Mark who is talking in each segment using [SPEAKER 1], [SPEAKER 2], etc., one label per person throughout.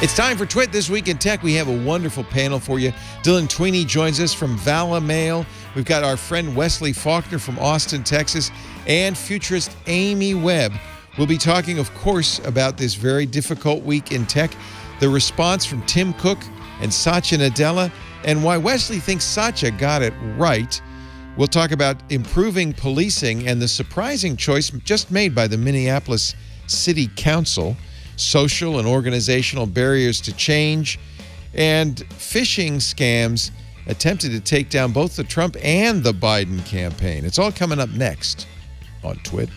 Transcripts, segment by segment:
[SPEAKER 1] It's time for Twit This Week in Tech. We have a wonderful panel for you. Dylan Tweeney joins us from Vala Mail. We've got our friend Wesley Faulkner from Austin, Texas, and futurist Amy Webb. We'll be talking, of course, about this very difficult week in tech, the response from Tim Cook and Satya Nadella, and why Wesley thinks Satya got it right. We'll talk about improving policing and the surprising choice just made by the Minneapolis City Council, social and organizational barriers to change, and phishing scams attempted to take down both the Trump and the Biden campaign. It's all coming up next on Twit.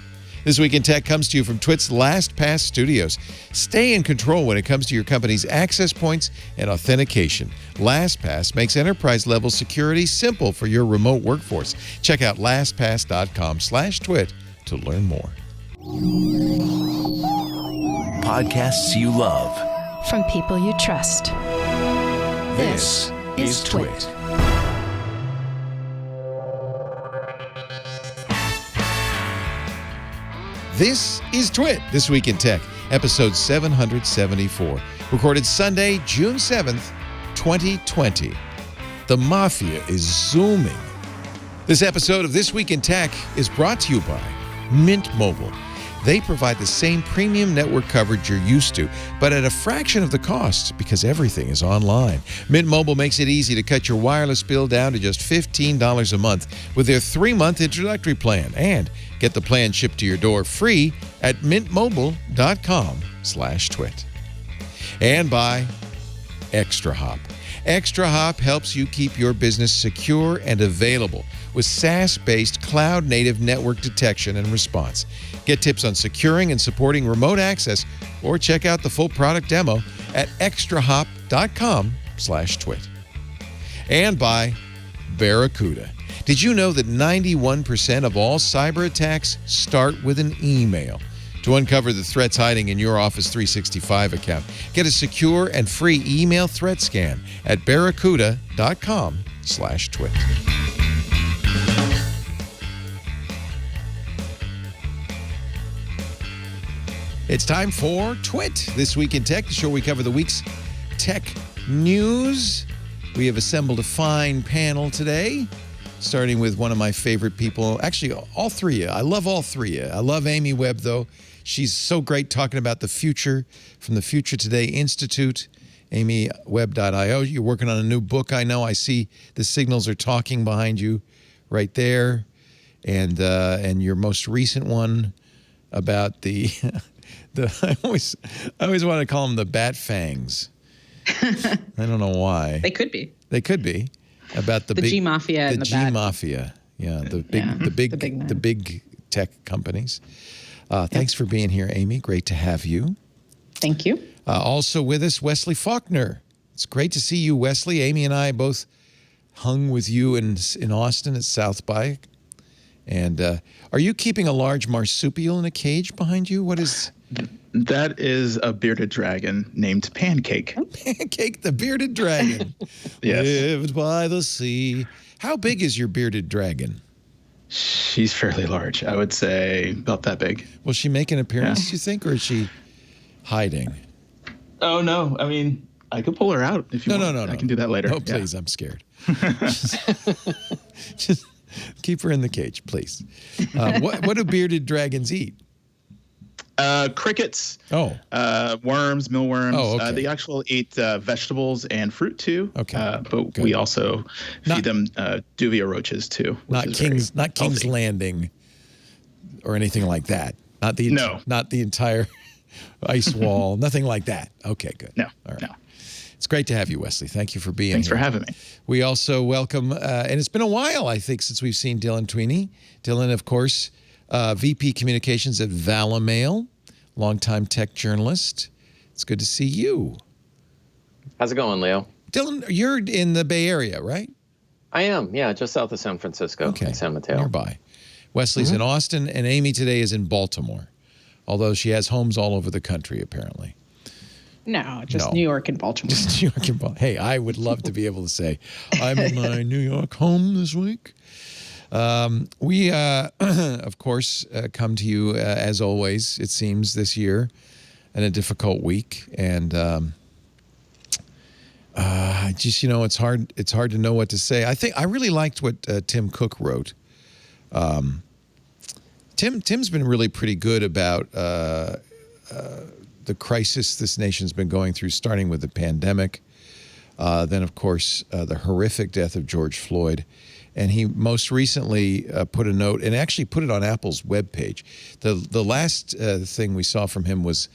[SPEAKER 1] This Week in Tech comes to you from Twit's LastPass studios. Stay in control when it comes to your company's access points and authentication. LastPass makes enterprise-level security simple for your remote workforce. Check out lastpass.com/twit to learn more.
[SPEAKER 2] Podcasts you love.
[SPEAKER 3] From people you trust.
[SPEAKER 2] This is Twit.
[SPEAKER 1] This is Twit, This Week in Tech, episode 774, recorded Sunday, June 7th, 2020. The Mafia is zooming. This episode of This Week in Tech is brought to you by Mint Mobile. They provide the same premium network coverage you're used to, but at a fraction of the cost because everything is online. Mint Mobile makes it easy to cut your wireless bill down to just $15 a month with their 3-month introductory plan, and get the plan shipped to your door free at mintmobile.com/twit. And by ExtraHop. ExtraHop helps you keep your business secure and available with SaaS-based cloud-native network detection and response. Get tips on securing and supporting remote access, or check out the full product demo at extrahop.com/twit. And by Barracuda. Did you know that 91% of all cyber attacks start with an email? To uncover the threats hiding in your Office 365 account, get a secure and free email threat scan at barracuda.com/twit. It's time for Twit, This Week in Tech, the show where we cover the week's tech news. We have assembled a fine panel today, starting with one of my favorite people. Actually, all three of you. I love all three of you. I love Amy Webb, though. She's so great talking about the future from the Future Today Institute, amywebb.io. You're working on a new book, I know. I see the signals are talking behind you right there. And your most recent one about the... I always want to call them the bat fangs. I don't know why.
[SPEAKER 4] They could be.
[SPEAKER 1] They could be. About the big
[SPEAKER 4] G Mafia and the
[SPEAKER 1] G
[SPEAKER 4] bat.
[SPEAKER 1] Mafia. Yeah, the big tech companies. Thanks for being here, Amy. Great to have you.
[SPEAKER 4] Thank you.
[SPEAKER 1] Also with us, Wesley Faulkner. It's great to see you, Wesley. Amy and I both hung with you in Austin at South by. And are you keeping a large marsupial in a cage behind you? What is...
[SPEAKER 5] That is a bearded dragon named Pancake.
[SPEAKER 1] Pancake, the bearded dragon.
[SPEAKER 5] Yes.
[SPEAKER 1] Lived by the sea. How big is your bearded dragon?
[SPEAKER 5] She's fairly large. I would say about that big.
[SPEAKER 1] Will she make an appearance, you think, or is she hiding?
[SPEAKER 5] Oh, no. I mean, I could pull her out if you want. No. I can do that later.
[SPEAKER 1] Oh, please. I'm scared. just keep her in the cage, please. What do bearded dragons eat?
[SPEAKER 5] Crickets, worms, mealworms.
[SPEAKER 1] Oh, okay.
[SPEAKER 5] They actually eat vegetables and fruit too.
[SPEAKER 1] Okay,
[SPEAKER 5] but
[SPEAKER 1] good.
[SPEAKER 5] We also feed them duvia roaches too.
[SPEAKER 1] Not King's Landing or anything like that. Not the entire ice wall. Nothing like that. Okay, good.
[SPEAKER 5] No,
[SPEAKER 1] all right.
[SPEAKER 5] No.
[SPEAKER 1] It's great to have you, Wesley. Thank you for being
[SPEAKER 5] Thanks
[SPEAKER 1] here.
[SPEAKER 5] for having me.
[SPEAKER 1] We also welcome, and it's been a while, I think, since we've seen Dylan Tweeney. Dylan, of course, VP Communications at Vala Mail, longtime tech journalist. It's good to see you.
[SPEAKER 6] How's it going, Leo?
[SPEAKER 1] Dylan, you're in the Bay Area, right?
[SPEAKER 6] I am, yeah, just south of San Francisco, in San Mateo.
[SPEAKER 1] Nearby. Wesley's in Austin, and Amy today is in Baltimore, although she has homes all over the country, apparently.
[SPEAKER 4] No, just New York and Baltimore.
[SPEAKER 1] Just New York and Baltimore. Hey, I would love to be able to say, I'm in my New York home this week. We, of course, come to you, as always, it seems, this year in a difficult week. And Just, it's hard. It's hard to know what to say. I really liked what Tim Cook wrote. Tim's been really pretty good about the crisis this nation's been going through, starting with the pandemic. Then, of course, the horrific death of George Floyd. And he most recently put a note and actually put it on Apple's webpage. The last thing we saw from him was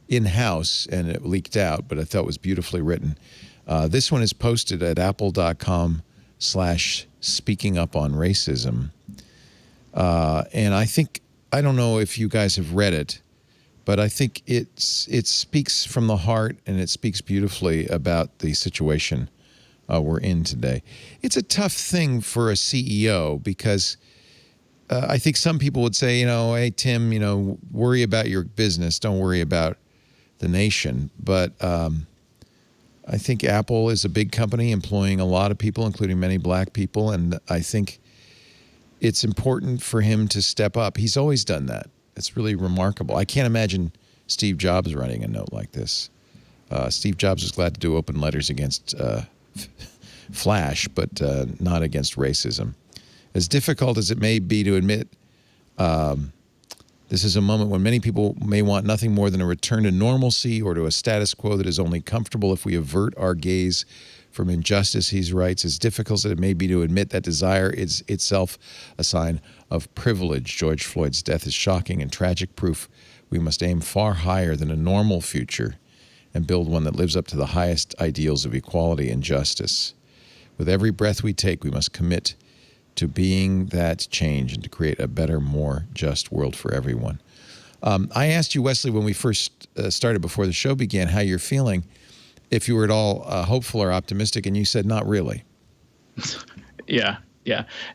[SPEAKER 1] in-house, and it leaked out, but I thought it was beautifully written. This one is posted at apple.com/speakinguponracism. And I don't know if you guys have read it, but I think it speaks from the heart, and it speaks beautifully about the situation we're in today. It's a tough thing for a CEO because I think some people would say, hey, Tim, worry about your business. Don't worry about the nation. But I think Apple is a big company employing a lot of people, including many black people. And I think it's important for him to step up. He's always done that. It's really remarkable. I can't imagine Steve Jobs writing a note like this. Steve Jobs was glad to do open letters against Flash, but not against racism. As difficult as it may be to admit, this is a moment when many people may want nothing more than a return to normalcy or to a status quo that is only comfortable if we avert our gaze from injustice, he writes. As difficult as it may be to admit, that desire is itself a sign of privilege. George Floyd's death is shocking and tragic proof we must aim far higher than a normal future and build one that lives up to the highest ideals of equality and justice. With every breath we take, we must commit to being that change and to create a better, more just world for everyone. I asked you, Wesley, when we first started before the show began, how you're feeling, if you were at all hopeful or optimistic, and you said not really.
[SPEAKER 5] Yeah.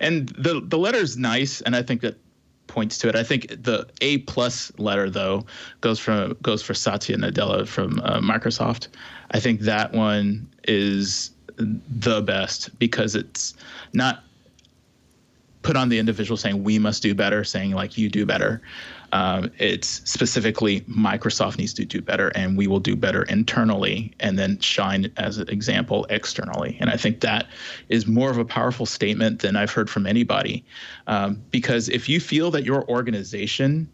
[SPEAKER 5] And the letter's nice, and I think that points to it. I think the A+ letter, though, goes for Satya Nadella from Microsoft. I think that one is the best because it's not put on the individual saying we must do better, saying like you do better. It's specifically Microsoft needs to do better, and we will do better internally and then shine as an example externally. And I think that is more of a powerful statement than I've heard from anybody. Because if you feel that your organization,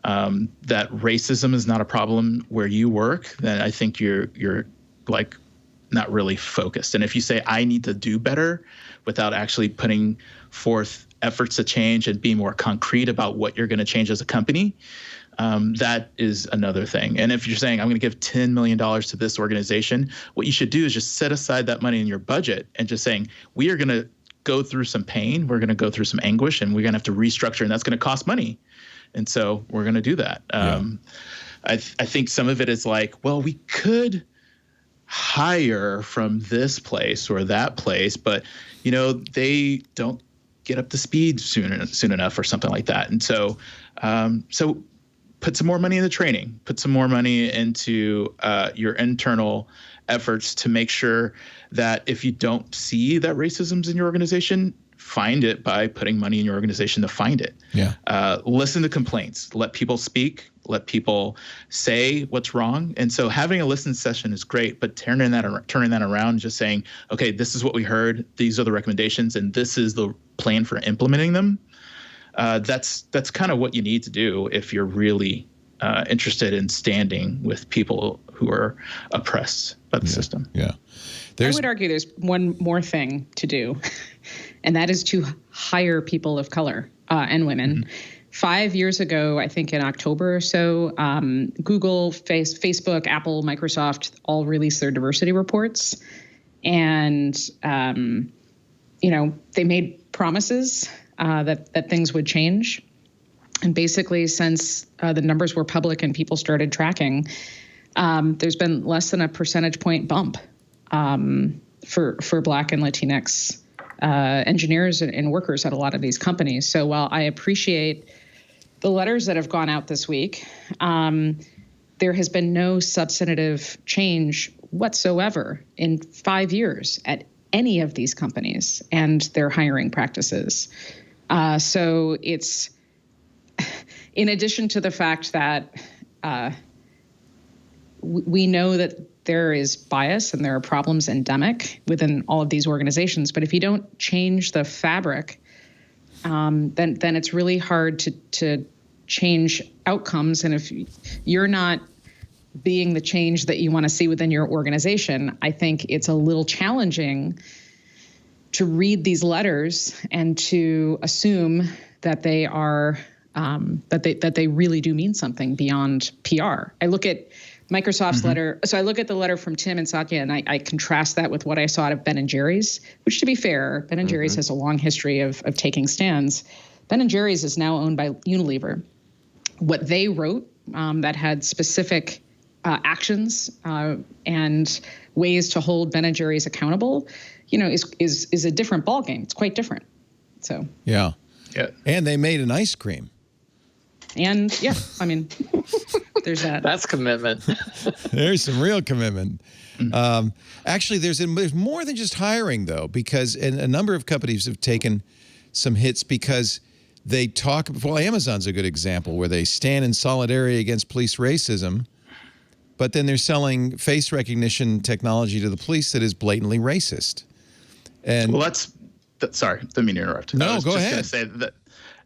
[SPEAKER 5] that racism is not a problem where you work, then I think you're like not really focused. And if you say, I need to do better without actually putting forth efforts to change and be more concrete about what you're going to change as a company, that is another thing. And if you're saying, I'm going to give $10 million to this organization, what you should do is just set aside that money in your budget and just saying, we are going to go through some pain, we're going to go through some anguish, and we're going to have to restructure, and that's going to cost money. And so we're going to do that. I think some of it is like, well, we could hire from this place or that place, but they don't get up to speed soon enough or something like that. And so put some more money into training, put some more money into your internal efforts to make sure that if you don't see that racism's in your organization, find it by putting money in your organization to find it. Listen to complaints, let people speak, let people say what's wrong. And so having a listen session is great, but turning that around, just saying, okay, this is what we heard, these are the recommendations, and this is the plan for implementing them. That's kind of what you need to do if you're really interested in standing with people who are oppressed by the system.
[SPEAKER 4] I would argue there's one more thing to do, and that is to hire people of color and women. Mm-hmm. 5 years ago, I think in October or so, Google, Facebook, Apple, Microsoft all released their diversity reports. And, they made promises that things would change. And basically, since the numbers were public and people started tracking, there's been less than a percentage point bump for Black and Latinx engineers and workers at a lot of these companies. So while I appreciate the letters that have gone out this week, there has been no substantive change whatsoever in 5 years at any of these companies and their hiring practices. So it's, in addition to the fact that we know that there is bias and there are problems endemic within all of these organizations. But if you don't change the fabric, then it's really hard to change outcomes. And if you're not being the change that you want to see within your organization, I think it's a little challenging to read these letters and to assume that they are that they really do mean something beyond PR. I look at Microsoft's letter. So I look at the letter from Tim and Satya, and I contrast that with what I saw out of Ben & Jerry's, which, to be fair, Ben & Jerry's has a long history of taking stands. Ben & Jerry's is now owned by Unilever. What they wrote that had specific actions and ways to hold Ben & Jerry's accountable, is a different ballgame. It's quite different. So
[SPEAKER 1] yeah. And they made an ice cream.
[SPEAKER 4] And yeah, I mean, there's that.
[SPEAKER 6] That's commitment.
[SPEAKER 1] There's some real commitment. Actually, there's more than just hiring, though, because a number of companies have taken some hits because they talk. Well, Amazon's a good example where they stand in solidarity against police racism, but then they're selling face recognition technology to the police that is blatantly racist. And
[SPEAKER 5] well, sorry, didn't mean to interrupt.
[SPEAKER 1] No, go ahead.
[SPEAKER 5] I was just going to say that.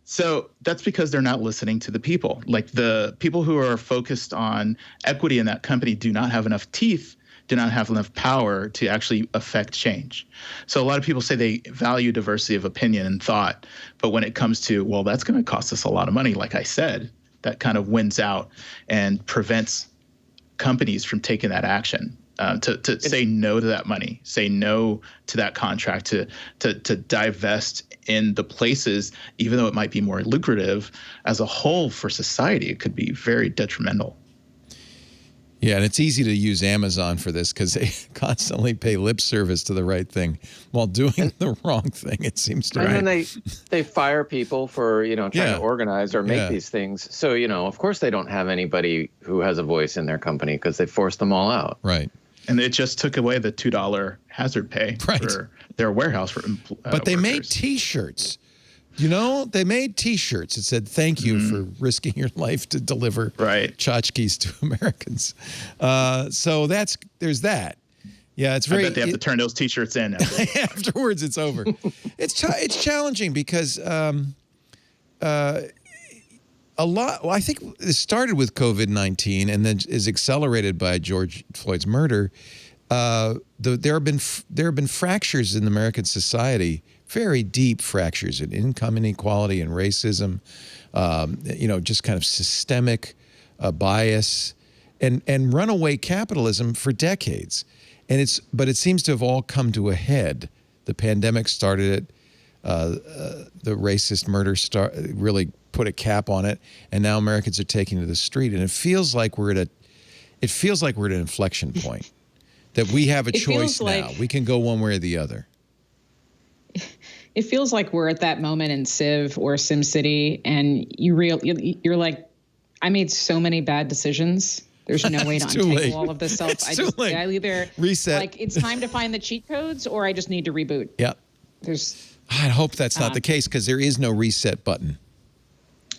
[SPEAKER 5] So that's because they're not listening to the people. Like the people who are focused on equity in that company do not have enough teeth, do not have enough power to actually affect change. So a lot of people say they value diversity of opinion and thought, but when it comes to, well, that's going to cost us a lot of money, like I said, that kind of wins out and prevents companies from taking that action. To say no to that money, say no to that contract, to divest in the places, even though it might be more lucrative as a whole for society, it could be very detrimental.
[SPEAKER 1] Yeah, and it's easy to use Amazon for this because they constantly pay lip service to the right thing while doing the wrong thing, it seems to me.
[SPEAKER 6] And then they fire people for, trying to organize or make these things. So, of course they don't have anybody who has a voice in their company because they forced them all out.
[SPEAKER 1] Right.
[SPEAKER 5] And it just took away the $2 hazard pay for their warehouse for
[SPEAKER 1] But they
[SPEAKER 5] workers.
[SPEAKER 1] made T-shirts. They made T-shirts. It said, thank you for risking your life to deliver tchotchkes to Americans. So there's that. Yeah, it's very...
[SPEAKER 5] I bet they have to turn those T-shirts in.
[SPEAKER 1] Afterwards, it's over. It's challenging because I think it started with COVID-19 and then is accelerated by George Floyd's murder. There have been fractures in American society, very deep fractures in income inequality and racism, just kind of systemic bias and runaway capitalism for decades. But it seems to have all come to a head. The pandemic started it. The racist murder really put a cap on it, and now Americans are taking to the street, and it feels like we're at an inflection point. That we have a choice now. We can go one way or the other.
[SPEAKER 4] It feels like we're at that moment in Civ or SimCity, and you're like, I made so many bad decisions. There's no way to untangle all of this stuff. I either
[SPEAKER 1] reset.
[SPEAKER 4] Like it's time to find the cheat codes, or I just need to reboot.
[SPEAKER 1] Yeah. I hope that's not the case because there is no reset button.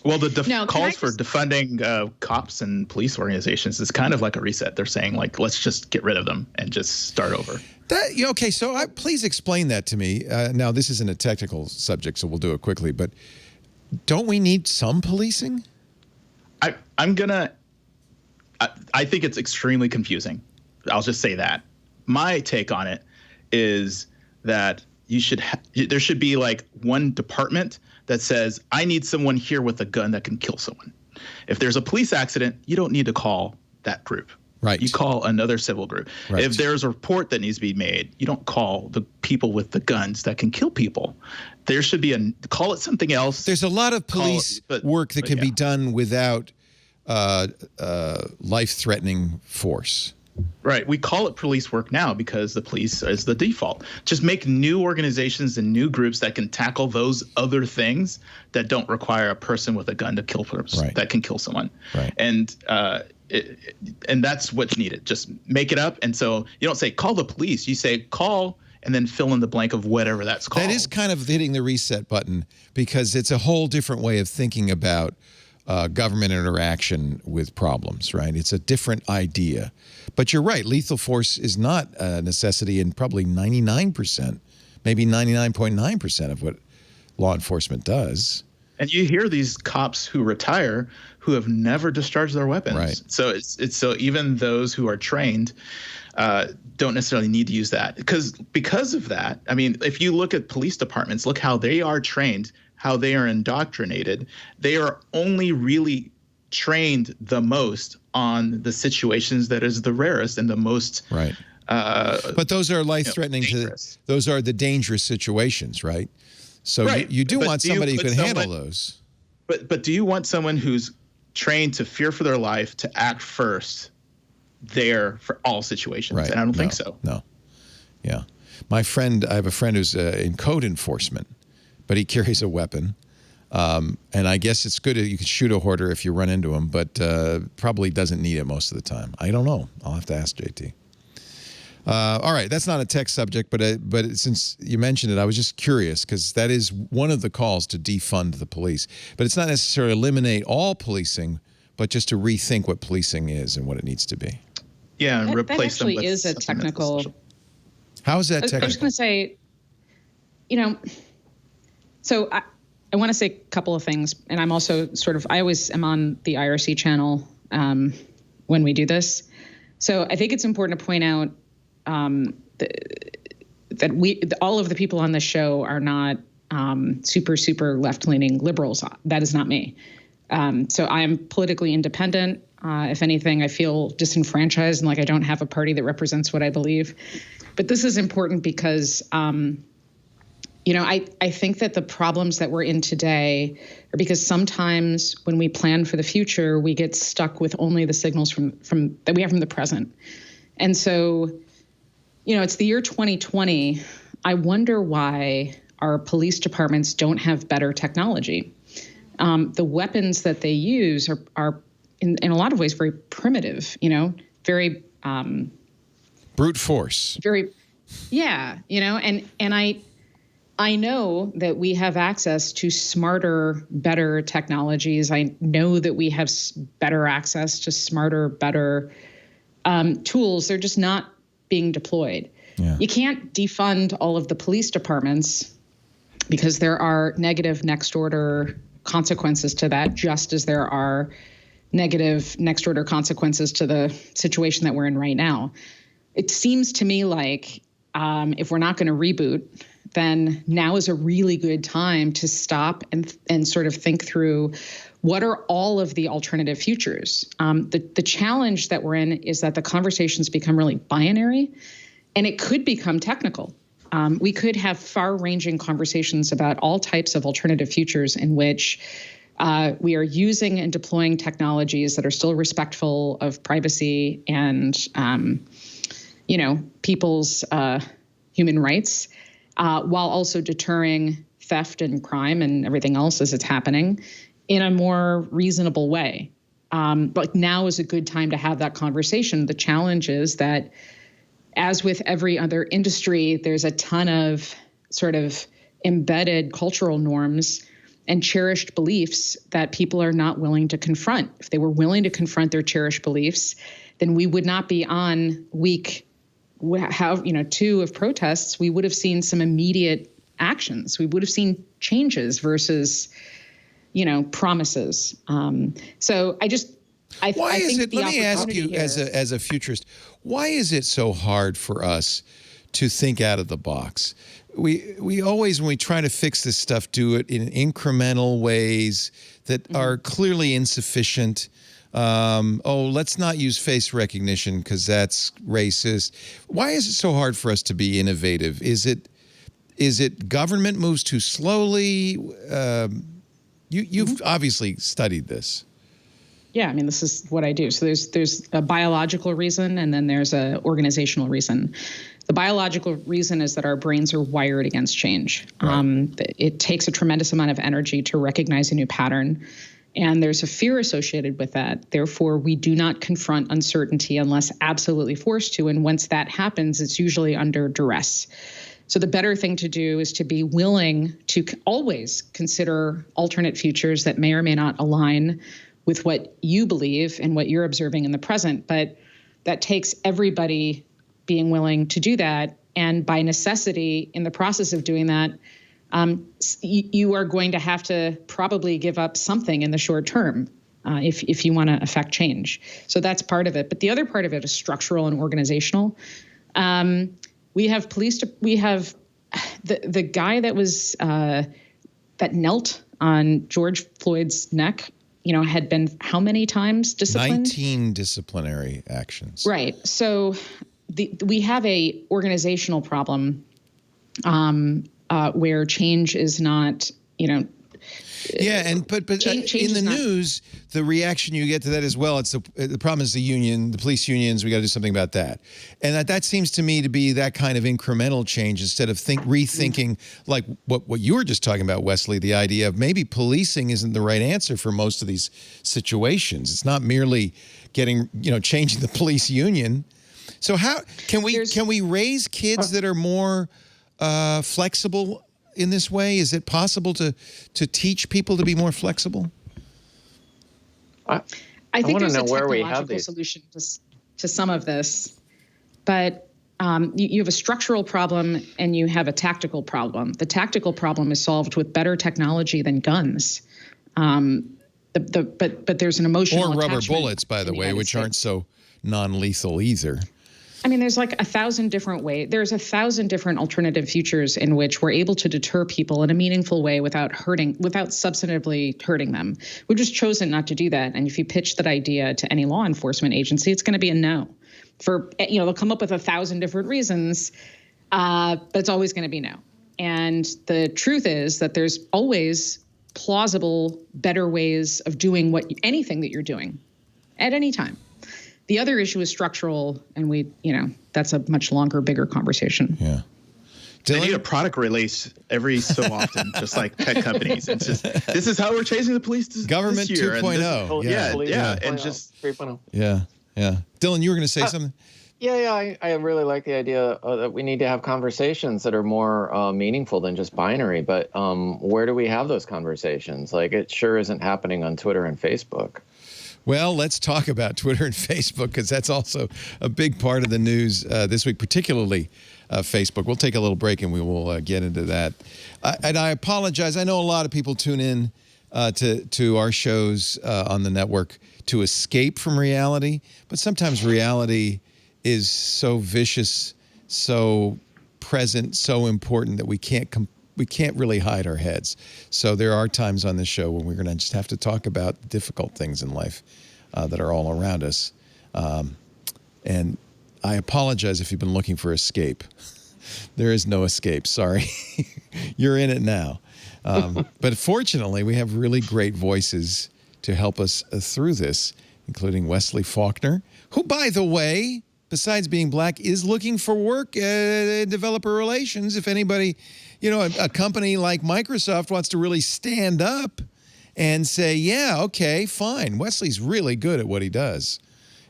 [SPEAKER 5] Well, the calls for defunding cops and police organizations is kind of like a reset. They're saying, like, let's just get rid of them and just start over.
[SPEAKER 1] Okay, so please explain that to me. Now, this isn't a technical subject, so we'll do it quickly, but don't we need some policing?
[SPEAKER 5] I think it's extremely confusing. I'll just say that. My take on it is that there should be like one department that says, I need someone here with a gun that can kill someone. If there's a police accident, you don't need to call that group.
[SPEAKER 1] Right.
[SPEAKER 5] You call another civil group. Right. If there's a report that needs to be made, you don't call the people with the guns that can kill people. There should be call it something else.
[SPEAKER 1] There's a lot of police work that can be done without life-threatening force.
[SPEAKER 5] Right. We call it police work now because the police is the default. Just make new organizations and new groups that can tackle those other things that don't require a person with a gun to kill that can kill someone.
[SPEAKER 1] Right.
[SPEAKER 5] And that's what's needed. Just make it up. And so you don't say call the police. You say call and then fill in the blank of whatever that's called.
[SPEAKER 1] That is kind of hitting the reset button because it's a whole different way of thinking about government interaction with problems, right? It's a different idea. But you're right, lethal force is not a necessity in probably 99%, maybe 99.9% of what law enforcement does.
[SPEAKER 5] And you hear these cops who retire who have never discharged their weapons.
[SPEAKER 1] Right.
[SPEAKER 5] So it's so even those who are trained don't necessarily need to use that because of that. I mean, if you look at police departments, look how they are trained, how they are indoctrinated. They are only really trained the most on the situations that is the rarest and the most
[SPEAKER 1] right. But those are life-threatening those are the dangerous situations, right? So right. you do want somebody who can handle those.
[SPEAKER 5] But do you want someone who's trained to fear for their life to act first there for all situations?
[SPEAKER 1] Right.
[SPEAKER 5] And I don't think so.
[SPEAKER 1] No. Yeah. I have a friend who's in code enforcement, but he carries a weapon. And I guess it's good you can shoot a hoarder if you run into him, but probably doesn't need it most of the time. I don't know. I'll have to ask JT. All right, that's not a tech subject, but since you mentioned it, I was just curious because that is one of the calls to defund the police. But it's not necessarily eliminate all policing, but just to rethink what policing is and what it needs to be.
[SPEAKER 5] Yeah, and replace them with
[SPEAKER 4] is a technical.
[SPEAKER 1] How is that technical?
[SPEAKER 4] I was going to say, so I want to say a couple of things, and I'm also I always am on the IRC channel when we do this. So I think it's important to point out that all of the people on this show are not super left-leaning liberals. That is not me. So I am politically independent. If anything, I feel disenfranchised and like I don't have a party that represents what I believe. But this is important because, I think that the problems that we're in today are because sometimes when we plan for the future, we get stuck with only the signals from that we have from the present. And so, it's the year 2020. I wonder why our police departments don't have better technology. The weapons that they use are in a lot of ways very primitive, very
[SPEAKER 1] brute force.
[SPEAKER 4] Very, yeah, and I know that we have access to smarter, better technologies. I know that we have better access to smarter, better tools. They're just not being deployed. Yeah. You can't defund all of the police departments because there are negative next order consequences to that, just as there are negative next order consequences to the situation that we're in right now. It seems to me like if we're not going to reboot, then now is a really good time to stop and sort of think through what are all of the alternative futures. The challenge that we're in is that the conversations become really binary, and it could become technical. We could have far-ranging conversations about all types of alternative futures in which we are using and deploying technologies that are still respectful of privacy and, people's human rights, while also deterring theft and crime and everything else as it's happening in a more reasonable way. But now is a good time to have that conversation. The challenge is that, as with every other industry, there's a ton of sort of embedded cultural norms and cherished beliefs that people are not willing to confront. If they were willing to confront their cherished beliefs, then we would not be on week 2 of protests. We would have seen some immediate actions. We would have seen changes versus, promises. So I think
[SPEAKER 1] let me ask you as a futurist, why is it so hard for us to think out of the box? We always, when we try to fix this stuff, do it in incremental ways that are clearly insufficient. Let's not use face recognition because that's racist. Why is it so hard for us to be innovative? Is it government moves too slowly? You've obviously studied this.
[SPEAKER 4] Yeah, I mean, this is what I do. So there's a biological reason, and then there's a organizational reason. The biological reason is that our brains are wired against change. Right. It takes a tremendous amount of energy to recognize a new pattern, and there's a fear associated with that. Therefore, we do not confront uncertainty unless absolutely forced to, and once that happens, it's usually under duress. So the better thing to do is to be willing to always consider alternate futures that may or may not align with what you believe and what you're observing in the present. But that takes everybody being willing to do that. And by necessity, in the process of doing that, you are going to have to probably give up something in the short term if you want to affect change. So that's part of it. But the other part of it is structural and organizational. We have we have the guy that was that knelt on George Floyd's neck, had been how many times disciplined?
[SPEAKER 1] 19 disciplinary actions.
[SPEAKER 4] Right. So we have a organizational problem where change is not,
[SPEAKER 1] Yeah, but
[SPEAKER 4] change
[SPEAKER 1] in the
[SPEAKER 4] is not,
[SPEAKER 1] news, the reaction you get to that as well, it's the problem is the police unions, we got to do something about that. And that seems to me to be that kind of incremental change instead of rethinking like what you were just talking about, Wesley, the idea of maybe policing isn't the right answer for most of these situations. It's not merely changing the police union. So how can we raise kids that are more flexible in this way? Is it possible to teach people to be more flexible?
[SPEAKER 4] I think there's a technological solution to some of this, but you have a structural problem and you have a tactical problem. The tactical problem is solved with better technology than guns. But there's an emotional
[SPEAKER 1] or rubber
[SPEAKER 4] attachment
[SPEAKER 1] bullets, by the way, which
[SPEAKER 4] States.
[SPEAKER 1] aren't so non-lethal either.
[SPEAKER 4] I mean, there's like 1,000 different ways. There's 1,000 different alternative futures in which we're able to deter people in a meaningful way without substantively hurting them. We've just chosen not to do that. And if you pitch that idea to any law enforcement agency, it's going to be a no. They'll come up with 1,000 different reasons, but it's always going to be no. And the truth is that there's always plausible, better ways of doing anything that you're doing at any time. The other issue is structural, and that's a much longer, bigger conversation.
[SPEAKER 1] Yeah.
[SPEAKER 5] They need a product release every so often, just like tech companies. It's just, this is how we're chasing the police
[SPEAKER 1] Government
[SPEAKER 5] this year.
[SPEAKER 1] 2.0.
[SPEAKER 5] Yeah. And just
[SPEAKER 6] 3.0.
[SPEAKER 1] Yeah. Dylan, you were going to say something?
[SPEAKER 6] Yeah. I really like the idea that we need to have conversations that are more meaningful than just binary. But where do we have those conversations? Like, it sure isn't happening on Twitter and Facebook.
[SPEAKER 1] Well, let's talk about Twitter and Facebook, because that's also a big part of the news this week, particularly Facebook. We'll take a little break and we will get into that. And I apologize. I know a lot of people tune in to our shows on the network to escape from reality, but sometimes reality is so vicious, so present, so important that we can't really hide our heads. So there are times on this show when we're going to just have to talk about difficult things in life that are all around us. And I apologize if you've been looking for escape. There is no escape. Sorry. You're in it now. But fortunately, we have really great voices to help us through this, including Wesley Faulkner, who, by the way, besides being black, is looking for work in developer relations. If anybody, a company like Microsoft wants to really stand up and say, yeah, okay, fine. Wesley's really good at what he does.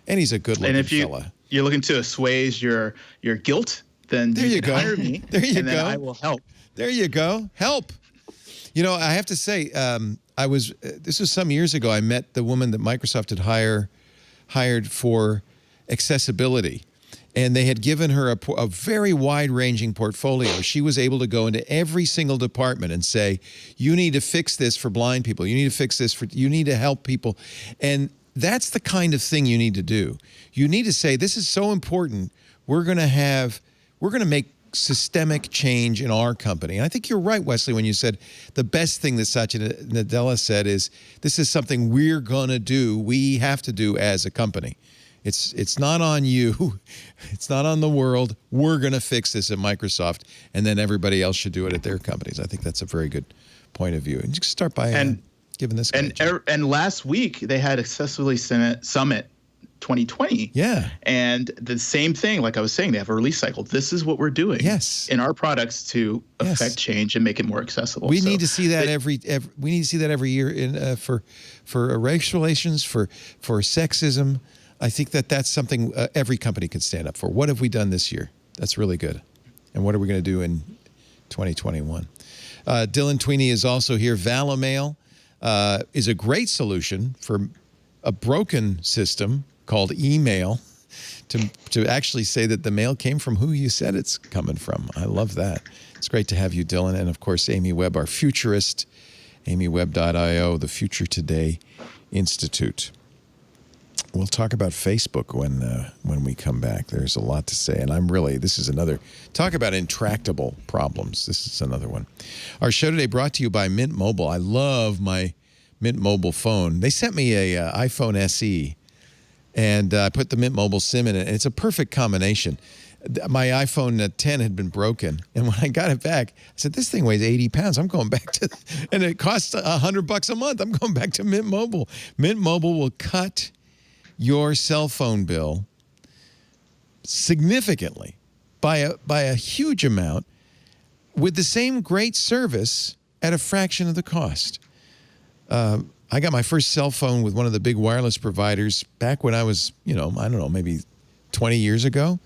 [SPEAKER 1] And he's a good-looking fella.
[SPEAKER 5] And if you're looking to assuage your guilt, then you can hire me.
[SPEAKER 1] There you go.
[SPEAKER 5] And then I will help.
[SPEAKER 1] There you go. Help. I have to say, this was some years ago, I met the woman that Microsoft had hired for accessibility. And they had given her a very wide-ranging portfolio. She was able to go into every single department and say, you need to fix this for blind people. You need to fix this you need to help people. And that's the kind of thing you need to do. You need to say, this is so important. We're going to make systemic change in our company. And I think you're right, Wesley, when you said the best thing that Satya Nadella said is, this is something we're going to do. We have to do as a company. It's not on you. It's not on the world. We're going to fix this at Microsoft, and then everybody else should do it at their companies. I think that's a very good point of view. And just start by giving this guy
[SPEAKER 5] and last week they had Accessibility Summit 2020.
[SPEAKER 1] Yeah.
[SPEAKER 5] And the same thing, like I was saying, they have a release cycle. This is what we're doing in our products to affect change and make it more accessible.
[SPEAKER 1] We need to see that every year for race relations, for sexism. I think that's something every company can stand up for. What have we done this year? That's really good. And what are we going to do in 2021? Dylan Tweeney is also here. Valamail is a great solution for a broken system called email to actually say that the mail came from who you said it's coming from. I love that. It's great to have you, Dylan. And, of course, Amy Webb, our futurist, amywebb.io, the Future Today Institute. We'll talk about Facebook when we come back. There's a lot to say, and this is another, talk about intractable problems. This is another one. Our show today brought to you by Mint Mobile. I love my Mint Mobile phone. They sent me a iPhone SE, and I put the Mint Mobile SIM in it, and it's a perfect combination. My iPhone 10 had been broken, and when I got it back, I said, this thing weighs 80 pounds. I'm going back to, and it costs $100 a month. I'm going back to Mint Mobile. Mint Mobile will cut your cell phone bill significantly by a huge amount with the same great service at a fraction of the cost. I got my first cell phone with one of the big wireless providers back when I was, I don't know, maybe 20 years ago.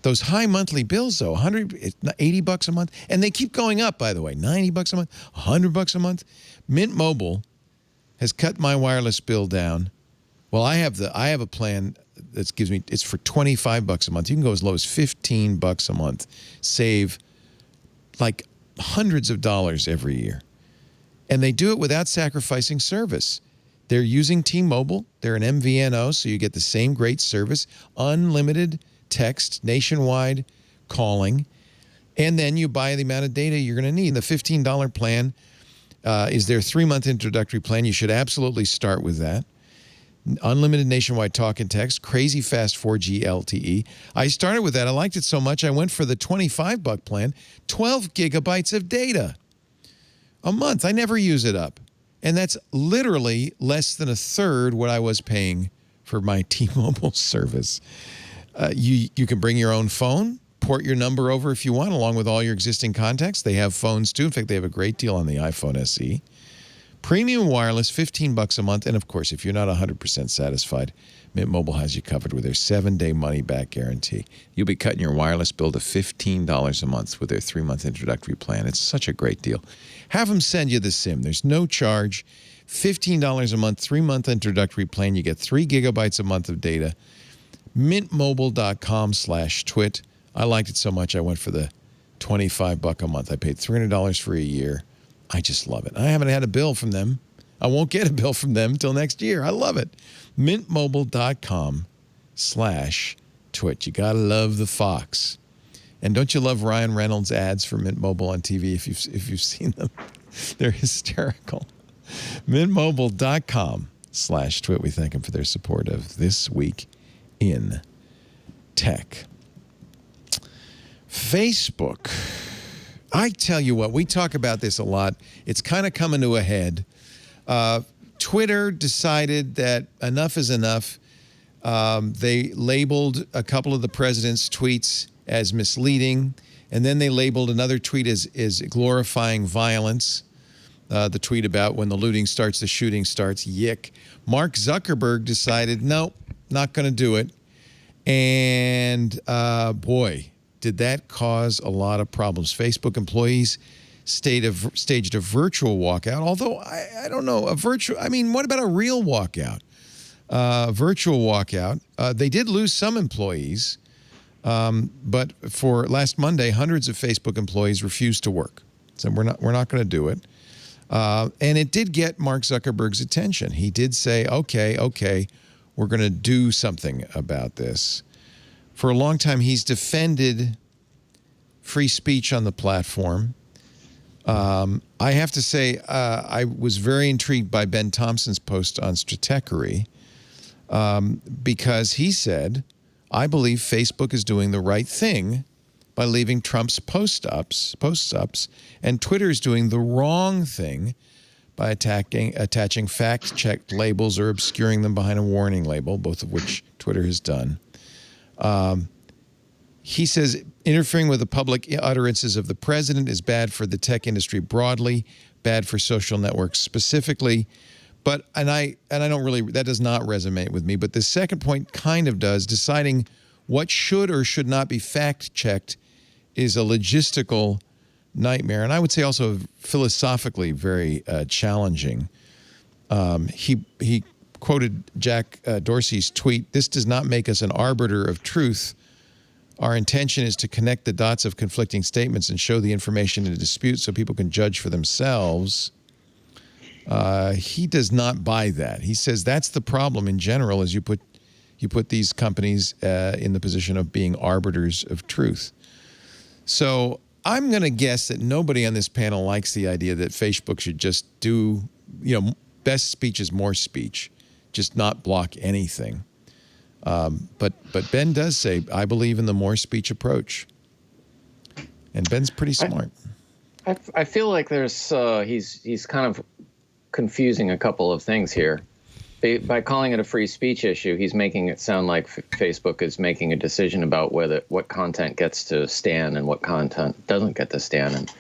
[SPEAKER 1] Those high monthly bills, though, $80 a month, and they keep going up, by the way, $90 a month, $100 a month. Mint Mobile has cut my wireless bill down. Well, I have a plan that gives me, it's for $25 a month. You can go as low as $15 a month, save like hundreds of dollars every year. And they do it without sacrificing service. They're using T-Mobile. They're an MVNO, so you get the same great service, unlimited text, nationwide calling, and then you buy the amount of data you're going to need. The $15 plan is their 3-month introductory plan. You should absolutely start with that. Unlimited nationwide talk and text, crazy fast 4G LTE. I started with that. I liked it so much, I went for the $25 plan, 12 gigabytes of data a month. I never use it up. And that's literally less than a third what I was paying for my T-Mobile service. You can bring your own phone, port your number over if you want, along with all your existing contacts. They have phones, too. In fact, they have a great deal on the iPhone SE. Premium wireless, $15 a month. And, of course, if you're not 100% satisfied, Mint Mobile has you covered with their 7-day money-back guarantee. You'll be cutting your wireless bill to $15 a month with their 3-month introductory plan. It's such a great deal. Have them send you the SIM. There's no charge. $15 a month, 3-month introductory plan. You get 3 gigabytes a month of data. Mintmobile.com/twit. I liked it so much I went for the $25 a month. I paid $300 for a year. I just love it. I haven't had a bill from them. I won't get a bill from them until next year. I love it. Mintmobile.com/twit. You got to love the Fox. And don't you love Ryan Reynolds ads for Mint Mobile on TV if you've seen them? They're hysterical. Mintmobile.com/twit. We thank them for their support of This Week in Tech. Facebook. I tell you what, we talk about this a lot. It's kind of coming to a head. Twitter decided that enough is enough. They labeled a couple of the president's tweets as misleading, and then they labeled another tweet as glorifying violence. The tweet about when the looting starts, the shooting starts. Yick. Mark Zuckerberg decided, nope, not going to do it. And boy, did that cause a lot of problems. Facebook employees staged a virtual walkout, although I don't know, what about a real walkout? Virtual walkout. They did lose some employees, but for last Monday, hundreds of Facebook employees refused to work. So we're not going to do it. And it did get Mark Zuckerberg's attention. He did say, okay, we're going to do something about this. For a long time, he's defended free speech on the platform. I have to say, I was very intrigued by Ben Thompson's post on Stratechery because he said, I believe Facebook is doing the right thing by leaving Trump's posts up, and Twitter is doing the wrong thing by attaching fact-checked labels or obscuring them behind a warning label, both of which Twitter has done. He says interfering with the public utterances of the president is bad for the tech industry broadly, bad for social networks specifically. But I don't really, that does not resonate with me. But the second point kind of does. Deciding what should or should not be fact-checked is a logistical nightmare, and I would say also philosophically very challenging. He quoted Jack Dorsey's tweet, "This does not make us an arbiter of truth. Our intention is to connect the dots of conflicting statements and show the information in dispute so people can judge for themselves." He does not buy that. He says that's the problem in general, is you put these companies in the position of being arbiters of truth. So I'm going to guess that nobody on this panel likes the idea that Facebook should just do, best speech is more speech, just not block anything. But Ben does say, I believe in the more speech approach. And Ben's pretty smart.
[SPEAKER 6] I feel like there's he's kind of confusing a couple of things here. By calling it a free speech issue, he's making it sound like Facebook is making a decision about what content gets to stand and what content doesn't get to stand. And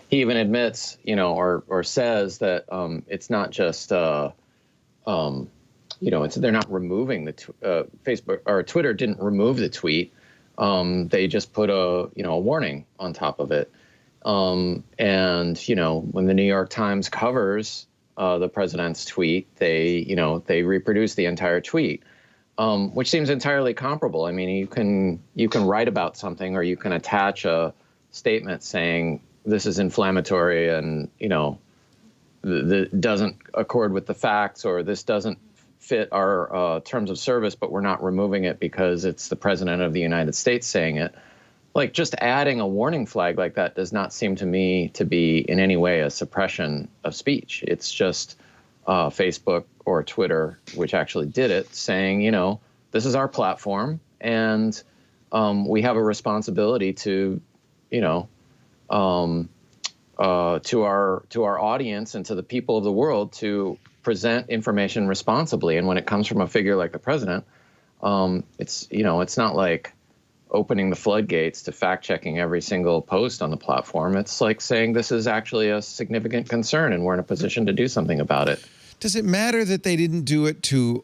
[SPEAKER 6] he even admits, or says that it's not just, they're not removing the Facebook or Twitter didn't remove the tweet. They just put a warning on top of it. And when the New York Times covers the president's tweet, they reproduce the entire tweet, which seems entirely comparable. I mean, you can write about something, or you can attach a statement saying this is inflammatory and doesn't accord with the facts, or this doesn't fit our terms of service, but we're not removing it because it's the president of the United States saying it. Like, just adding a warning flag like that does not seem to me to be in any way a suppression of speech. It's just Facebook or Twitter, which actually did it, saying, this is our platform, and we have a responsibility to, to our audience and to the people of the world to present information responsibly. And when it comes from a figure like the president, it's not like opening the floodgates to fact-checking every single post on the platform. It's like saying this is actually a significant concern and we're in a position to do something about it.
[SPEAKER 1] Does it matter that they didn't do it to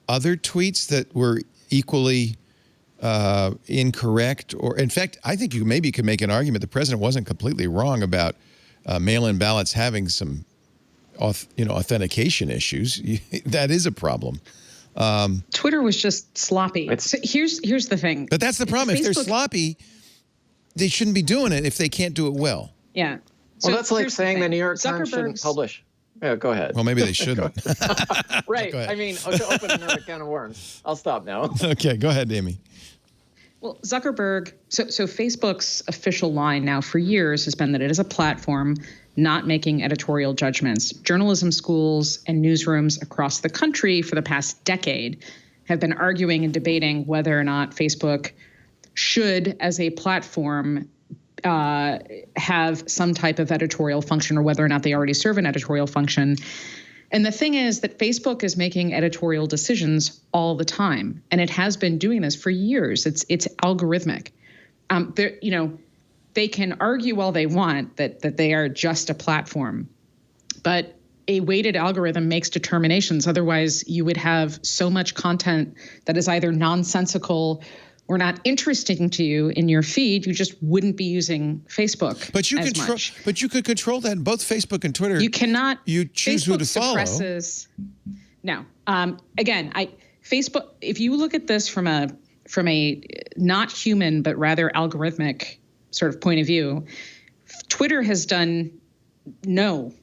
[SPEAKER 1] other tweets that were equally incorrect? Or, in fact, I think you maybe could make an argument the president wasn't completely wrong about mail-in ballots having some authentication issues. That is a problem.
[SPEAKER 4] Twitter was just sloppy. So here's the thing.
[SPEAKER 1] But that's the problem. If they're sloppy, they shouldn't be doing it if they can't do it well.
[SPEAKER 4] Yeah.
[SPEAKER 6] Well, that's like saying the New York Times shouldn't publish. Yeah, go ahead.
[SPEAKER 1] Well, maybe they shouldn't.
[SPEAKER 6] Right. I mean, to open another can of worms. I'll stop now.
[SPEAKER 1] Okay, go ahead, Amy.
[SPEAKER 4] Well, Zuckerberg, so Facebook's official line now for years has been that it is a platform not making editorial judgments. Journalism schools and newsrooms across the country for the past decade have been arguing and debating whether or not Facebook should, as a platform, have some type of editorial function, or whether or not they already serve an editorial function. And the thing is that Facebook is making editorial decisions all the time, and it has been doing this for years. It's algorithmic. They can argue all they want that they are just a platform, but a weighted algorithm makes determinations. Otherwise, you would have so much content that is either nonsensical or not interesting to you in your feed. You just wouldn't be using Facebook. But
[SPEAKER 1] you could control that in both Facebook and Twitter.
[SPEAKER 4] You cannot.
[SPEAKER 1] You choose
[SPEAKER 4] Facebook
[SPEAKER 1] who to follow.
[SPEAKER 4] No. Again, Facebook. If you look at this from a not human but rather algorithmic sort of point of view, Twitter has done no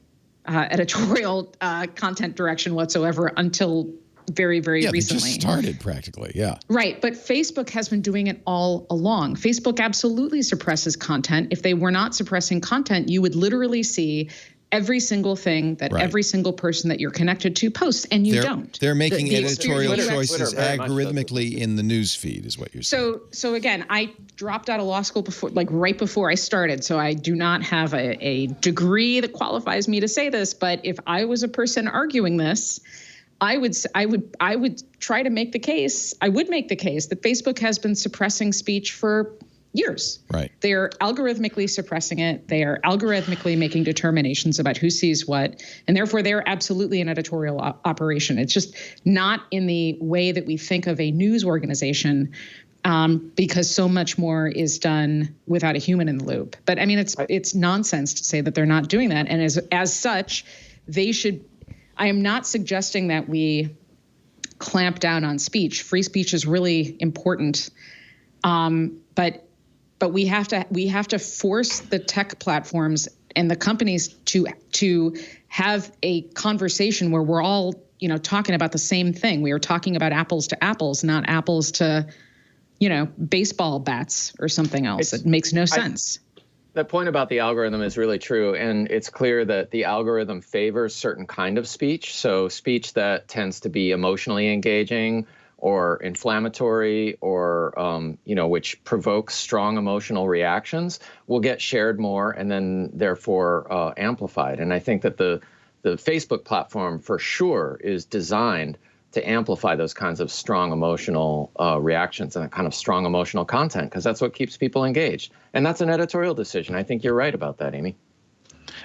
[SPEAKER 4] editorial content direction whatsoever until very, very recently.
[SPEAKER 1] They just started practically, yeah.
[SPEAKER 4] Right, but Facebook has been doing it all along. Facebook absolutely suppresses content. If they were not suppressing content, you would literally see every single thing that every single person that you're connected to posts, and you don't.
[SPEAKER 1] They're making editorial choices algorithmically in the news feed, is what you're saying.
[SPEAKER 4] So again, I dropped out of law school right before I started, so I do not have a degree that qualifies me to say this. But if I was a person arguing this, I would try to make the case. I would make the case that Facebook has been suppressing speech for years.
[SPEAKER 1] Right.
[SPEAKER 4] They're algorithmically suppressing it. They are algorithmically making determinations about who sees what, and therefore they're absolutely an editorial operation. It's just not in the way that we think of a news organization. because so much more is done without a human in the loop. But I mean, it's nonsense to say that they're not doing that. And as such, they should. I am not suggesting that we clamp down on speech. Free speech is really important, but we have to force the tech platforms and the companies to have a conversation where we're all talking about the same thing. We are talking about apples to apples, not apples to baseball bats or something else. It makes no sense.
[SPEAKER 6] The point about the algorithm is really true, and it's clear that the algorithm favors certain kind of speech. So speech that tends to be emotionally engaging or inflammatory or, which provokes strong emotional reactions will get shared more and then therefore amplified. And I think that the Facebook platform for sure is designed to amplify those kinds of strong emotional reactions and that kind of strong emotional content, because that's what keeps people engaged. And that's an editorial decision. I think you're right about that, Amy.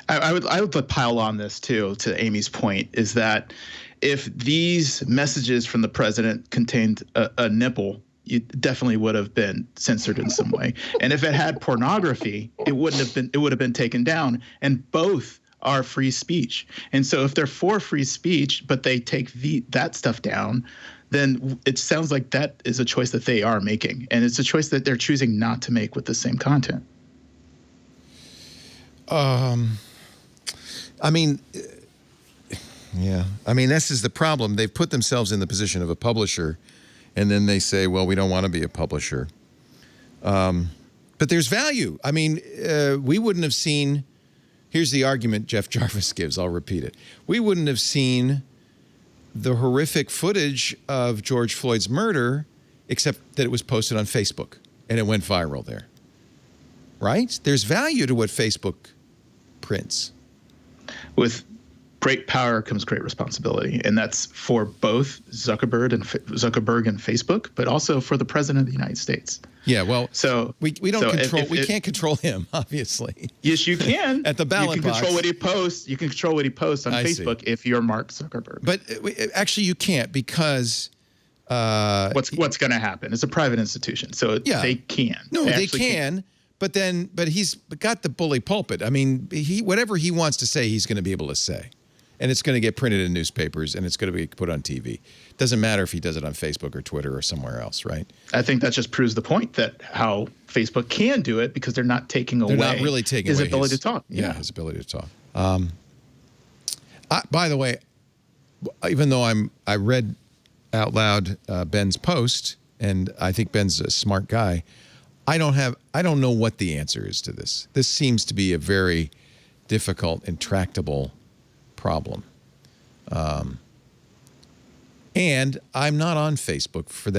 [SPEAKER 5] I would pile on this too, to Amy's point, is that if these messages from the president contained a nipple, it definitely would have been censored in some way. And if it had pornography, it would have been taken down. And both are free speech. And so if they're for free speech, but they take that stuff down, then it sounds like that is a choice that they are making. And it's a choice that they're choosing not to make with the same content.
[SPEAKER 1] This is the problem. They've put themselves in the position of a publisher, and then they say, well, we don't want to be a publisher. But there's value. We wouldn't have seen. Here's the argument Jeff Jarvis gives. I'll repeat it. We wouldn't have seen the horrific footage of George Floyd's murder, except that it was posted on Facebook and it went viral there. Right? There's value to what Facebook prints.
[SPEAKER 5] With great power comes great responsibility, and that's for both Zuckerberg and Facebook, but also for the president of the United States.
[SPEAKER 1] Yeah, well,
[SPEAKER 5] so
[SPEAKER 1] we can't control him, obviously.
[SPEAKER 5] Yes, you can.
[SPEAKER 1] At the ballot box.
[SPEAKER 5] You can control what he posts. You can control what he posts on Facebook if you're Mark Zuckerberg.
[SPEAKER 1] But actually, you can't, because
[SPEAKER 5] what's going to happen? It's a private institution, so they can.
[SPEAKER 1] No, they can. But he's got the bully pulpit. Whatever he wants to say, he's going to be able to say. And it's going to get printed in newspapers, and it's going to be put on TV. Doesn't matter if he does it on Facebook or Twitter or somewhere else, right?
[SPEAKER 5] I think that just proves the point that how Facebook can do it, because they're not taking away.
[SPEAKER 1] They're not really taking
[SPEAKER 5] his
[SPEAKER 1] away
[SPEAKER 5] ability to talk.
[SPEAKER 1] Yeah, his ability to talk. By the way, even though I read out loud Ben's post, and I think Ben's a smart guy, I don't know what the answer is to this. This seems to be a very difficult, intractable problem. And I'm not on Facebook for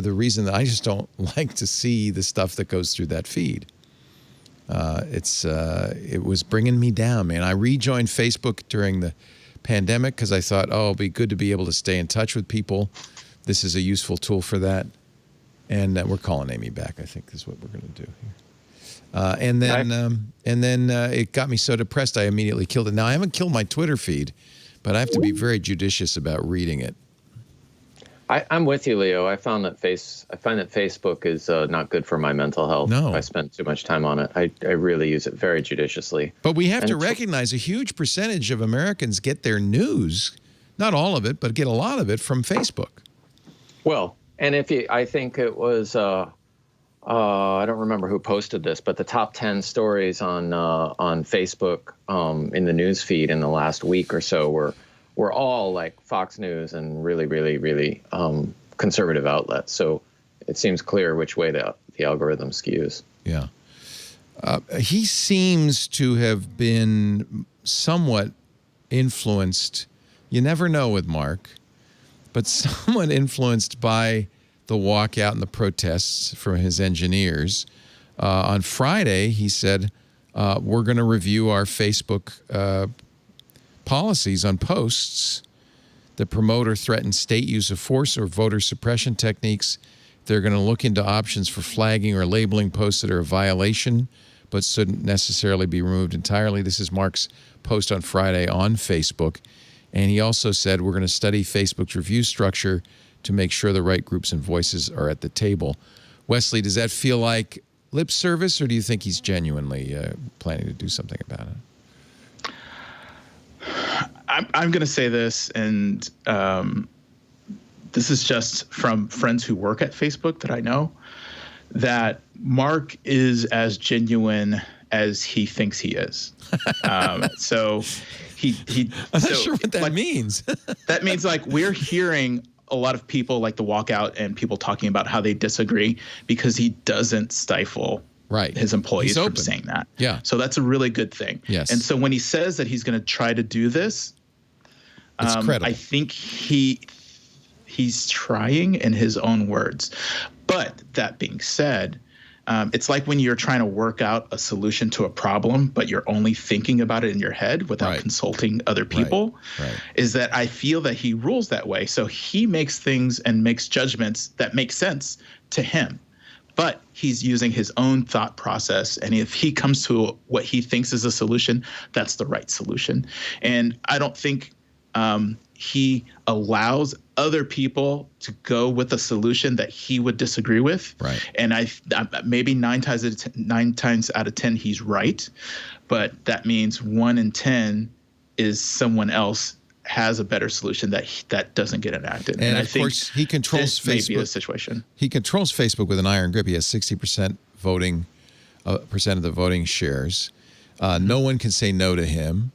[SPEAKER 1] the reason that I just don't like to see the stuff that goes through that feed. It was bringing me down, man. I rejoined Facebook during the pandemic because I thought, it'll be good to be able to stay in touch with people. This is a useful tool for that. And we're calling Amy back, I think is what we're going to do here. And then it got me so depressed I immediately killed it. Now, I haven't killed my Twitter feed, but I have to be very judicious about reading it.
[SPEAKER 6] I'm with you, Leo. I find that Facebook is not good for my mental health.
[SPEAKER 1] No.
[SPEAKER 6] If I spend too much time on it. I really use it very judiciously.
[SPEAKER 1] But we have to recognize a huge percentage of Americans get their news, not all of it, but get a lot of it from Facebook.
[SPEAKER 6] Well, and I think it was, I don't remember who posted this, but the top 10 stories on Facebook in the news feed in the last week or so were all like Fox News and really, really, really conservative outlets. So it seems clear which way the algorithm skews.
[SPEAKER 1] Yeah. He seems to have been somewhat influenced. You never know with Mark, but somewhat influenced by the walkout and the protests from his engineers. On Friday, he said, we're going to review our Facebook policies on posts that promote or threaten state use of force or voter suppression techniques. They're going to look into options for flagging or labeling posts that are a violation but shouldn't necessarily be removed entirely. This is Mark's post on Friday on Facebook. And he also said, we're going to study Facebook's review structure to make sure the right groups and voices are at the table. Wesley, does that feel like lip service, or do you think he's genuinely planning to do something about it?
[SPEAKER 5] I'm going to say this, and this is just from friends who work at Facebook that I know, that Mark is as genuine as he thinks he is. So he.
[SPEAKER 1] I'm not sure what that means.
[SPEAKER 5] That means like we're hearing a lot of people like to walk out and people talking about how they disagree because he doesn't stifle his employees from saying that.
[SPEAKER 1] Yeah.
[SPEAKER 5] So that's a really good thing.
[SPEAKER 1] Yes.
[SPEAKER 5] And so when he says that he's going to try to do this,
[SPEAKER 1] it's credible.
[SPEAKER 5] I think he's trying in his own words. But that being said, it's like when you're trying to work out a solution to a problem, but you're only thinking about it in your head without consulting other people, is that I feel that he rules that way. So he makes things and makes judgments that make sense to him. But he's using his own thought process. And if he comes to what he thinks is a solution, that's the right solution. And I don't think he allows other people to go with a solution that he would disagree with.
[SPEAKER 1] Right.
[SPEAKER 5] And I maybe 9 times out of 10 he's right, but that means 1 in 10 is someone else has a better solution that doesn't get enacted.
[SPEAKER 1] And
[SPEAKER 5] I
[SPEAKER 1] of
[SPEAKER 5] think
[SPEAKER 1] course, he controls
[SPEAKER 5] this
[SPEAKER 1] Facebook.
[SPEAKER 5] May be a situation.
[SPEAKER 1] He controls Facebook with an iron grip. He has 60% voting, percent of the voting shares. No one can say no to him.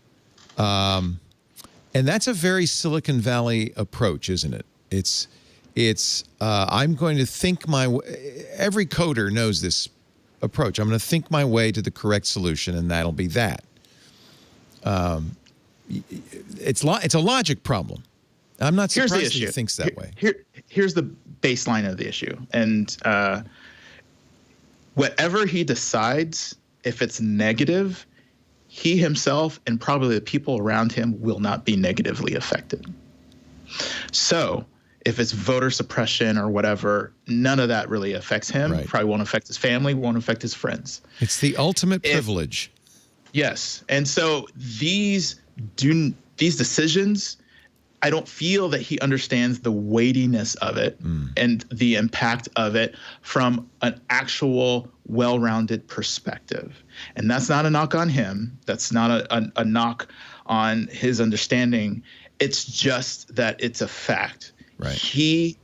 [SPEAKER 1] And that's a very Silicon Valley approach, isn't it? It's I'm going to think every coder knows this approach. I'm going to think my way to the correct solution, and that'll be that. It's a logic problem. I'm not surprised that he thinks that way.
[SPEAKER 5] Here's the baseline of the issue. And whatever he decides, if it's negative, he himself and probably the people around him will not be negatively affected. So if it's voter suppression or whatever, none of that really affects him.
[SPEAKER 1] Right.
[SPEAKER 5] Probably won't affect his family, won't affect his friends.
[SPEAKER 1] It's the ultimate privilege.
[SPEAKER 5] Yes. And so these decisions, I don't feel that he understands the weightiness of it and the impact of it from an actual well-rounded perspective. And that's not a knock on him. That's not a knock on his understanding. It's just that it's a fact.
[SPEAKER 1] Right.
[SPEAKER 5] He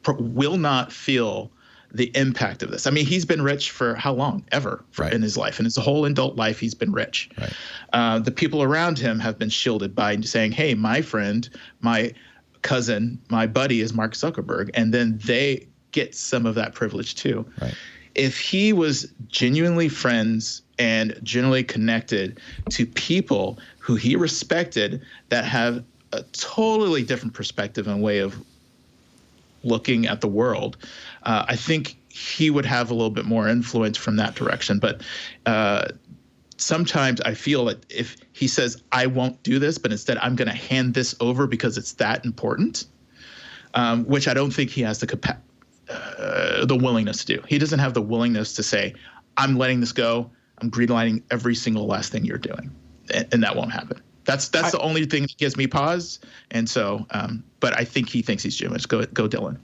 [SPEAKER 5] will not feel the impact of this. I mean, he's been rich for how long? Ever in his life. And his whole adult life, he's been rich. Right. The people around him have been shielded by saying, hey, my friend, my cousin, my buddy is Mark Zuckerberg. And then they get some of that privilege too.
[SPEAKER 1] Right.
[SPEAKER 5] If he was genuinely friends and genuinely connected to people who he respected that have a totally different perspective and way of looking at the world, I think he would have a little bit more influence from that direction. But sometimes I feel that if he says, I won't do this, but instead I'm going to hand this over because it's that important, which I don't think he has the willingness to do. He doesn't have the willingness to say, I'm letting this go. I'm greenlighting every single last thing you're doing. And that won't happen. That's the only thing that gives me pause. And so, but I think he thinks he's genuine. Go Dylan.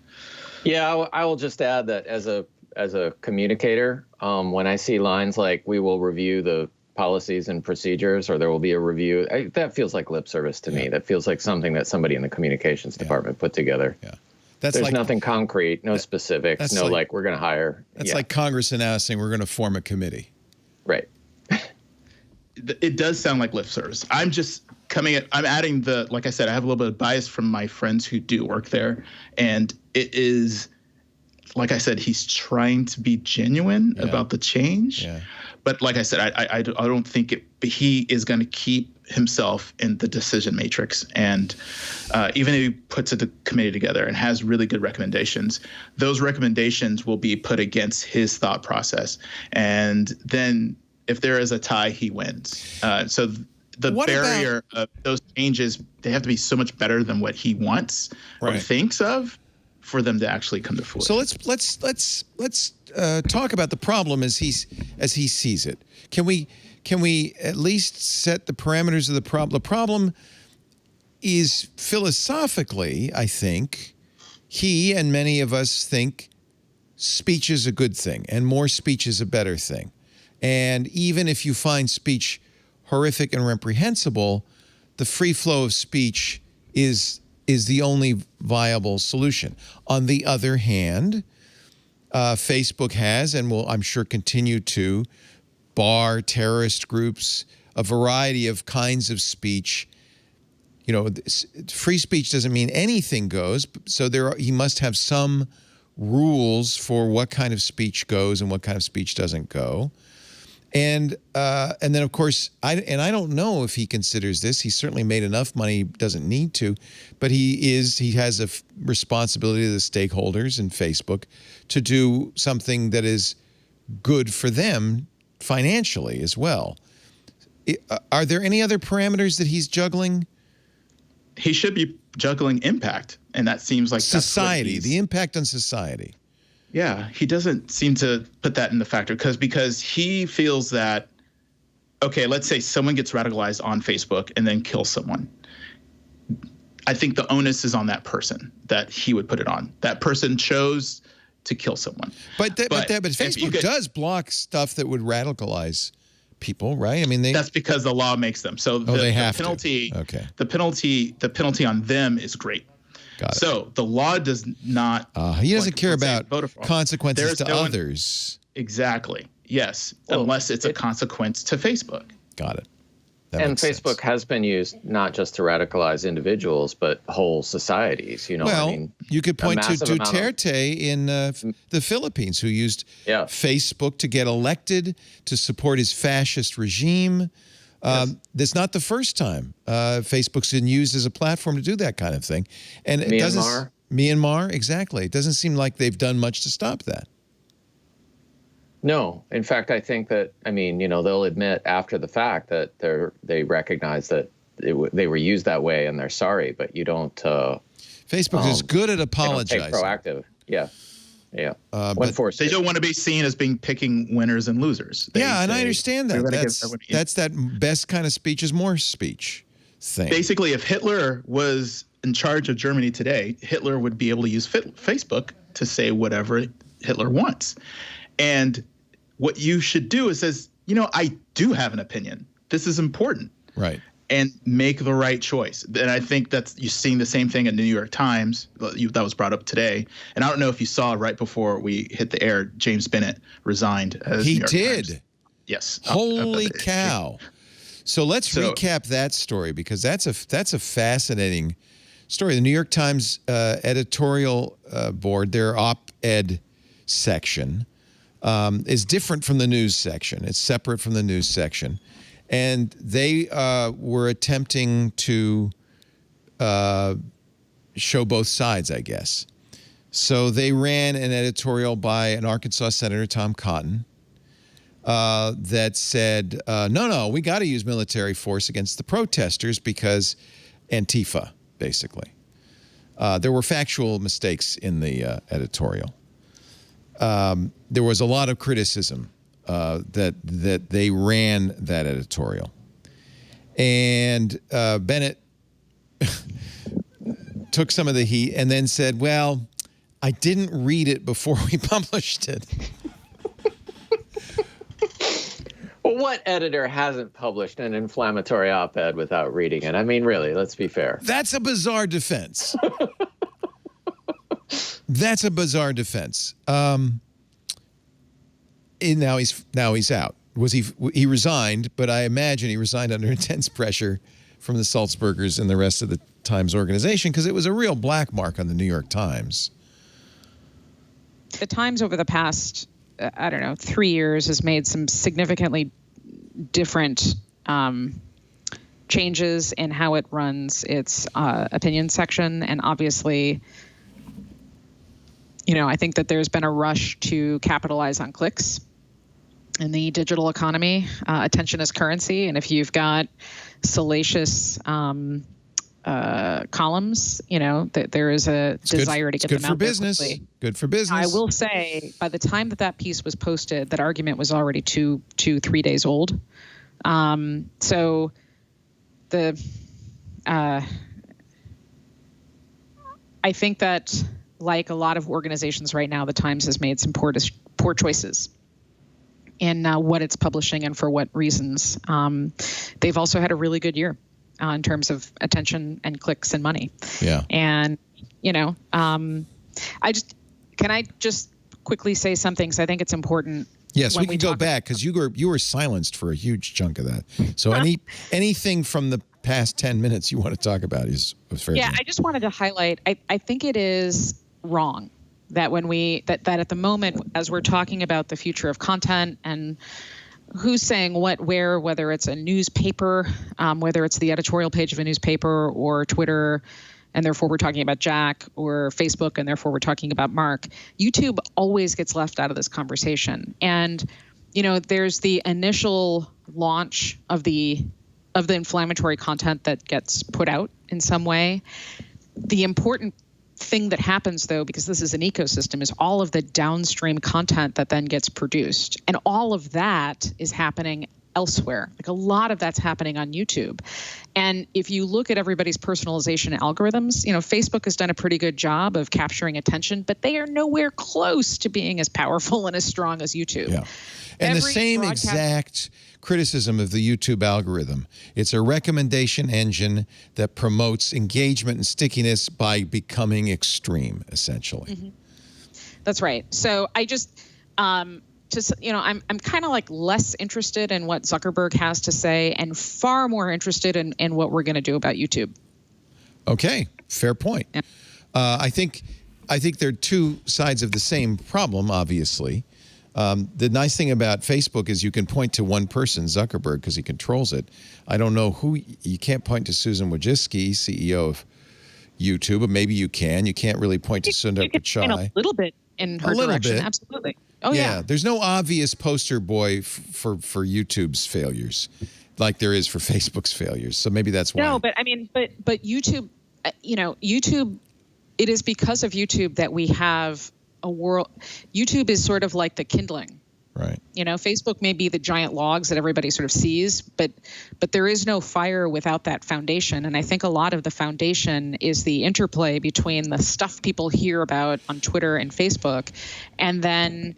[SPEAKER 6] Yeah, I will just add that as a communicator, when I see lines like we will review the policies and procedures, or there will be a review, that feels like lip service to me. That feels like something that somebody in the communications department put together.
[SPEAKER 1] Yeah.
[SPEAKER 6] There's nothing concrete, no specifics, no like we're going to hire.
[SPEAKER 1] That's like Congress announcing we're going to form a committee.
[SPEAKER 6] Right.
[SPEAKER 5] It does sound like lip service. I'm just I'm adding like I said, I have a little bit of bias from my friends who do work there. And it is, like I said, he's trying to be genuine about the change. Yeah. But like I said, I don't think he is going to keep himself in the decision matrix. And even if he puts the committee together and has really good recommendations, those recommendations will be put against his thought process. And then if there is a tie, he wins. So the barrier of those changes, they have to be so much better than what he wants or thinks of for them to actually come to fruition.
[SPEAKER 1] So let's talk about the problem as he sees it. Can we at least set the parameters of the problem? The problem is philosophically, I think, he and many of us think speech is a good thing and more speech is a better thing. And even if you find speech horrific and reprehensible, the free flow of speech is the only viable solution. On the other hand, Facebook has and will, I'm sure, continue to bar terrorist groups, a variety of kinds of speech. You know, free speech doesn't mean anything goes. So he must have some rules for what kind of speech goes and what kind of speech doesn't go. And then, of course, I don't know if he considers this. He's certainly made enough money, doesn't need to, but he has a responsibility to the stakeholders in Facebook to do something that is good for them financially as well. Are there any other parameters that he's juggling?
[SPEAKER 5] He should be juggling impact, and that seems like
[SPEAKER 1] society, the impact on society.
[SPEAKER 5] Yeah, he doesn't seem to put that in the factor because he feels that, okay, let's say someone gets radicalized on Facebook and then kills someone. I think the onus is on that person that he would put it on. That person chose to kill someone. But
[SPEAKER 1] Facebook does block stuff that would radicalize people, right? I mean,
[SPEAKER 5] that's because the law makes them. So
[SPEAKER 1] they have
[SPEAKER 5] penalty,
[SPEAKER 1] to. Okay.
[SPEAKER 5] The penalty on them is great.
[SPEAKER 1] Got it.
[SPEAKER 5] So the law does not.
[SPEAKER 1] He doesn't care about consequences to others.
[SPEAKER 5] Exactly. Yes, unless it's a consequence to Facebook.
[SPEAKER 1] Got it.
[SPEAKER 6] And Facebook has been used not just to radicalize individuals, but whole societies. You know,
[SPEAKER 1] well, you could point to Duterte in the Philippines, who used Facebook to get elected to support his fascist regime. That's not the first time Facebook's been used as a platform to do that kind of thing. And it Myanmar, exactly. It doesn't seem like they've done much to stop that.
[SPEAKER 6] No. In fact, I think that, they'll admit after the fact that they recognize that they were used that way and they're sorry, but you don't.
[SPEAKER 1] Facebook is good at apologizing.
[SPEAKER 6] Proactive. Yeah. Yeah.
[SPEAKER 5] When forced. They don't want to be seen as being picking winners and losers.
[SPEAKER 1] And I understand that. That's that best kind of speech is more speech thing.
[SPEAKER 5] Basically, if Hitler was in charge of Germany today, Hitler would be able to use Facebook to say whatever Hitler wants. And what you should do is says, I do have an opinion. This is important.
[SPEAKER 1] Right.
[SPEAKER 5] And make the right choice. And I think you're seeing the same thing at New York Times. That was brought up today. And I don't know if you saw right before we hit the air, James Bennet resigned as New York Times.
[SPEAKER 1] Yes. Holy cow. So let's recap that story, because that's a fascinating story. The New York Times editorial board, their op-ed section, is different from the news section. It's separate from the news section. And they were attempting to show both sides, I guess. So they ran an editorial by an Arkansas Senator, Tom Cotton, that said, no, we got to use military force against the protesters because Antifa, basically. There were factual mistakes in the editorial. There was a lot of criticism that they ran that editorial. And Bennet took some of the heat and then said, well, I didn't read it before we published it.
[SPEAKER 6] Well, what editor hasn't published an inflammatory op-ed without reading it? I mean, really, let's be fair.
[SPEAKER 1] That's a bizarre defense. That's a bizarre defense. And now he's out. He resigned, but I imagine he resigned under intense pressure from the Salzburgers and the rest of the Times organization, because it was a real black mark on the New York Times.
[SPEAKER 4] The Times over the past, 3 years has made some significantly different changes in how it runs its opinion section. And obviously, I think that there's been a rush to capitalize on clicks in the digital economy. Attention is currency. And if you've got salacious columns, there is a desire to get them out there quickly.
[SPEAKER 1] Good for business.
[SPEAKER 4] I will say, by the time that piece was posted, that argument was already 3 days old. So I think that like a lot of organizations right now, the Times has made some poor choices in what it's publishing and for what reasons. They've also had a really good year in terms of attention and clicks and money.
[SPEAKER 1] Yeah.
[SPEAKER 4] And, can I just quickly say something? Because I think it's important.
[SPEAKER 1] Yes, we can go back because you were silenced for a huge chunk of that. So anything from the past 10 minutes you want to talk about is fair.
[SPEAKER 4] Yeah, I just wanted to highlight, I think it is wrong that when that at the moment, as we're talking about the future of content and who's saying what, where, whether it's a newspaper, whether it's the editorial page of a newspaper or Twitter, and therefore we're talking about Jack, or Facebook, and therefore we're talking about Mark, YouTube always gets left out of this conversation. And, there's the initial launch of the inflammatory content that gets put out in some way. The important thing that happens, though, because this is an ecosystem, is all of the downstream content that then gets produced. And all of that is happening elsewhere. Like a lot of that's happening on YouTube. And if you look at everybody's personalization algorithms, Facebook has done a pretty good job of capturing attention, but they are nowhere close to being as powerful and as strong as YouTube.
[SPEAKER 1] Yeah. And the same exact criticism of the YouTube algorithm. It's a recommendation engine that promotes engagement and stickiness by becoming extreme, essentially.
[SPEAKER 4] Mm-hmm. That's right. So I just, I'm kind of like less interested in what Zuckerberg has to say and far more interested in what we're going to do about YouTube.
[SPEAKER 1] Okay, fair point. Yeah. I think there are two sides of the same problem, obviously. The nice thing about Facebook is you can point to one person, Zuckerberg, because he controls it. I don't know who, you can't point to Susan Wojcicki, CEO of YouTube, but maybe you can. You can't really point to Sundar Pichai.
[SPEAKER 4] A little bit in her direction, absolutely. Oh, yeah.
[SPEAKER 1] There's no obvious poster boy for YouTube's failures like there is for Facebook's failures. So maybe that's why.
[SPEAKER 4] No, but I mean, but YouTube, YouTube, it is because of YouTube that we have a world. YouTube is sort of like the kindling.
[SPEAKER 1] Right.
[SPEAKER 4] Facebook may be the giant logs that everybody sort of sees, but there is no fire without that foundation. And I think a lot of the foundation is the interplay between the stuff people hear about on Twitter and Facebook, and then,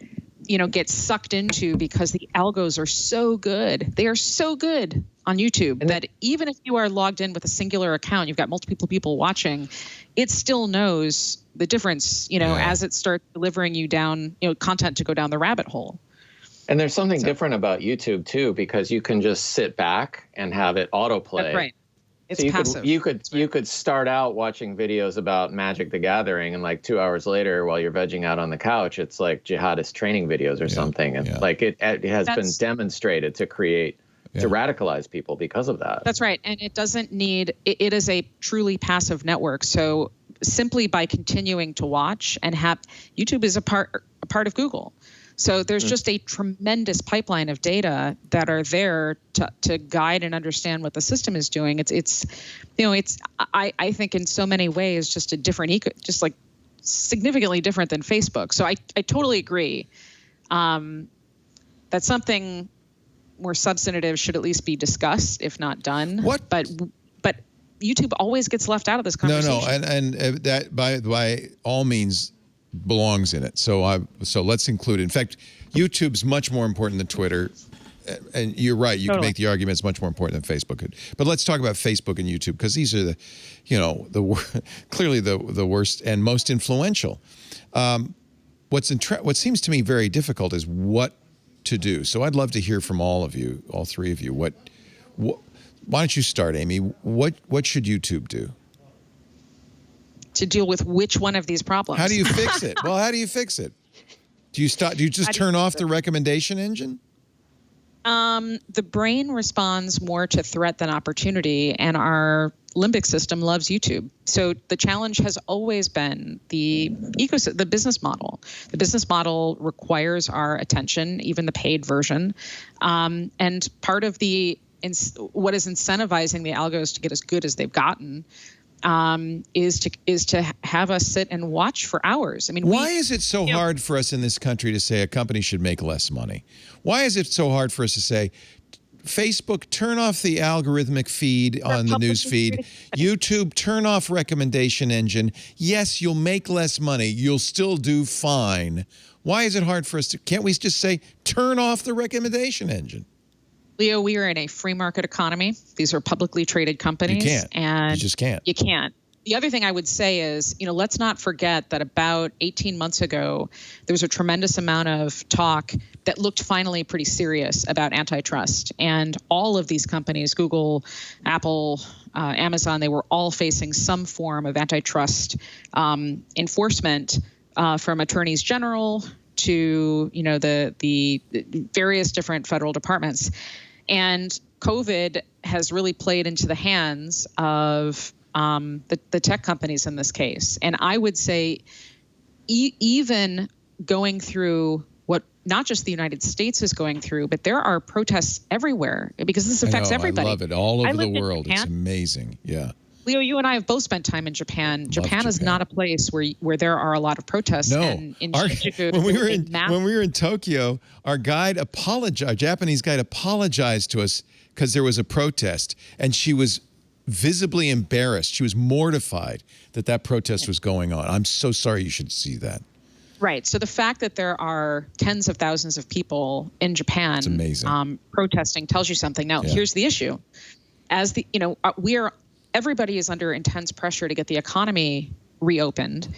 [SPEAKER 4] get sucked into because the algos are so good. They are so good on YouTube that even if you are logged in with a singular account, you've got multiple people watching, it still knows the difference, as it starts delivering you down, content to go down the rabbit hole.
[SPEAKER 6] And there's something different about YouTube too, because you can just sit back and have it autoplay.
[SPEAKER 4] That's right. It's
[SPEAKER 6] so
[SPEAKER 4] passive.
[SPEAKER 6] You could start out watching videos about Magic the Gathering, and like 2 hours later, while you're vegging out on the couch, it's like jihadist training videos or something. And like it has been demonstrated to create to radicalize people because of that.
[SPEAKER 4] That's right. And it doesn't need. It is a truly passive network. So simply by continuing to watch and have YouTube is a part of Google. So there's just a tremendous pipeline of data that are there to guide and understand what the system is doing. I think in so many ways just a different just like significantly different than Facebook. So I totally agree that something more substantive should at least be discussed, if not done. But YouTube always gets left out of this conversation.
[SPEAKER 1] No, and that by all means belongs in it. So let's include it. In fact, YouTube's much more important than Twitter. And you're right. You can make the argument it's much more important than Facebook. But let's talk about Facebook and YouTube, because these are clearly the worst and most influential. What seems to me very difficult is what to do. So I'd love to hear from all of you, all three of you. Why don't you start, Amy? What should YouTube do
[SPEAKER 4] to deal with which one of these problems?
[SPEAKER 1] How do you fix it? Well, how do you fix it? Do you just turn off the recommendation engine?
[SPEAKER 4] The brain responds more to threat than opportunity, and our limbic system loves YouTube. So the challenge has always been the business model. The business model requires our attention, even the paid version. And part of what is incentivizing the algos to get as good as they've gotten is to have us sit and watch for hours. I mean,
[SPEAKER 1] why is it so hard for us in this country to say a company should make less money? Why is it so hard for us to say Facebook, turn off the algorithmic feed on the news feed. YouTube, turn off recommendation engine. Yes, you'll make less money. You'll still do fine. Why is it hard for us to, can't we just say, turn off the recommendation engine?
[SPEAKER 4] Leo, we are in a free market economy. These are publicly traded companies.
[SPEAKER 1] You can't.
[SPEAKER 4] And
[SPEAKER 1] you just can't.
[SPEAKER 4] You can't. The other thing I would say is, let's not forget that about 18 months ago, there was a tremendous amount of talk that looked finally pretty serious about antitrust. And all of these companies, Google, Apple, Amazon, they were all facing some form of antitrust enforcement from attorneys general to, the various different federal departments. And COVID has really played into the hands of the tech companies in this case. And I would say even going through what not just the United States is going through, but there are protests everywhere because this affects everybody.
[SPEAKER 1] I love it. All over the world. It's amazing. Yeah.
[SPEAKER 4] Leo, you and I have both spent time in Japan. Japan is not a place where there are a lot of protests.
[SPEAKER 1] No.
[SPEAKER 4] And in
[SPEAKER 1] when we were in Tokyo, our Japanese guide apologized to us because there was a protest, and she was visibly embarrassed. She was mortified that protest was going on. I'm so sorry. You should see that.
[SPEAKER 4] Right. So the fact that there are tens of thousands of people in Japan protesting tells you something. Now, here's the issue. As everybody is under intense pressure to get the economy reopened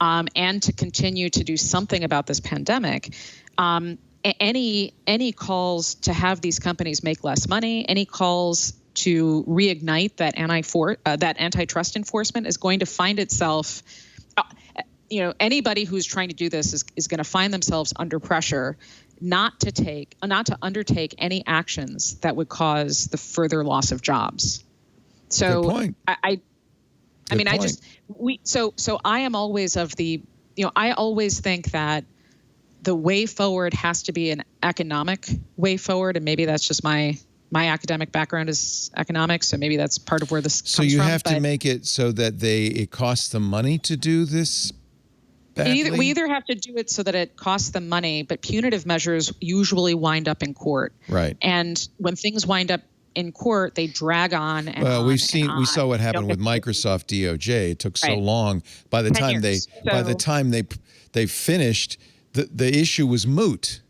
[SPEAKER 4] and to continue to do something about this pandemic. Any calls to have these companies make less money, any calls to reignite that antitrust enforcement is going to find itself, anybody who's trying to do this is going to find themselves under pressure not to undertake any actions that would cause the further loss of jobs. So
[SPEAKER 1] good point.
[SPEAKER 4] So I am always of the, I always think that the way forward has to be an economic way forward. And maybe that's just my academic background is economics. So maybe that's part of where this comes from.
[SPEAKER 1] So you have to make it so that it costs them money to do this badly?
[SPEAKER 4] We either have to do it so that it costs them money, but punitive measures usually wind up in court.
[SPEAKER 1] Right.
[SPEAKER 4] And when things wind up in court, they drag on and
[SPEAKER 1] well,
[SPEAKER 4] on
[SPEAKER 1] we saw what happened with Microsoft DOJ. It took so long. By the time they finished, the issue was moot.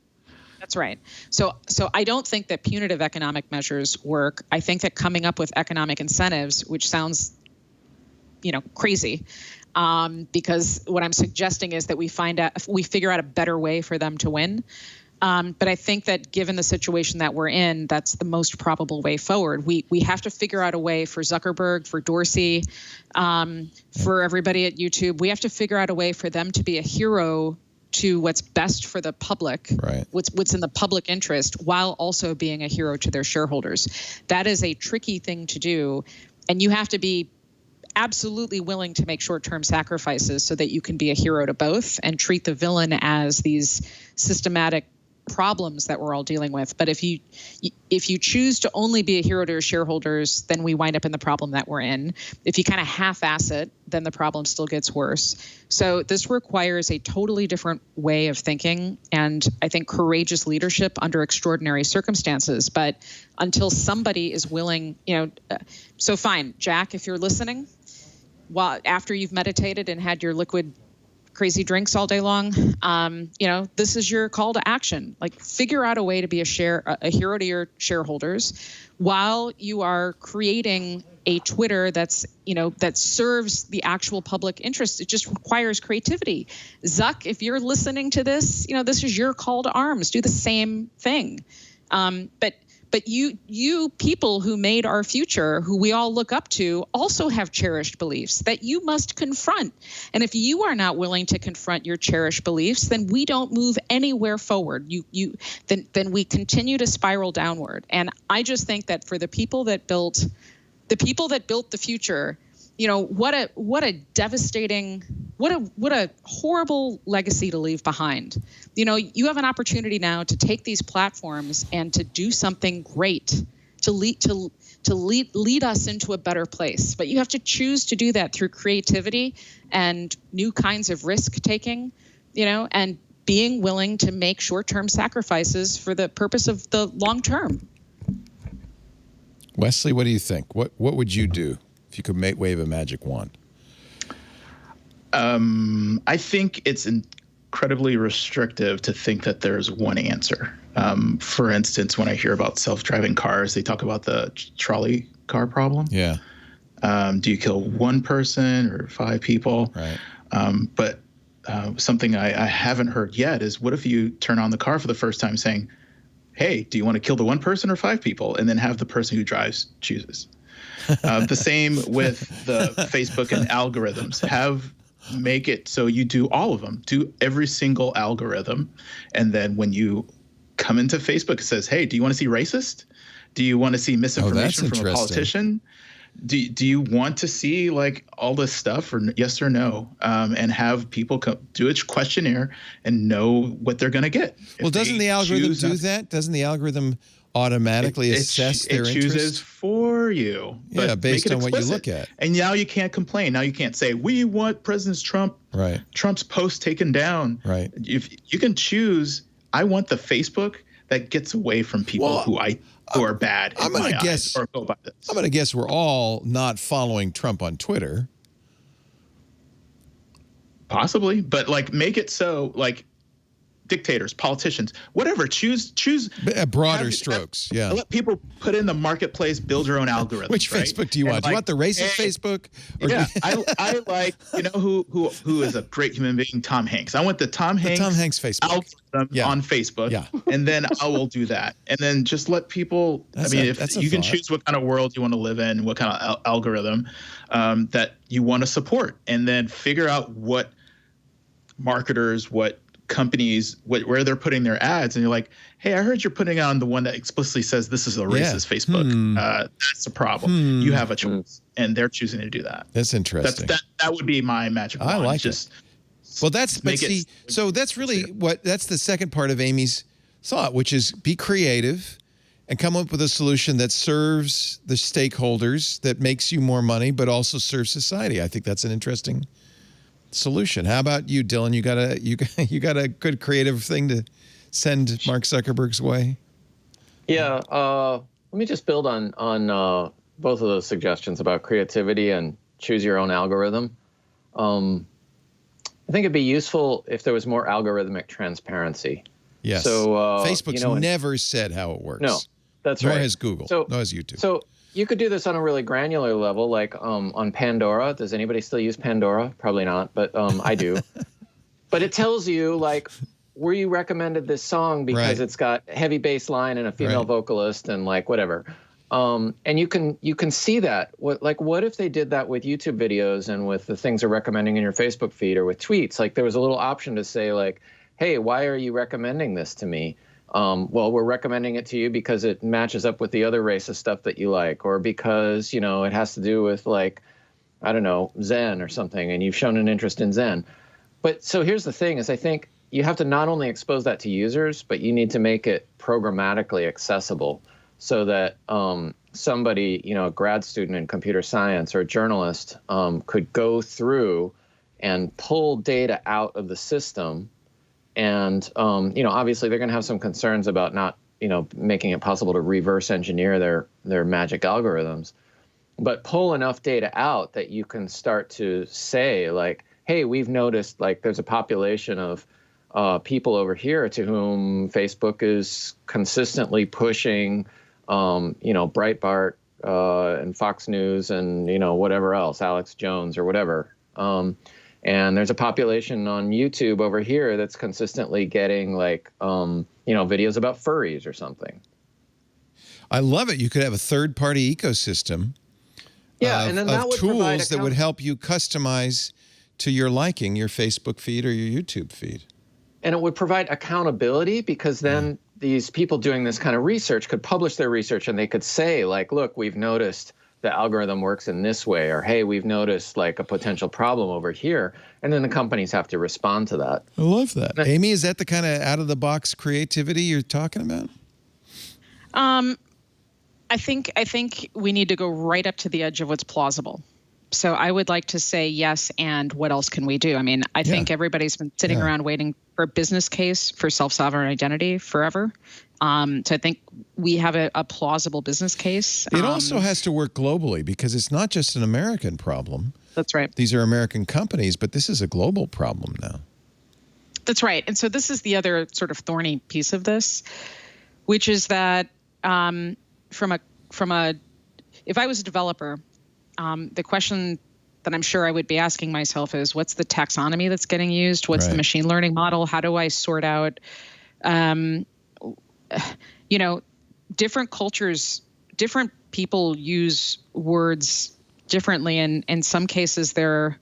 [SPEAKER 4] That's right. So I don't think that punitive economic measures work. I think that coming up with economic incentives, which sounds, crazy, because what I'm suggesting is that we figure out a better way for them to win. But I think that given the situation that we're in, that's the most probable way forward. We have to figure out a way for Zuckerberg, for Dorsey, for everybody at YouTube. We have to figure out a way for them to be a hero to what's best for the public,
[SPEAKER 1] right.
[SPEAKER 4] what's in the public interest, while also being a hero to their shareholders. That is a tricky thing to do, and you have to be absolutely willing to make short-term sacrifices so that you can be a hero to both and treat the villain as these systematic problems that we're all dealing with. But if you choose to only be a hero to your shareholders, then we wind up in the problem that we're in. If you kind of half-ass it, then the problem still gets worse. So this requires a totally different way of thinking, and I think courageous leadership under extraordinary circumstances. But until somebody is willing, so fine, Jack, if you're listening, after you've meditated and had your liquid crazy drinks all day long, this is your call to action. Like, figure out a way to be a hero to your shareholders while you are creating a Twitter that's, that serves the actual public interest. It just requires creativity. Zuck, if you're listening to this, this is your call to arms. Do the same thing. But you people who made our future, who we all look up to, also have cherished beliefs that you must confront. And if you are not willing to confront your cherished beliefs, then we don't move anywhere forward. Then we continue to spiral downward. And I just think that for the people that built the future, what a devastating, what a horrible legacy to leave behind. You have an opportunity now to take these platforms and to do something great, to lead us into a better place. But you have to choose to do that through creativity and new kinds of risk taking, and being willing to make short-term sacrifices for the purpose of the long term.
[SPEAKER 1] Wesley, what do you think? What would you do if you could wave a magic wand?
[SPEAKER 5] I think it's incredibly restrictive to think that there's one answer. For instance, when I hear about self-driving cars, they talk about the trolley car problem.
[SPEAKER 1] Yeah.
[SPEAKER 5] Do you kill one person or 5 people?
[SPEAKER 1] Right.
[SPEAKER 5] But something I haven't heard yet is, what if you turn on the car for the first time saying, hey, do you want to kill the 1 person or 5 people? And then have the person who drives chooses. The same with the Facebook and algorithms. Make it so you do all of them. Do every single algorithm. And then when you come into Facebook, it says, hey, do you want to see racist? Do you want to see misinformation from a politician? Do you want to see like all this stuff, or yes or no? And have people do a questionnaire and know what they're going to get.
[SPEAKER 1] Well, doesn't the algorithm do that? Doesn't the algorithm automatically assess their interest?
[SPEAKER 5] It chooses for you.
[SPEAKER 1] Yeah, based on what you look at.
[SPEAKER 5] And now you can't complain. Now you can't say, we want President Trump's post taken down.
[SPEAKER 1] Right.
[SPEAKER 5] If you can choose, I want the Facebook that gets away from people who are bad. I'm going to guess, or go by this.
[SPEAKER 1] I'm going to guess we're all not following Trump on Twitter.
[SPEAKER 5] Possibly, but like make it so like dictators, politicians, whatever, choose
[SPEAKER 1] broader strokes. Yeah.
[SPEAKER 5] Let people put in the marketplace, build your own algorithm.
[SPEAKER 1] Which Facebook do you want? Do you want the racist Facebook?
[SPEAKER 5] Or I like, who is a great human being? Tom Hanks. I want the Tom Hanks
[SPEAKER 1] Facebook
[SPEAKER 5] algorithm on Facebook. Yeah. And then I will do that. And then just let people, if you can choose what kind of world you want to live in, what kind of algorithm that you want to support, and then figure out what marketers, what companies, where they're putting their ads, and you're like, hey, I heard you're putting on the one that explicitly says this is a racist Facebook. That's a problem. You have a choice, and they're choosing to do that.
[SPEAKER 1] That's interesting.
[SPEAKER 5] That would be my magic wand.
[SPEAKER 1] I like it. Well, so that's really that's the second part of Amy's thought, which is be creative and come up with a solution that serves the stakeholders, that makes you more money, but also serves society. I think that's an interesting solution. How about you, Dylan? You got a good creative thing to send Mark Zuckerberg's way?
[SPEAKER 6] Yeah. Let me just build on both of those suggestions about creativity and choose your own algorithm. I think it'd be useful if there was more algorithmic transparency.
[SPEAKER 1] Yes.
[SPEAKER 6] So
[SPEAKER 1] Facebook's never said how it works.
[SPEAKER 6] No, that's
[SPEAKER 1] nor
[SPEAKER 6] right.
[SPEAKER 1] Nor has Google. Nor has YouTube.
[SPEAKER 6] So you could do this on a really granular level, like on Pandora. Does anybody still use Pandora? Probably not, but I do. But it tells you, like, were you recommended this song because it's got heavy bass line and a female vocalist and like whatever. And you can see that. What if they did that with YouTube videos and with the things they're recommending in your Facebook feed or with tweets? Like there was a little option to say like, hey, why are you recommending this to me? Well, we're recommending it to you because it matches up with the other racist stuff that you like, or because, it has to do with like, I don't know, Zen or something, and you've shown an interest in Zen. But so here's the thing is I think you have to not only expose that to users, but you need to make it programmatically accessible so that somebody, a grad student in computer science or a journalist could go through and pull data out of the system. And, obviously they're going to have some concerns about not, making it possible to reverse engineer their magic algorithms, but pull enough data out that you can start to say like, hey, we've noticed like there's a population of people over here to whom Facebook is consistently pushing, Breitbart and Fox News and, whatever else, Alex Jones or whatever. And there's a population on YouTube over here that's consistently getting like, videos about furries or something.
[SPEAKER 1] I love it. You could have a third-party ecosystem
[SPEAKER 6] and then that would
[SPEAKER 1] tools that would help you customize to your liking your Facebook feed or your YouTube feed.
[SPEAKER 6] And it would provide accountability because then these people doing this kind of research could publish their research and they could say like, look, we've noticed the algorithm works in this way, or hey, we've noticed like a potential problem over here, and then the companies have to respond to that.
[SPEAKER 1] I love that. Amy, is that the kind of out-of-the-box creativity you're talking about?
[SPEAKER 7] I think we need to go right up to the edge of what's plausible.
[SPEAKER 4] So I would like to say yes, and what else can we do? I mean, I think everybody's been sitting around waiting for a business case for self-sovereign identity forever. So I think we have a plausible business case.
[SPEAKER 1] It also has to work globally because it's not just an American problem.
[SPEAKER 4] That's right.
[SPEAKER 1] These are American companies, but this is a global problem now.
[SPEAKER 4] That's right. And so this is the other sort of thorny piece of this, which is that if I was a developer, the question that I'm sure I would be asking myself is, what's the taxonomy that's getting used? What's the machine learning model? How do I sort out, different cultures, different people use words differently. And in some cases, they're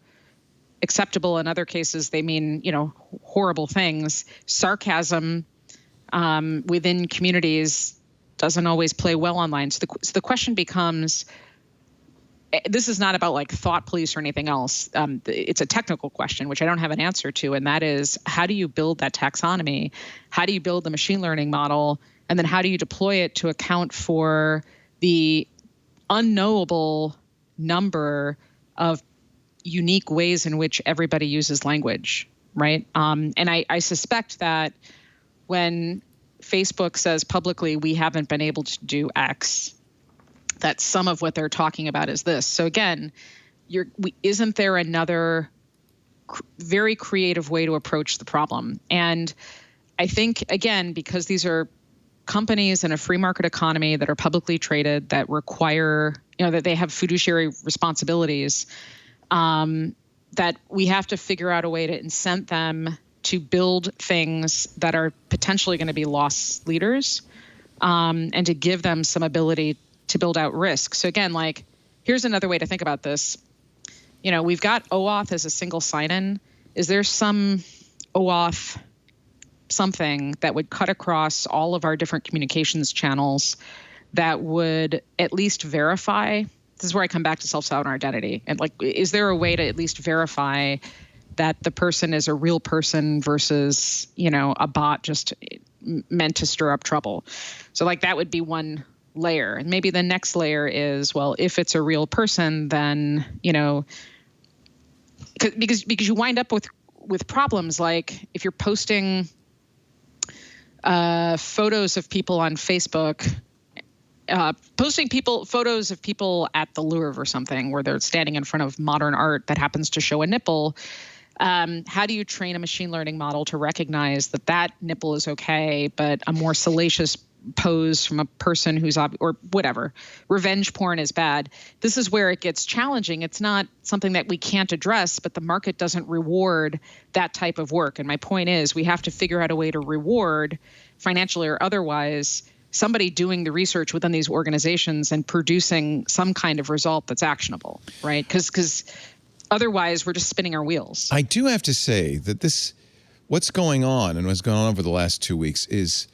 [SPEAKER 4] acceptable. In other cases, they mean, horrible things. Sarcasm within communities doesn't always play well online. So the question becomes, this is not about like thought police or anything else. It's a technical question, which I don't have an answer to. And that is, how do you build that taxonomy? How do you build the machine learning model? And then how do you deploy it to account for the unknowable number of unique ways in which everybody uses language, right? And I suspect that when Facebook says publicly, we haven't been able to do X, that some of what they're talking about is this. So again, isn't there another very creative way to approach the problem? And I think, again, because these are companies in a free market economy that are publicly traded, that require, that they have fiduciary responsibilities, that we have to figure out a way to incent them to build things that are potentially going to be loss leaders, and to give them some ability to build out risk. So again, here's another way to think about this. We've got OAuth as a single sign-in. Is there some OAuth something that would cut across all of our different communications channels that would at least verify? This is where I come back to self-sovereign identity. And is there a way to at least verify that the person is a real person versus, a bot just meant to stir up trouble? So that would be one layer. And maybe the next layer is, well, if it's a real person, then, because you wind up with problems like if you're posting photos of people on Facebook, photos of people at the Louvre or something where they're standing in front of modern art that happens to show a nipple. How do you train a machine learning model to recognize that nipple is okay, but a more salacious pose from a person who's or whatever, revenge porn is bad? This is where it gets challenging. It's not something that we can't address, but the market doesn't reward that type of work. And my point is, we have to figure out a way to reward, financially or otherwise, somebody doing the research within these organizations and producing some kind of result that's actionable, right? Because otherwise we're just spinning our wheels.
[SPEAKER 1] I do have to say that what's going on and what's gone on over the last 2 weeks is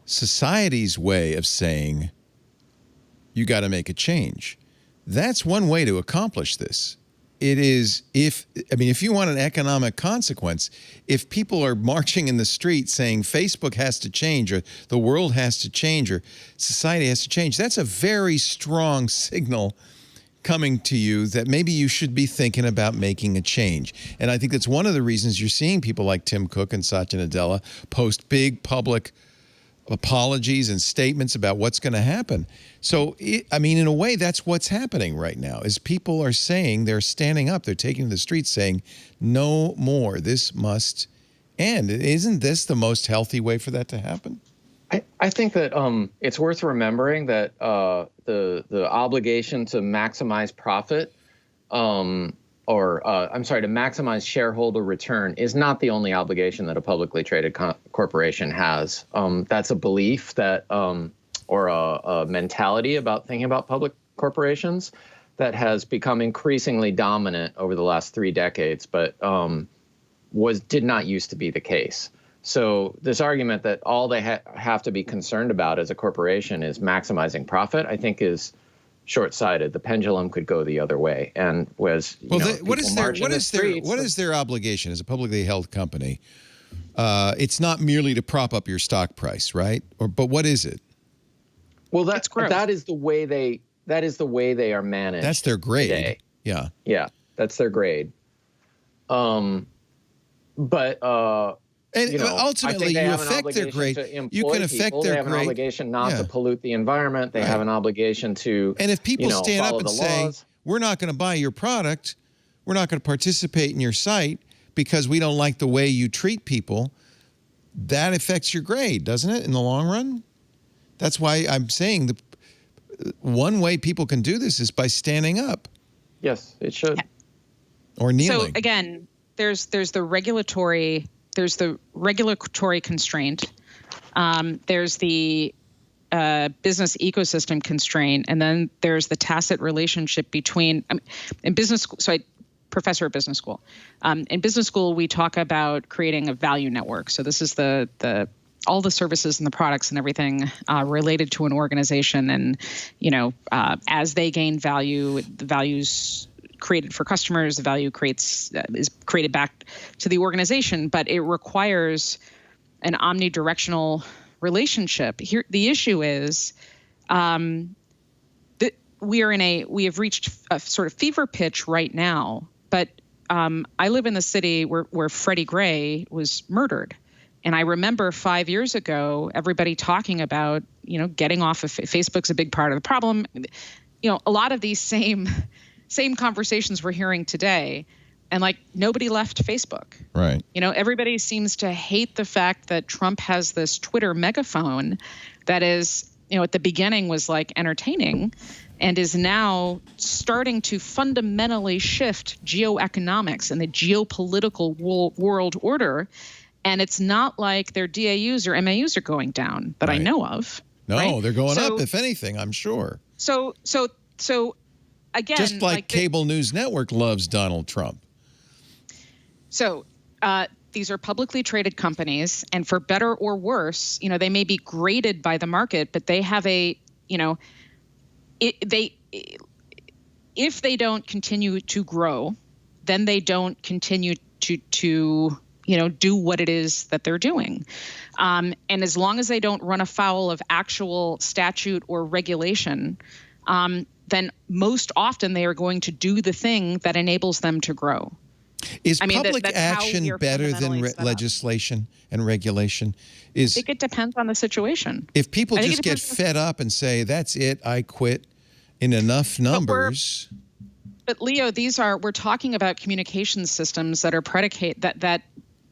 [SPEAKER 1] society's way of saying, you got to make a change. That's one way to accomplish this. It is, if you want an economic consequence, if people are marching in the street saying Facebook has to change, or the world has to change, or society has to change, that's a very strong signal coming to you that maybe you should be thinking about making a change. And I think that's one of the reasons you're seeing people like Tim Cook and Satya Nadella post big public apologies and statements about what's going to happen. So, in a way, that's what's happening right now, is people are saying, they're standing up, they're taking to the streets saying, no more, this must end. Isn't this the most healthy way for that to happen?
[SPEAKER 6] I think that it's worth remembering that the obligation to maximize profit, to maximize shareholder return is not the only obligation that a publicly traded corporation has. That's a belief that, or a mentality about thinking about public corporations that has become increasingly dominant over the last 3 decades, but did not used to be the case. So this argument that all they have to be concerned about as a corporation is maximizing profit, I think is short-sighted. The pendulum could go the other way. And what is their obligation as a publicly held company?
[SPEAKER 1] It's not merely to prop up your stock price, right? But what is it?
[SPEAKER 6] Well, that is the way they are managed.
[SPEAKER 1] That's their grade.
[SPEAKER 6] Today.
[SPEAKER 1] Yeah.
[SPEAKER 6] Yeah, that's their grade. But
[SPEAKER 1] and ultimately, you affect their grade. You can affect their grade.
[SPEAKER 6] They have an obligation not to pollute the environment. They have an obligation to.
[SPEAKER 1] And if people stand up and say,
[SPEAKER 6] laws.
[SPEAKER 1] "We're not going to buy your product, we're not going to participate in your site because we don't like the way you treat people," that affects your grade, doesn't it? In the long run, that's why I'm saying the one way people can do this is by standing up.
[SPEAKER 6] Yes, it should.
[SPEAKER 4] Yeah.
[SPEAKER 1] Or kneeling.
[SPEAKER 4] So again, there's the regulatory constraint. There's the business ecosystem constraint, and then there's the tacit relationship between in business. So I professor at business school. In business school, we talk about creating a value network. So this is the all the services and the products and everything related to an organization, and as they gain value, the values created for customers, the value is created back to the organization, but it requires an omnidirectional relationship. Here, the issue is that we have reached a sort of fever pitch right now. But I live in the city where Freddie Gray was murdered. And I remember 5 years ago, everybody talking about, getting off of Facebook's a big part of the problem. A lot of these same conversations we're hearing today, and nobody left Facebook.
[SPEAKER 1] Right.
[SPEAKER 4] Everybody seems to hate the fact that Trump has this Twitter megaphone that is, at the beginning was entertaining and is now starting to fundamentally shift geoeconomics and the geopolitical world order. And it's not like their DAUs or MAUs are going down that I know of.
[SPEAKER 1] No,
[SPEAKER 4] right?
[SPEAKER 1] They're going up, if anything, I'm sure.
[SPEAKER 4] So again,
[SPEAKER 1] just like cable news network loves Donald Trump. So
[SPEAKER 4] these are publicly traded companies, and for better or worse, they may be graded by the market, but they have a, if they don't continue to grow, then they don't continue to do what it is that they're doing. And as long as they don't run afoul of actual statute or regulation, then most often they are going to do the thing that enables them to grow.
[SPEAKER 1] Is public action better than legislation and regulation?
[SPEAKER 4] I think it depends on the situation.
[SPEAKER 1] If people just get fed up and say, "That's it, I quit," in enough numbers.
[SPEAKER 4] But Leo, we're talking about communication systems that are that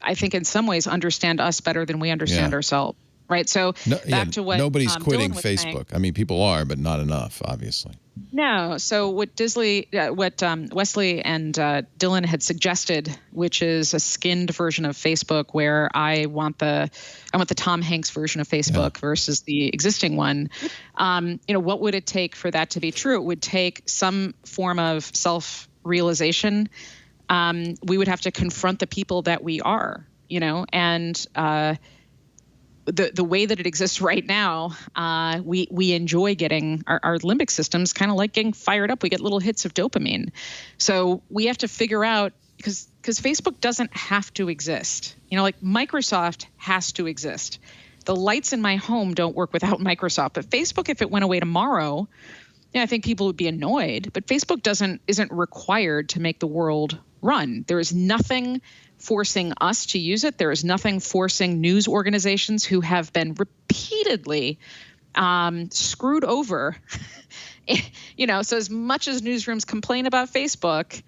[SPEAKER 4] I think in some ways understand us better than we understand ourselves. Right. So back to what
[SPEAKER 1] nobody's quitting
[SPEAKER 4] Dylan
[SPEAKER 1] Facebook.
[SPEAKER 4] saying.
[SPEAKER 1] I mean, people are, but not enough, obviously.
[SPEAKER 4] No. So what Wesley and Dylan had suggested, which is a skinned version of Facebook, where I want the Tom Hanks version of Facebook versus the existing one. What would it take for that to be true? It would take some form of self-realization. We would have to confront the people that we are, and the way that it exists right now, we enjoy getting our limbic system's kind of like getting fired up. We get little hits of dopamine. So we have to figure out, because Facebook doesn't have to exist. Microsoft has to exist. The lights in my home don't work without Microsoft. But Facebook, if it went away tomorrow, I think people would be annoyed. But Facebook isn't required to make the world run. There is nothing forcing us to use it. There is nothing forcing news organizations who have been repeatedly screwed over. So as much as newsrooms complain about Facebook,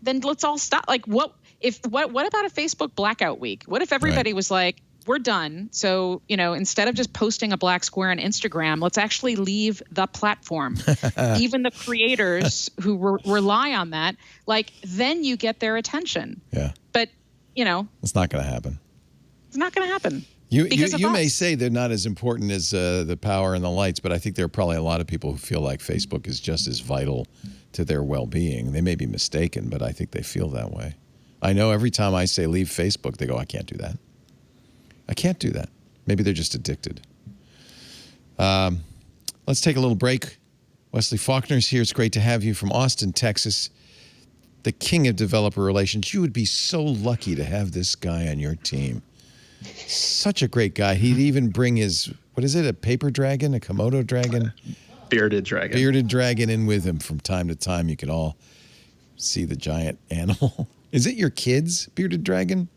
[SPEAKER 4] then let's all stop. What about a Facebook blackout week? What if everybody was like, we're done. So, instead of just posting a black square on Instagram, let's actually leave the platform. Even the creators who rely on that, then you get their attention.
[SPEAKER 1] Yeah.
[SPEAKER 4] But,
[SPEAKER 1] it's not going to happen.
[SPEAKER 4] It's not going to happen.
[SPEAKER 1] You may say they're not as important as the power and the lights, but I think there are probably a lot of people who feel like Facebook is just as vital to their well-being. They may be mistaken, but I think they feel that way. I know every time I say leave Facebook, they go, I can't do that. I can't do that. Maybe they're just addicted. Let's take a little break. Wesley Faulkner's here. It's great to have you from Austin, Texas, the king of developer relations. You would be so lucky to have this guy on your team. Such a great guy. He'd even bring his, a paper dragon, a Komodo dragon?
[SPEAKER 5] Bearded dragon.
[SPEAKER 1] Bearded dragon in with him from time to time. You could all see the giant animal. Is it your kid's bearded dragon?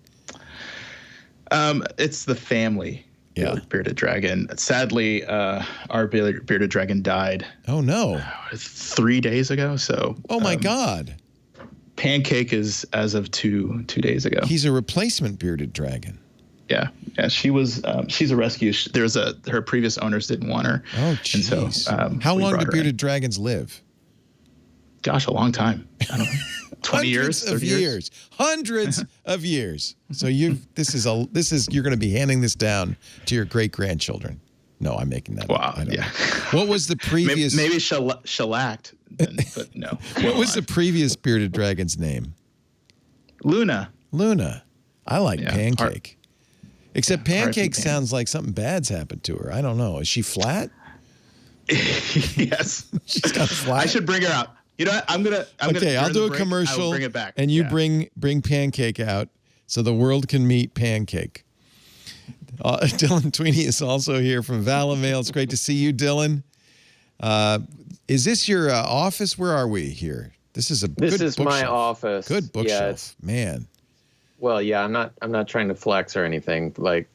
[SPEAKER 5] It's the family.
[SPEAKER 1] Yeah.
[SPEAKER 5] Bearded dragon. Sadly, our bearded dragon died.
[SPEAKER 1] Oh, no.
[SPEAKER 5] 3 days ago. So.
[SPEAKER 1] Oh, my God.
[SPEAKER 5] Pancake is as of two days ago.
[SPEAKER 1] He's a replacement bearded dragon.
[SPEAKER 5] Yeah. She was. She's a rescue. Her previous owners didn't want her.
[SPEAKER 1] Oh, jeez.
[SPEAKER 5] And so,
[SPEAKER 1] how long do bearded dragons live?
[SPEAKER 5] Gosh, a long time. I don't know. 20 years, 30 years.
[SPEAKER 1] Hundreds of years. So you're going to be handing this down to your great grandchildren. No, I'm making that up.
[SPEAKER 5] Wow.
[SPEAKER 1] I don't
[SPEAKER 5] Yeah.
[SPEAKER 1] know. What was the previous?
[SPEAKER 5] Maybe shellacked, but no.
[SPEAKER 1] What was the previous bearded dragon's name?
[SPEAKER 5] Luna.
[SPEAKER 1] I like Pancake. Except Pancake
[SPEAKER 5] R.I.P.
[SPEAKER 1] sounds like something bad's happened to her. I don't know. Is she flat?
[SPEAKER 5] Yes.
[SPEAKER 1] She's got flat.
[SPEAKER 5] I should bring her out. You know what?
[SPEAKER 1] I'll do a commercial.
[SPEAKER 5] I'll bring it back.
[SPEAKER 1] And you bring Pancake out so the world can meet Pancake. Dylan Tweeney is also here from Mail. It's great to see you, Dylan. Is this your office? Where are we here? This is
[SPEAKER 6] my office.
[SPEAKER 1] Good bookshelf, man.
[SPEAKER 6] Well, yeah, I'm not trying to flex or anything, like,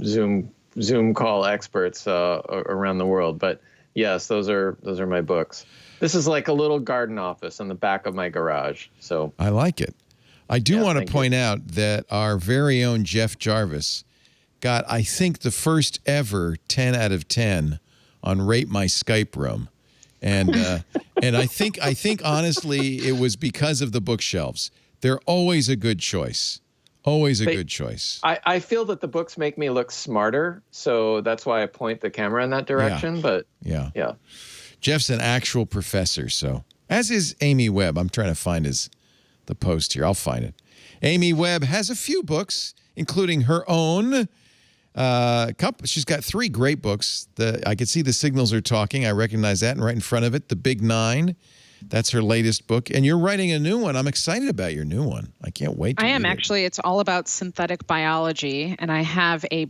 [SPEAKER 6] Zoom call experts around the world, but yes, those are my books. This is like a little garden office in the back of my garage. So
[SPEAKER 1] I like it. I do want to point out that our very own Jeff Jarvis got, I think, the first ever 10 out of 10 on Rate My Skype Room. And I think honestly it was because of the bookshelves. They're always a good choice. Always a good choice.
[SPEAKER 6] I feel that the books make me look smarter, so that's why I point the camera in that direction.
[SPEAKER 1] Yeah.
[SPEAKER 6] But
[SPEAKER 1] yeah. Jeff's an actual professor, so as is Amy Webb. I'm trying to find the post here. I'll find it. Amy Webb has a few books, including her own. She's got 3 great books. I could see The Signals Are Talking. I recognize that, and right in front of it, The Big Nine. That's her latest book. And you're writing a new one. I'm excited about your new one. I can't wait to read it.
[SPEAKER 4] Actually. It's all about synthetic biology, and I have a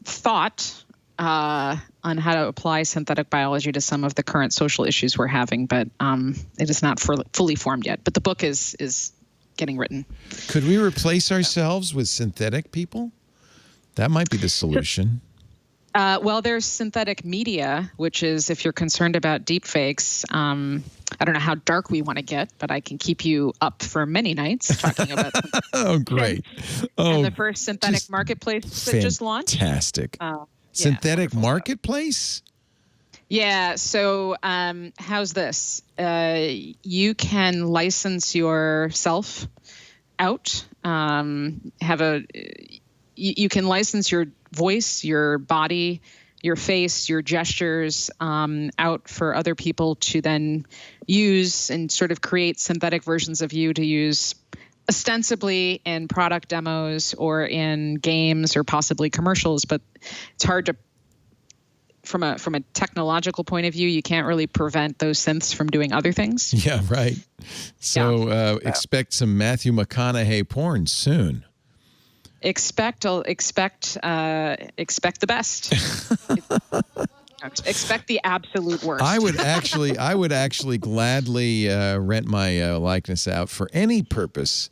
[SPEAKER 4] thought on how to apply synthetic biology to some of the current social issues we're having, but it is not fully formed yet. But the book is getting written.
[SPEAKER 1] Could we replace ourselves with synthetic people? That might be the solution.
[SPEAKER 4] Well, there's synthetic media, which is, if you're concerned about deep fakes, I don't know how dark we want to get, but I can keep you up for many nights talking about
[SPEAKER 1] Oh, great.
[SPEAKER 4] And the first synthetic marketplace that just launched.
[SPEAKER 1] Fantastic. Synthetic marketplace?
[SPEAKER 4] Yeah. So how's this? You can license yourself out. You can license your voice, your body, your face, your gestures out for other people to then use and sort of create synthetic versions of you to use ostensibly in product demos or in games or possibly commercials. But it's hard to, from a technological point of view, you can't really prevent those synths from doing other things.
[SPEAKER 1] Yeah, right. So expect some Matthew McConaughey porn soon.
[SPEAKER 4] Expect the best. Expect the absolute worst.
[SPEAKER 1] I would actually gladly rent my likeness out for any purpose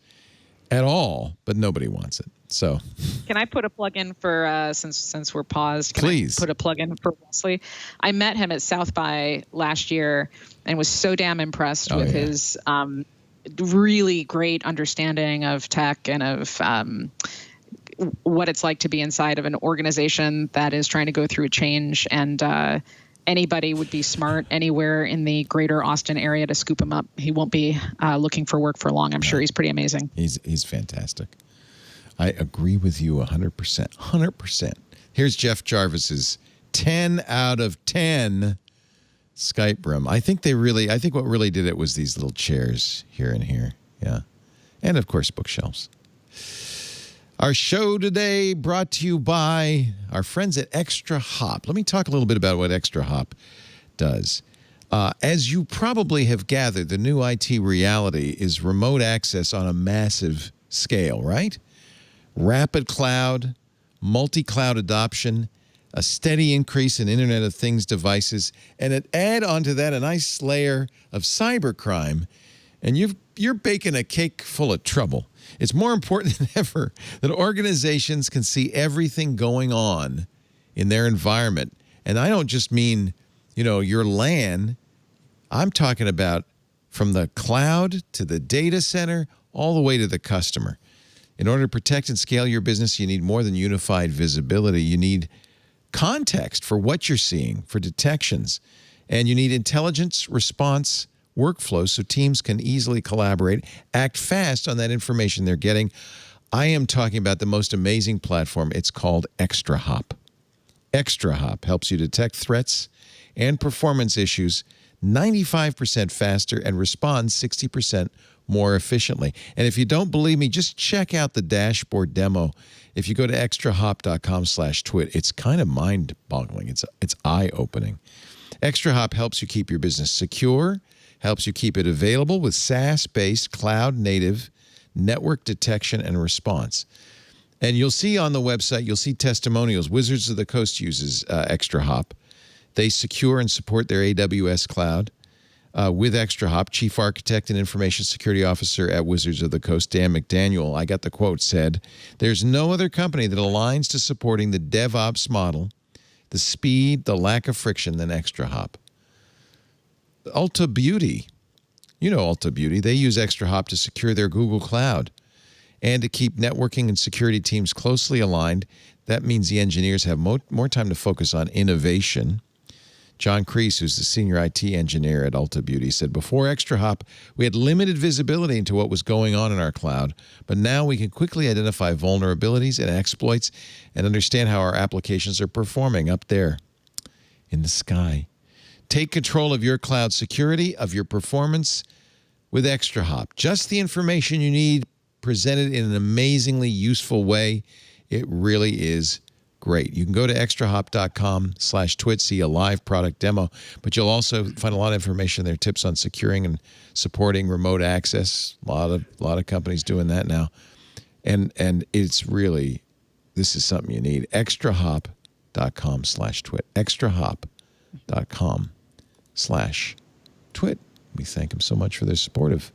[SPEAKER 1] at all, but nobody wants it. So,
[SPEAKER 4] can I put a plug in for since we're paused?
[SPEAKER 1] Please
[SPEAKER 4] put a plug in for Wesley. I met him at South by last year and was so damn impressed with his really great understanding of tech and of what it's like to be inside of an organization that is trying to go through a change. And anybody would be smart anywhere in the greater Austin area to scoop him up. He won't be looking for work for long. I'm sure he's pretty amazing.
[SPEAKER 1] He's fantastic. I agree with you 100%. 100%. Here's Jeff Jarvis's 10 out of 10 Skype room. I think what really did it was these little chairs here and here. Yeah. And of course, bookshelves. Our show today brought to you by our friends at Extra Hop. Let me talk a little bit about what Extra Hop does. As you probably have gathered, the new IT reality is remote access on a massive scale, right? Rapid cloud, multi-cloud adoption, a steady increase in Internet of Things devices, and add onto that a nice layer of cybercrime and you're baking a cake full of trouble. It's more important than ever that organizations can see everything going on in their environment. And I don't just mean, your LAN. I'm talking about from the cloud to the data center, all the way to the customer. In order to protect and scale your business, you need more than unified visibility. You need context for what you're seeing, for detections. And you need intelligence response workflows so teams can easily collaborate, act fast on that information they're getting. I am talking about the most amazing platform. It's called ExtraHop. ExtraHop helps you detect threats and performance issues 95% faster and respond 60% more efficiently. And if you don't believe me, just check out the dashboard demo. If you go to extrahop.com/twit, it's kind of mind-boggling. It's eye-opening. ExtraHop helps you keep your business secure, helps you keep it available with SaaS-based, cloud-native network detection and response. And you'll see on the website, you'll see testimonials. Wizards of the Coast uses ExtraHop. They secure and support their AWS cloud with ExtraHop. Chief Architect and Information Security Officer at Wizards of the Coast, Dan McDaniel, I got the quote, said, "There's no other company that aligns to supporting the DevOps model, the speed, the lack of friction than ExtraHop." Ulta Beauty. You know Ulta Beauty. They use ExtraHop to secure their Google Cloud and to keep networking and security teams closely aligned. That means the engineers have more time to focus on innovation. John Kreese, who's the senior IT engineer at Ulta Beauty, said, "Before ExtraHop, we had limited visibility into what was going on in our cloud, but now we can quickly identify vulnerabilities and exploits and understand how our applications are performing up there in the sky." Take control of your cloud security, of your performance with ExtraHop. Just the information you need, presented in an amazingly useful way. It really is great. You can go to extrahop.com/twit, see a live product demo, but you'll also find a lot of information there, tips on securing and supporting remote access. A lot of companies doing that now. And it's really, this is something you need. extrahop.com/twit. extrahop.com/twit. We thank them so much for their support of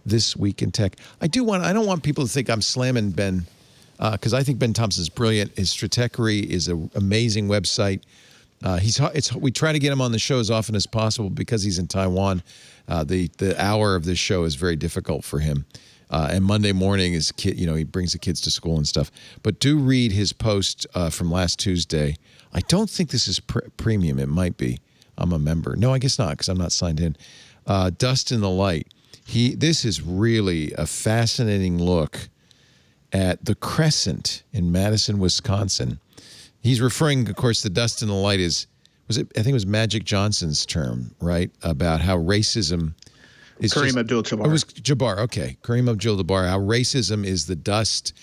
[SPEAKER 1] This Week in Tech. I don't want people to think I'm slamming Ben, because I think Ben Thompson's brilliant. His Stratechery is an amazing website. We try to get him on the show as often as possible because he's in Taiwan. The hour of this show is very difficult for him. And Monday morning is he brings the kids to school and stuff. But do read his post from last Tuesday. I don't think this is premium. It might be. I'm a member. No, I guess not, because I'm not signed in. Dust in the Light. This is really a fascinating look at the Crescent in Madison, Wisconsin. He's referring, of course, the Dust in the Light I think it was Magic Johnson's term, right? About how racism is
[SPEAKER 5] Kareem Abdul-Jabbar.
[SPEAKER 1] It was Jabbar, okay. Kareem Abdul-Jabbar, how racism is the dust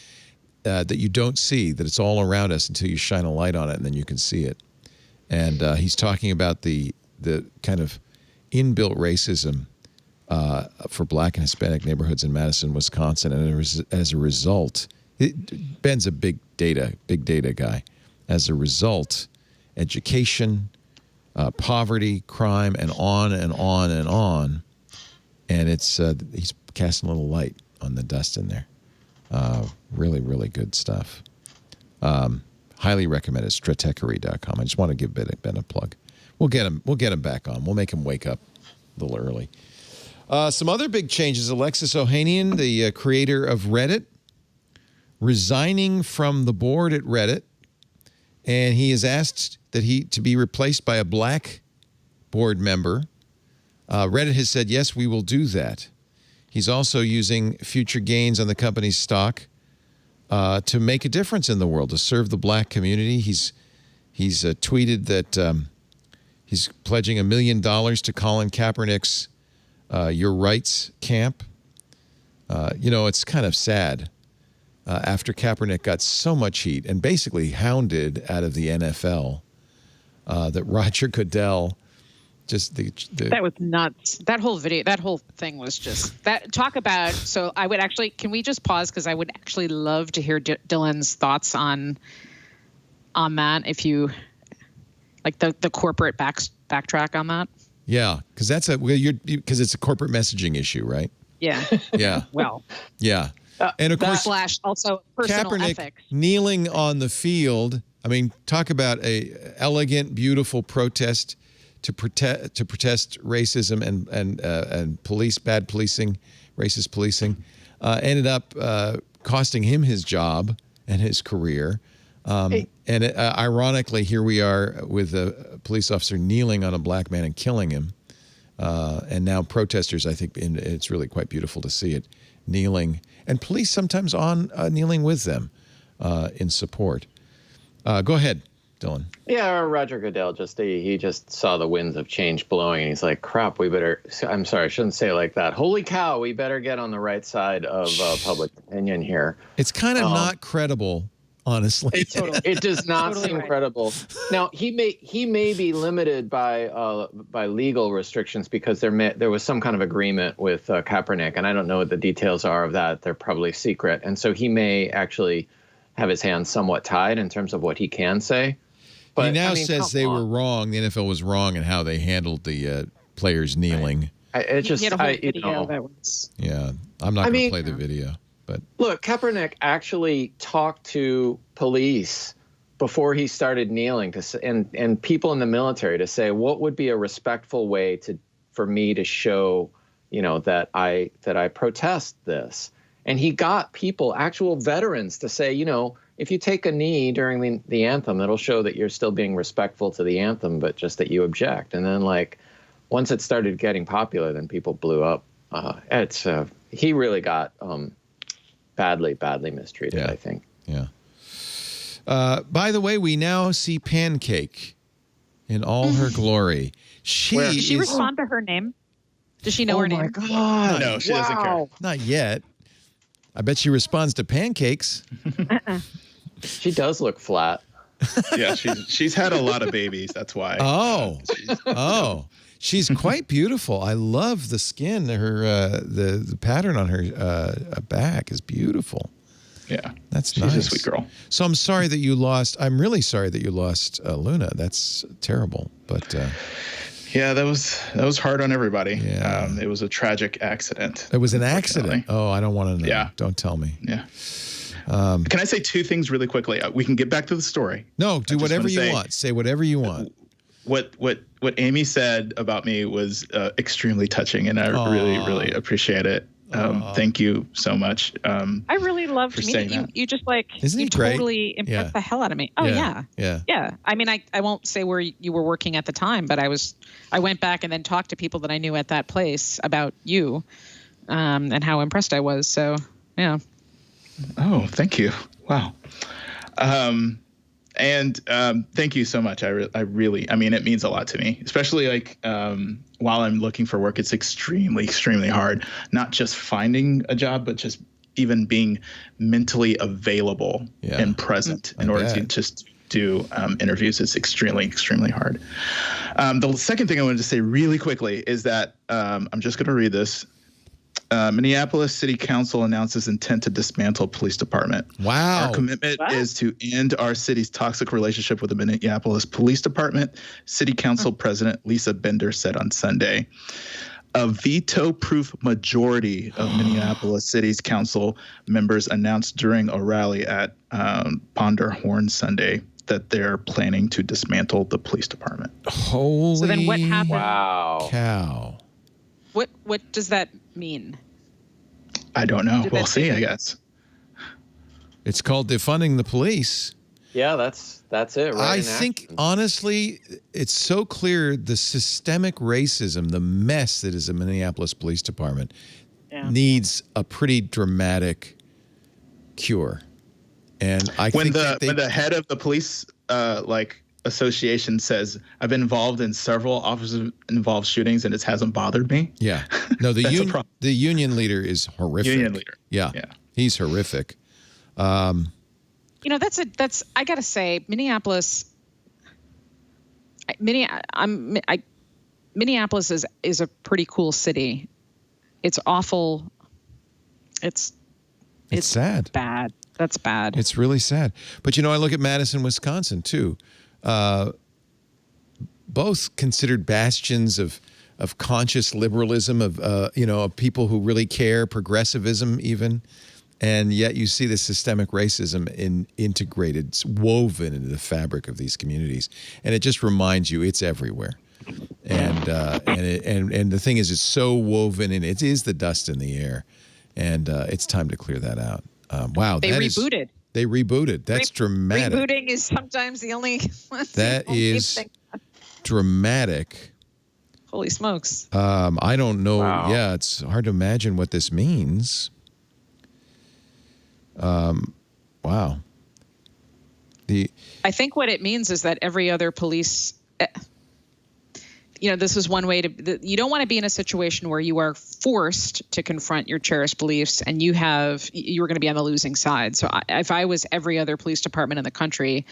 [SPEAKER 1] that you don't see, that it's all around us until you shine a light on it and then you can see it. And he's talking about the kind of inbuilt racism for Black and Hispanic neighborhoods in Madison, Wisconsin, and as a result, Ben's a big data guy. As a result, education, poverty, crime, and on and on and on, and it's he's casting a little light on the dust in there. Really, really good stuff. Highly recommended. Stratechery.com. I just want to give Ben a plug. We'll get him back on. We'll make him wake up a little early. Some other big changes. Alexis Ohanian, the creator of Reddit, resigning from the board at Reddit, and he has asked to be replaced by a Black board member. Reddit has said, yes, we will do that. He's also using future gains on the company's stock to make a difference in the world, to serve the Black community. He's tweeted that he's pledging $1 million to Colin Kaepernick's Your Rights camp. It's kind of sad. After Kaepernick got so much heat and basically hounded out of the NFL, that Roger Goodell
[SPEAKER 7] that was nuts. That whole thing was just that. Talk about. So I would actually, can we just pause, because I would actually love to hear Dylan's thoughts on that. If you like the corporate backtrack on that.
[SPEAKER 1] Yeah, because it's a corporate messaging issue, right?
[SPEAKER 7] Yeah.
[SPEAKER 1] Yeah.
[SPEAKER 7] Well.
[SPEAKER 1] Yeah. And of course,
[SPEAKER 7] / also personal
[SPEAKER 1] Kaepernick
[SPEAKER 7] ethics.
[SPEAKER 1] kneeling on the field. I mean, talk about a elegant, beautiful protest to protest racism and bad policing, racist policing. Ended up costing him his job and his career. Ironically, here we are with a police officer kneeling on a black man and killing him. And now protesters, I think, it's really quite beautiful to see it, kneeling. And police sometimes kneeling with them in support. Go ahead, Dylan.
[SPEAKER 6] Yeah, Roger Goodell he just saw the winds of change blowing, and he's like, crap, I'm sorry, I shouldn't say it like that. Holy cow, we better get on the right side of public opinion here.
[SPEAKER 1] It's kind of not credible, honestly.
[SPEAKER 6] It does not seem credible. Now, he may be limited by legal restrictions because there was some kind of agreement with Kaepernick, and I don't know what the details are of that. They're probably secret. And so he may actually have his hands somewhat tied in terms of what he can say. But
[SPEAKER 1] he now says they were wrong. The NFL was wrong in how they handled the players kneeling.
[SPEAKER 6] Yeah,
[SPEAKER 1] I'm not going to play the video. But
[SPEAKER 6] look, Kaepernick actually talked to police before he started kneeling and people in the military to say what would be a respectful way for me to show, that I protest this. And he got actual veterans to say, if you take a knee during the anthem, it'll show that you're still being respectful to the anthem, but just that you object. And then, once it started getting popular, then people blew up. He really got badly mistreated, I think.
[SPEAKER 1] Yeah. By the way, we now see Pancake in all her glory.
[SPEAKER 7] Did she respond to her name? Does she know her name?
[SPEAKER 6] Oh, my God.
[SPEAKER 5] No, she doesn't care.
[SPEAKER 1] Not yet. I bet she responds to pancakes.
[SPEAKER 6] She does look flat.
[SPEAKER 5] Yeah, she's had a lot of babies. That's why.
[SPEAKER 1] She's quite beautiful. I love the skin. Her the pattern on her back is beautiful.
[SPEAKER 5] Yeah,
[SPEAKER 1] that's nice.
[SPEAKER 5] She's a sweet girl.
[SPEAKER 1] So I'm sorry that you lost. I'm really sorry that you lost Luna. That's terrible. But
[SPEAKER 5] yeah, that was hard on everybody.
[SPEAKER 1] Yeah.
[SPEAKER 5] It was a tragic accident.
[SPEAKER 1] It was an accident. Oh, I don't want to know.
[SPEAKER 5] Yeah.
[SPEAKER 1] Don't tell me.
[SPEAKER 5] Yeah. Can I say two things really quickly? We can get back to the story.
[SPEAKER 1] No, do whatever you want. Say whatever you want.
[SPEAKER 5] What Amy said about me was extremely touching, and I really appreciate it. Thank you so much.
[SPEAKER 7] I really loved meeting you. You just
[SPEAKER 1] Isn't
[SPEAKER 7] you
[SPEAKER 1] he great?
[SPEAKER 7] Totally impressed the hell out of me. Oh yeah. I mean, I won't say where you were working at the time, but I went back and then talked to people that I knew at that place about you, and how impressed I was. So yeah.
[SPEAKER 5] Oh, thank you. Wow. And thank you so much. I mean, it means a lot to me, especially while I'm looking for work. It's extremely, extremely hard, not just finding a job, but just even being mentally available and present in order to just do interviews. It's extremely, extremely hard. The second thing I wanted to say really quickly is that I'm just going to read this. Minneapolis City Council announces intent to dismantle police department.
[SPEAKER 1] Wow.
[SPEAKER 5] Our commitment is to end our city's toxic relationship with the Minneapolis Police Department, City Council President Lisa Bender said on Sunday. A veto-proof majority of Minneapolis City's council members announced during a rally at Ponder Horn Sunday that they're planning to dismantle the police department.
[SPEAKER 1] Holy
[SPEAKER 7] So then what happened?
[SPEAKER 6] Wow.
[SPEAKER 1] cow.
[SPEAKER 7] What does that mean?
[SPEAKER 5] I don't know. We'll see, I guess.
[SPEAKER 1] It's called defunding the police.
[SPEAKER 6] Yeah, that's it. Right
[SPEAKER 1] I think, honestly, it's so clear the systemic racism, the mess that is the Minneapolis Police Department, needs a pretty dramatic cure. And I
[SPEAKER 5] when
[SPEAKER 1] think
[SPEAKER 5] when the head of the police association says, I've been involved in several officer-involved shootings and it hasn't bothered me.
[SPEAKER 1] Yeah. No, the union leader is horrific.
[SPEAKER 5] Union leader.
[SPEAKER 1] Yeah. He's horrific.
[SPEAKER 7] That's I gotta say, Minneapolis is a pretty cool city. It's awful. It's
[SPEAKER 1] sad.
[SPEAKER 7] Bad. That's bad.
[SPEAKER 1] It's really sad. But I look at Madison, Wisconsin too. Both considered bastions of of conscious liberalism, of of people who really care, progressivism even. And yet you see the systemic racism integrated, it's woven into the fabric of these communities. And it just reminds you it's everywhere. And the thing is, it's so woven and it is the dust in the air. And it's time to clear that out. Wow.
[SPEAKER 7] They rebooted.
[SPEAKER 1] They rebooted. That's dramatic.
[SPEAKER 7] Rebooting is sometimes the only
[SPEAKER 1] That is dramatic.
[SPEAKER 7] Holy smokes.
[SPEAKER 1] I don't know.
[SPEAKER 6] Wow.
[SPEAKER 1] Yeah, it's hard to imagine what this means. Wow.
[SPEAKER 7] I think what it means is that every other police, this is one way you don't want to be in a situation where you are forced to confront your cherished beliefs and you're going to be on the losing side. So if I was every other police department in the country,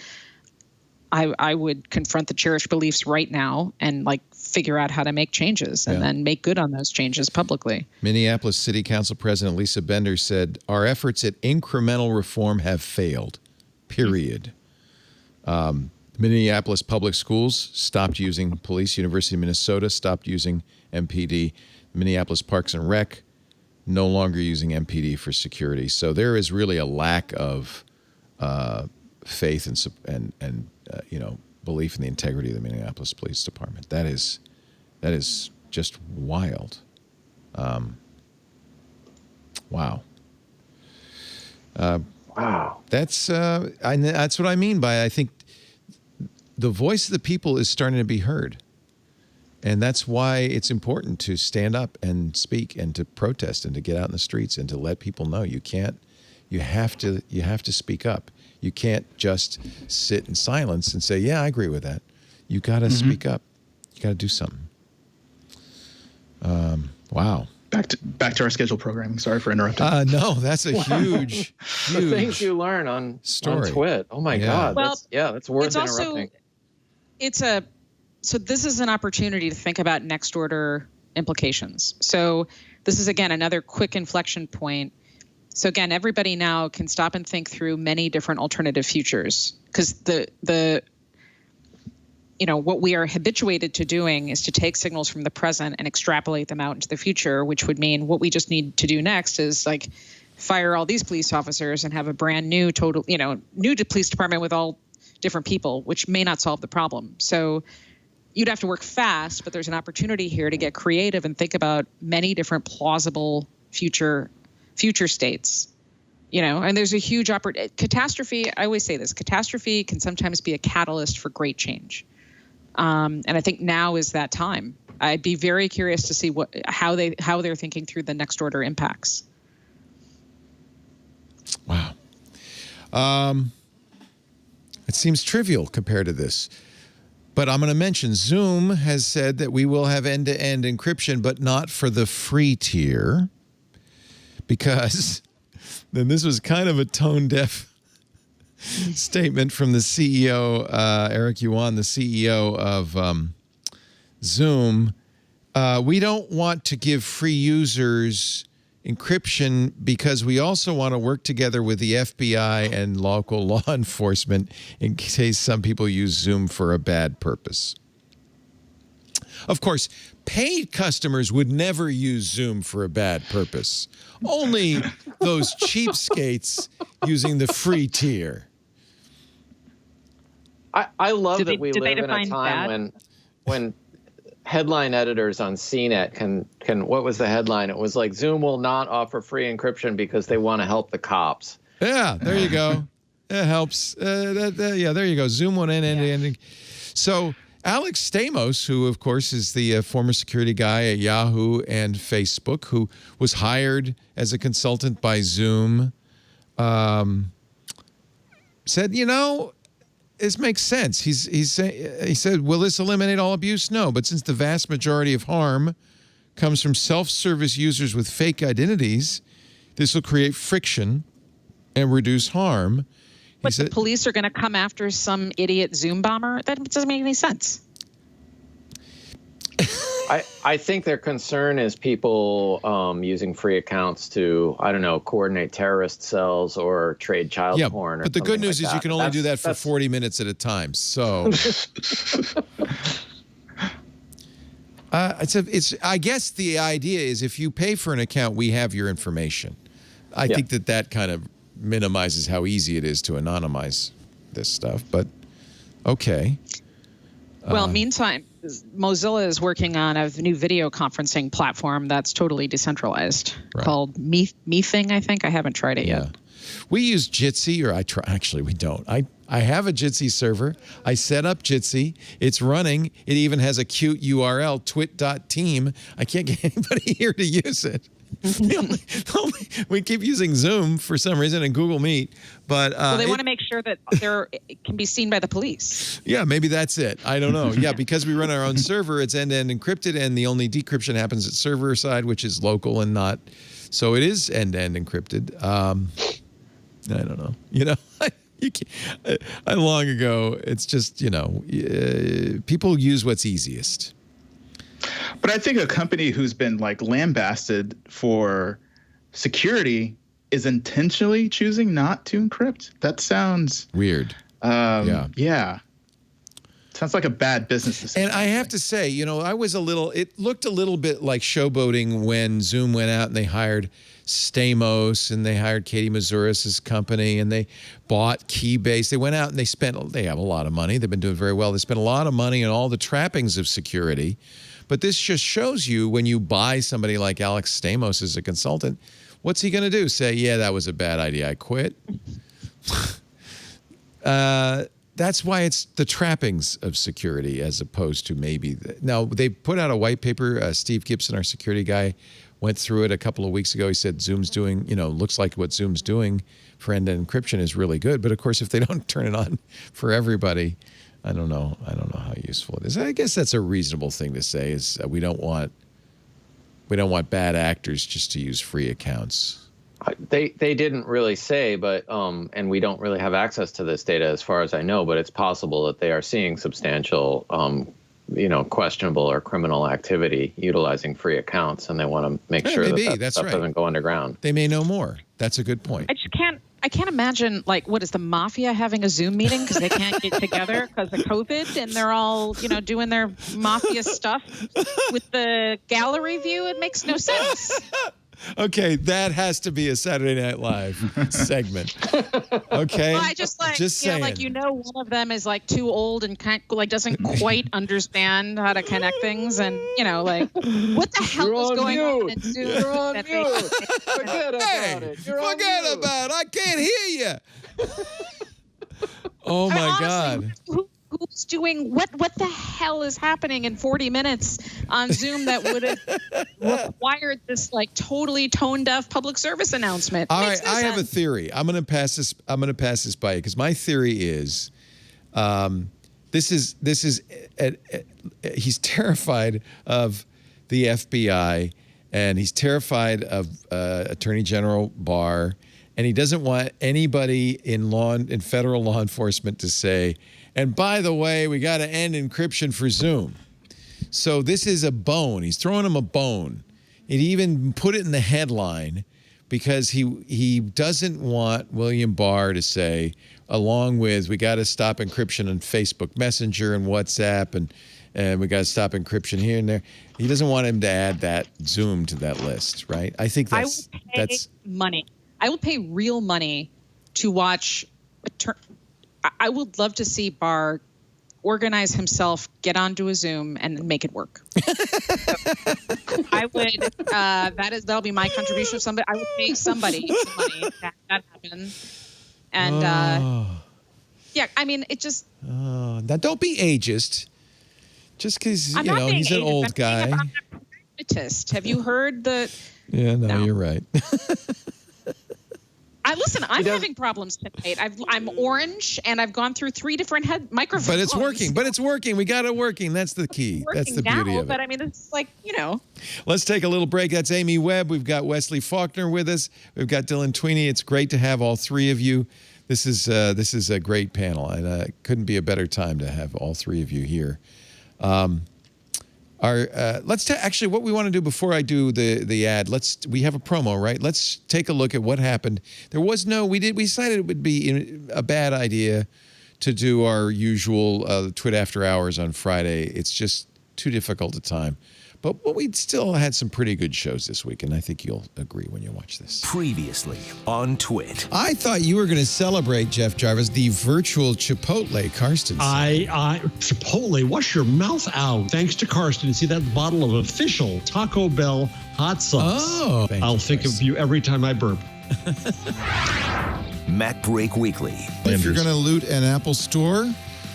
[SPEAKER 7] I would confront the cherished beliefs right now and figure out how to make changes and then make good on those changes publicly.
[SPEAKER 1] Minneapolis City Council President Lisa Bender said, "Our efforts at incremental reform have failed, period." Minneapolis Public Schools stopped using police. University of Minnesota stopped using MPD. Minneapolis Parks and Rec no longer using MPD for security. So there is really a lack of faith and belief in the integrity of the Minneapolis Police Department. That is just wild. Wow.
[SPEAKER 6] Wow.
[SPEAKER 1] That's what I mean by I think the voice of the people is starting to be heard. And that's why it's important to stand up and speak and to protest and to get out in the streets and to let people know you have to speak up. You can't just sit in silence and say, yeah, I agree with that. You got to speak up. You got to do something. Wow.
[SPEAKER 5] Back to our scheduled programming. Sorry for interrupting.
[SPEAKER 1] No, that's a huge
[SPEAKER 6] The things you learn on Twit. Oh my God.
[SPEAKER 7] Well,
[SPEAKER 6] that's worth
[SPEAKER 7] it's
[SPEAKER 6] interrupting.
[SPEAKER 7] So this is an opportunity to think about next order implications. So this is, again, another quick inflection point. So again, everybody now can stop and think through many different alternative futures, because what we are habituated to doing is to take signals from the present and extrapolate them out into the future, which would mean what we just need to do next is fire all these police officers and have a brand new new police department with all different people, which may not solve the problem. So you'd have to work fast, but there's an opportunity here to get creative and think about many different plausible future states, and there's a huge catastrophe. I always say this, catastrophe can sometimes be a catalyst for great change. And I think now is that time. I'd be very curious to see how they're thinking through the next order impacts.
[SPEAKER 1] Wow. It seems trivial compared to this. But I'm going to mention Zoom has said that we will have end-to-end encryption, but not for the free tier. Because then this was kind of a tone-deaf statement from the CEO, Eric Yuan, the CEO of Zoom. We don't want to give free users encryption because we also want to work together with the FBI and local law enforcement in case some people use Zoom for a bad purpose. Of course, paid customers would never use Zoom for a bad purpose. Only those cheapskates using the free tier.
[SPEAKER 6] I love that we live in a time when headline editors on CNET can what was the headline? It was like, Zoom will not offer free encryption because they want to help the cops.
[SPEAKER 1] Yeah, there you go. It helps. Yeah, there you go. Zoom won't end. So Alex Stamos, who of course is the former security guy at Yahoo and Facebook, who was hired as a consultant by Zoom, said, this makes sense. He said, will this eliminate all abuse? No, but since the vast majority of harm comes from self-service users with fake identities, this will create friction and reduce harm.
[SPEAKER 7] But the police are going to come after some idiot Zoom bomber? That doesn't make any sense.
[SPEAKER 6] I think their concern is people using free accounts to, coordinate terrorist cells or trade child porn.
[SPEAKER 1] But the good news is you can only do that for 40 minutes at a time. So I guess the idea is if you pay for an account, we have your information. I think that kind of minimizes how easy it is to anonymize this stuff, but okay.
[SPEAKER 7] Well, meantime, Mozilla is working on a new video conferencing platform that's totally decentralized called Mething, I think. I haven't tried it yet.
[SPEAKER 1] We use Jitsi, or actually we don't. I have a Jitsi server. I set up Jitsi. It's running. It even has a cute URL, twit.team. I can't get anybody here to use it. We keep using Zoom for some reason and Google Meet, but
[SPEAKER 7] well, they want to make sure that it can be seen by the police.
[SPEAKER 1] Yeah, maybe that's it. I don't know. Yeah, because we run our own server, it's end-to-end encrypted, and the only decryption happens at server side, which is local and not. So it is end-to-end encrypted. I don't know. You know, you can't, long ago. It's just people use what's easiest.
[SPEAKER 5] But I think a company who's been like lambasted for security is intentionally choosing not to encrypt. That sounds
[SPEAKER 1] weird.
[SPEAKER 5] Yeah. Sounds like a bad business decision.
[SPEAKER 1] And I have to say, it looked a little bit like showboating when Zoom went out and they hired Stamos and they hired Katie Mazouras' company and they bought Keybase. They went out and they have a lot of money. They've been doing very well. They spent a lot of money on all the trappings of security. But this just shows you when you buy somebody like Alex Stamos as a consultant, what's he going to do? Say, yeah, that was a bad idea. I quit. That's why it's the trappings of security as opposed to maybe. Now, they put out a white paper. Steve Gibson, our security guy, went through it a couple of weeks ago. He said Zoom's doing, looks like what Zoom's doing for end-to-end encryption is really good. But, of course, if they don't turn it on for everybody, I don't know how useful it is. I guess that's a reasonable thing to say is we don't want bad actors just to use free accounts.
[SPEAKER 6] They didn't really say, but and we don't really have access to this data as far as I know, but it's possible that they are seeing substantial questionable or criminal activity utilizing free accounts, and they want to make sure that stuff doesn't go underground.
[SPEAKER 1] They may know more. That's a good point.
[SPEAKER 7] I can't imagine, what is the Mafia having a Zoom meeting because they can't get together because of COVID and they're all, doing their Mafia stuff with the gallery view? It makes no sense.
[SPEAKER 1] Okay, that has to be a Saturday Night Live segment. Okay,
[SPEAKER 7] well, I just saying. One of them is too old and doesn't quite understand how to connect things, and what the hell is going on in Zoom?
[SPEAKER 6] You're on mute. Forget about it.
[SPEAKER 1] Forget about it. I can't hear you. Oh my God.
[SPEAKER 7] Who's doing what the hell is happening in 40 minutes on Zoom that would have required this totally tone deaf public service announcement?
[SPEAKER 1] All right, I have a theory. I'm going to pass this by you because my theory is he's terrified of the FBI and he's terrified of Attorney General Barr, and he doesn't want anybody in federal law enforcement to say, and by the way, we got to end encryption for Zoom. So this is a bone. He's throwing him a bone. He even put it in the headline because he doesn't want William Barr to say, along with we got to stop encryption on Facebook Messenger and WhatsApp and we got to stop encryption here and there. He doesn't want him to add that Zoom to that list, right? I think that's
[SPEAKER 7] money. I will pay real money to watch. I would love to see Barr organize himself, get onto a Zoom, and make it work. I would. That'll be my contribution. I would pay somebody some money to have that happen. And it just.
[SPEAKER 1] Now don't be ageist. Just because he's an old guy.
[SPEAKER 7] I'm a pragmatist. Have you heard the?
[SPEAKER 1] Yeah, no, you're right.
[SPEAKER 7] I'm having problems tonight. I'm orange, and I've gone through 3 different microphones.
[SPEAKER 1] But it's working. We got it working. That's the key. That's the beauty of it.
[SPEAKER 7] But it's
[SPEAKER 1] Let's take a little break. That's Amy Webb. We've got Wesley Faulkner with us. We've got Dylan Tweeney. It's great to have all 3 of you. This is a great panel, and it couldn't be a better time to have all 3 of you here. Actually, what we want to do before I do the ad, we have a promo, right? Let's take a look at what happened. We decided it would be a bad idea to do our usual Twit After Hours on Friday. It's just too difficult a time. But we still had some pretty good shows this week, and I think you'll agree when you watch this.
[SPEAKER 2] Previously on Twit.
[SPEAKER 1] I thought you were going to celebrate, Jeff Jarvis, the virtual Chipotle Karsten.
[SPEAKER 8] Chipotle, wash your mouth out. Thanks to Karsten. See that bottle of official Taco Bell hot sauce.
[SPEAKER 1] Oh,
[SPEAKER 8] I'll think of you every time I burp.
[SPEAKER 2] Mac Break Weekly.
[SPEAKER 1] If you're going to loot an Apple store,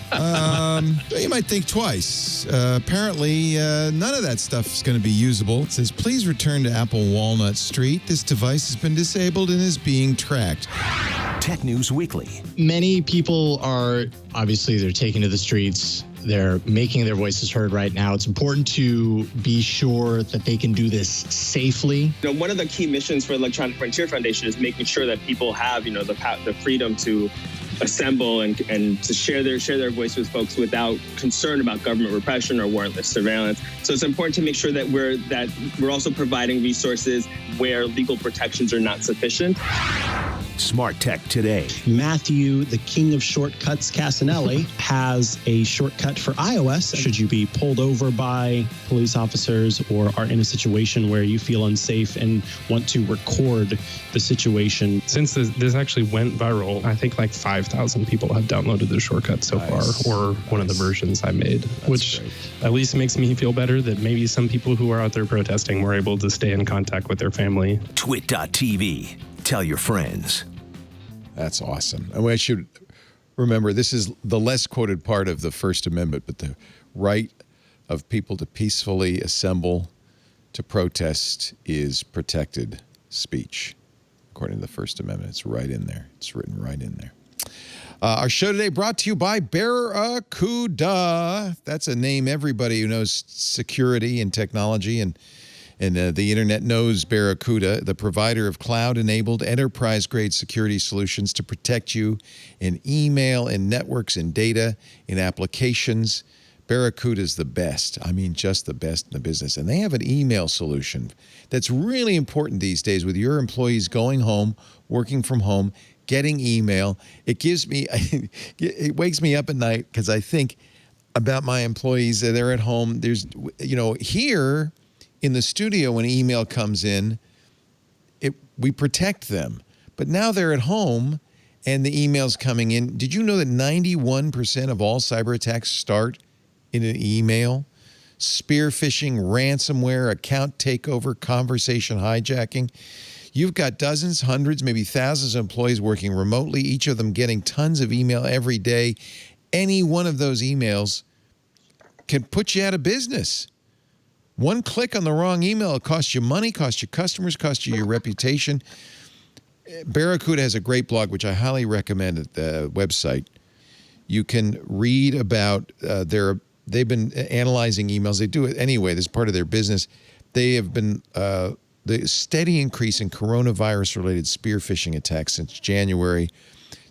[SPEAKER 1] you might think twice. Apparently, none of that stuff is going to be usable. It says, please return to Apple Walnut Street. This device has been disabled and is being tracked.
[SPEAKER 2] Tech News Weekly.
[SPEAKER 9] Many people are, obviously, they're taking to the streets. They're making their voices heard right now. It's important to be sure that they can do this safely.
[SPEAKER 10] One of the key missions for Electronic Frontier Foundation is making sure that people have, the freedom to assemble and to share their voice with folks without concern about government repression or warrantless surveillance. So it's important to make sure that we're also providing resources where legal protections are not sufficient.
[SPEAKER 2] Smart Tech Today.
[SPEAKER 9] Matthew, the king of shortcuts, Casanelli, has a shortcut for iOS. Should you be pulled over by police officers or are in a situation where you feel unsafe and want to record the situation.
[SPEAKER 11] Since this actually went viral, I think like 5,000 people have downloaded the shortcut so far, or one of the versions I made, which at least makes me feel better that maybe some people who are out there protesting were able to stay in contact with their family.
[SPEAKER 2] Twit.tv. Tell your friends.
[SPEAKER 1] That's awesome. And we should remember, this is the less quoted part of the First Amendment, but the right of people to peacefully assemble to protest is protected speech, according to the First Amendment. It's right in there. It's written right in there. Our show today brought to you by Barracuda. That's a name everybody who knows security and technology and the internet knows Barracuda, the provider of cloud-enabled enterprise-grade security solutions to protect you in email, in networks, in data, in applications. Barracuda is the best. I mean, just the best in the business. And they have an email solution that's really important these days with your employees going home, working from home, getting email. It it wakes me up at night because I think about my employees that they're at home. There's, here in the studio when email comes in, we protect them. But now they're at home and the email's coming in. Did you know that 91% of all cyber attacks start in an email? Spear phishing, ransomware, account takeover, conversation hijacking. You've got dozens, hundreds, maybe thousands of employees working remotely, each of them getting tons of email every day. Any one of those emails can put you out of business. One click on the wrong email, it costs you money, costs you customers, costs you your reputation. Barracuda has a great blog, which I highly recommend at the website. You can read about they've been analyzing emails. They do it anyway. This is part of their business. They have been the steady increase in coronavirus-related spear phishing attacks since January.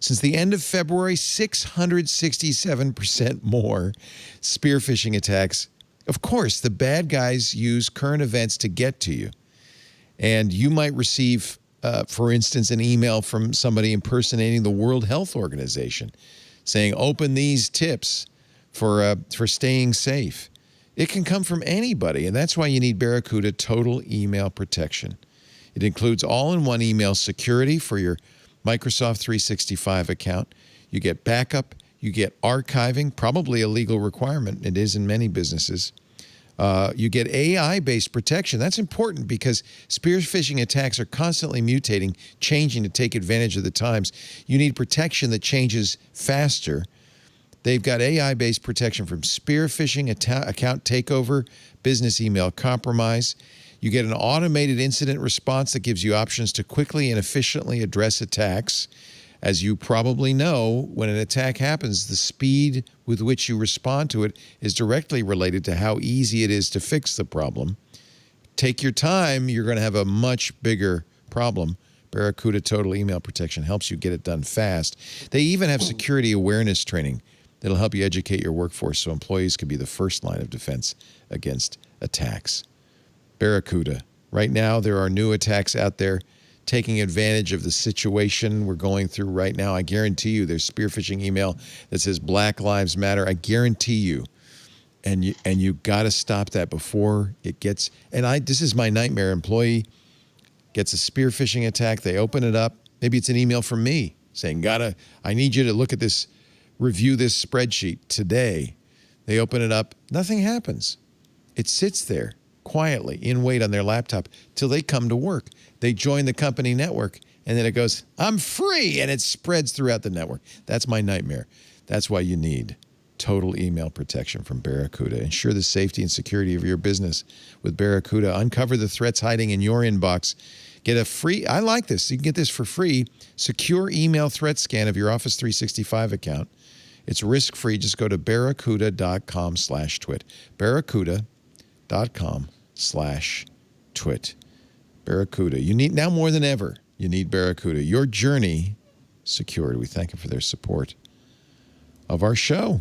[SPEAKER 1] Since the end of February, 667% more spear phishing attacks. Of course, the bad guys use current events to get to you. And you might receive, for instance, an email from somebody impersonating the World Health Organization saying, open these tips for staying safe. It can come from anybody, and that's why you need Barracuda Total Email Protection. It includes all-in-one email security for your Microsoft 365 account. You get backup. You get archiving, probably a legal requirement. It is in many businesses. You get AI-based protection. That's important because spear phishing attacks are constantly mutating, changing to take advantage of the times. You need protection that changes faster. They've got AI-based protection from spear phishing, account takeover, business email compromise. You get an automated incident response that gives you options to quickly and efficiently address attacks. As you probably know, when an attack happens, the speed with which you respond to it is directly related to how easy it is to fix the problem. Take your time, you're going to have a much bigger problem. Barracuda Total Email Protection helps you get it done fast. They even have security awareness training that'll help you educate your workforce so employees can be the first line of defense against attacks. Barracuda. Right now, there are new attacks out there taking advantage of the situation we're going through right now. I guarantee you there's spear phishing email that says Black Lives Matter. I guarantee you And you got to stop that before it gets. And this is my nightmare. Employee gets a spear phishing attack. They open it up. Maybe it's an email from me saying, I need you to look at this, review this spreadsheet today. They open it up. Nothing happens. It sits there quietly in wait on their laptop till they come to work. They join the company network, and then it goes, I'm free, and it spreads throughout the network. That's my nightmare. That's why you need total email protection from Barracuda. Ensure the safety and security of your business with Barracuda. Uncover the threats hiding in your inbox. Get a free, I like this, you can get this for free, secure email threat scan of your Office 365 account. It's risk-free. Just go to barracuda.com/twit. Barracuda.com/twit. Barracuda. You need, now more than ever, you need Barracuda. Your journey secured. We thank them for their support of our show.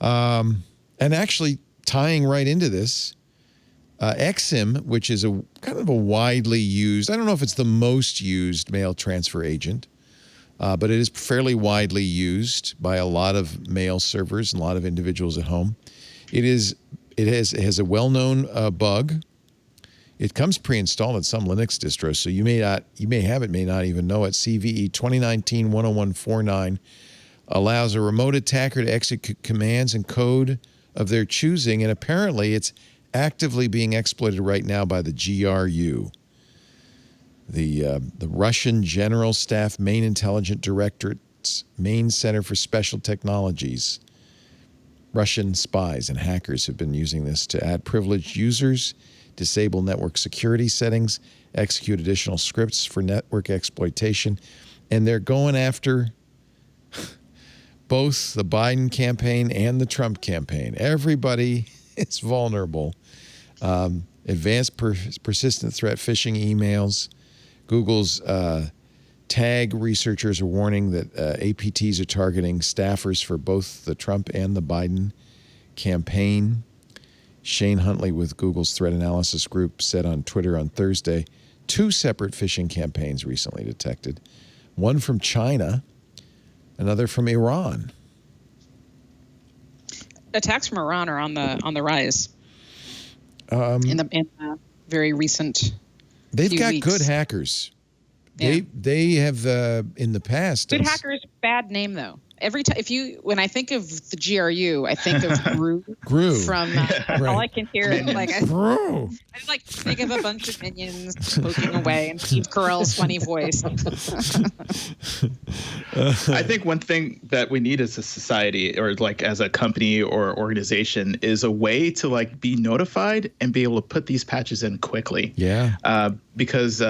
[SPEAKER 1] And actually tying right into this, Exim, which is a kind of a widely used, I don't know if it's the most used mail transfer agent, but it is fairly widely used by a lot of mail servers and a lot of individuals at home. It has a well-known bug. It comes pre-installed in some Linux distros, so you may not even know it. CVE 2019-10149 allows a remote attacker to execute commands and code of their choosing, and apparently it's actively being exploited right now by the GRU, the Russian General Staff Main Intelligence Directorate's Main Center for Special Technologies. Russian spies and hackers have been using this to add privileged users, disable network security settings, execute additional scripts for network exploitation, and they're going after both the Biden campaign and the Trump campaign. Everybody is vulnerable. Advanced persistent threat phishing emails. Google's tag researchers are warning that APTs are targeting staffers for both the Trump and the Biden campaign. Shane Huntley with Google's threat analysis group said on Twitter on Thursday, 2 separate phishing campaigns recently detected. One from China, another from Iran.
[SPEAKER 7] Attacks from Iran are on the rise. In the very recent.
[SPEAKER 1] They've got
[SPEAKER 7] weeks.
[SPEAKER 1] good hackers.
[SPEAKER 7] Yeah.
[SPEAKER 1] They have in the past.
[SPEAKER 7] Good hackers, bad name though. Every time, when I think of the GRU, I think of Gru from.
[SPEAKER 1] Right.
[SPEAKER 7] All I can hear is like
[SPEAKER 1] Gru.
[SPEAKER 7] I think of a bunch of minions poking away and Steve Carell's funny voice.
[SPEAKER 5] I think one thing that we need as a society, or like as a company or organization, is a way to like be notified and be able to put these patches in quickly.
[SPEAKER 1] Yeah.
[SPEAKER 5] Because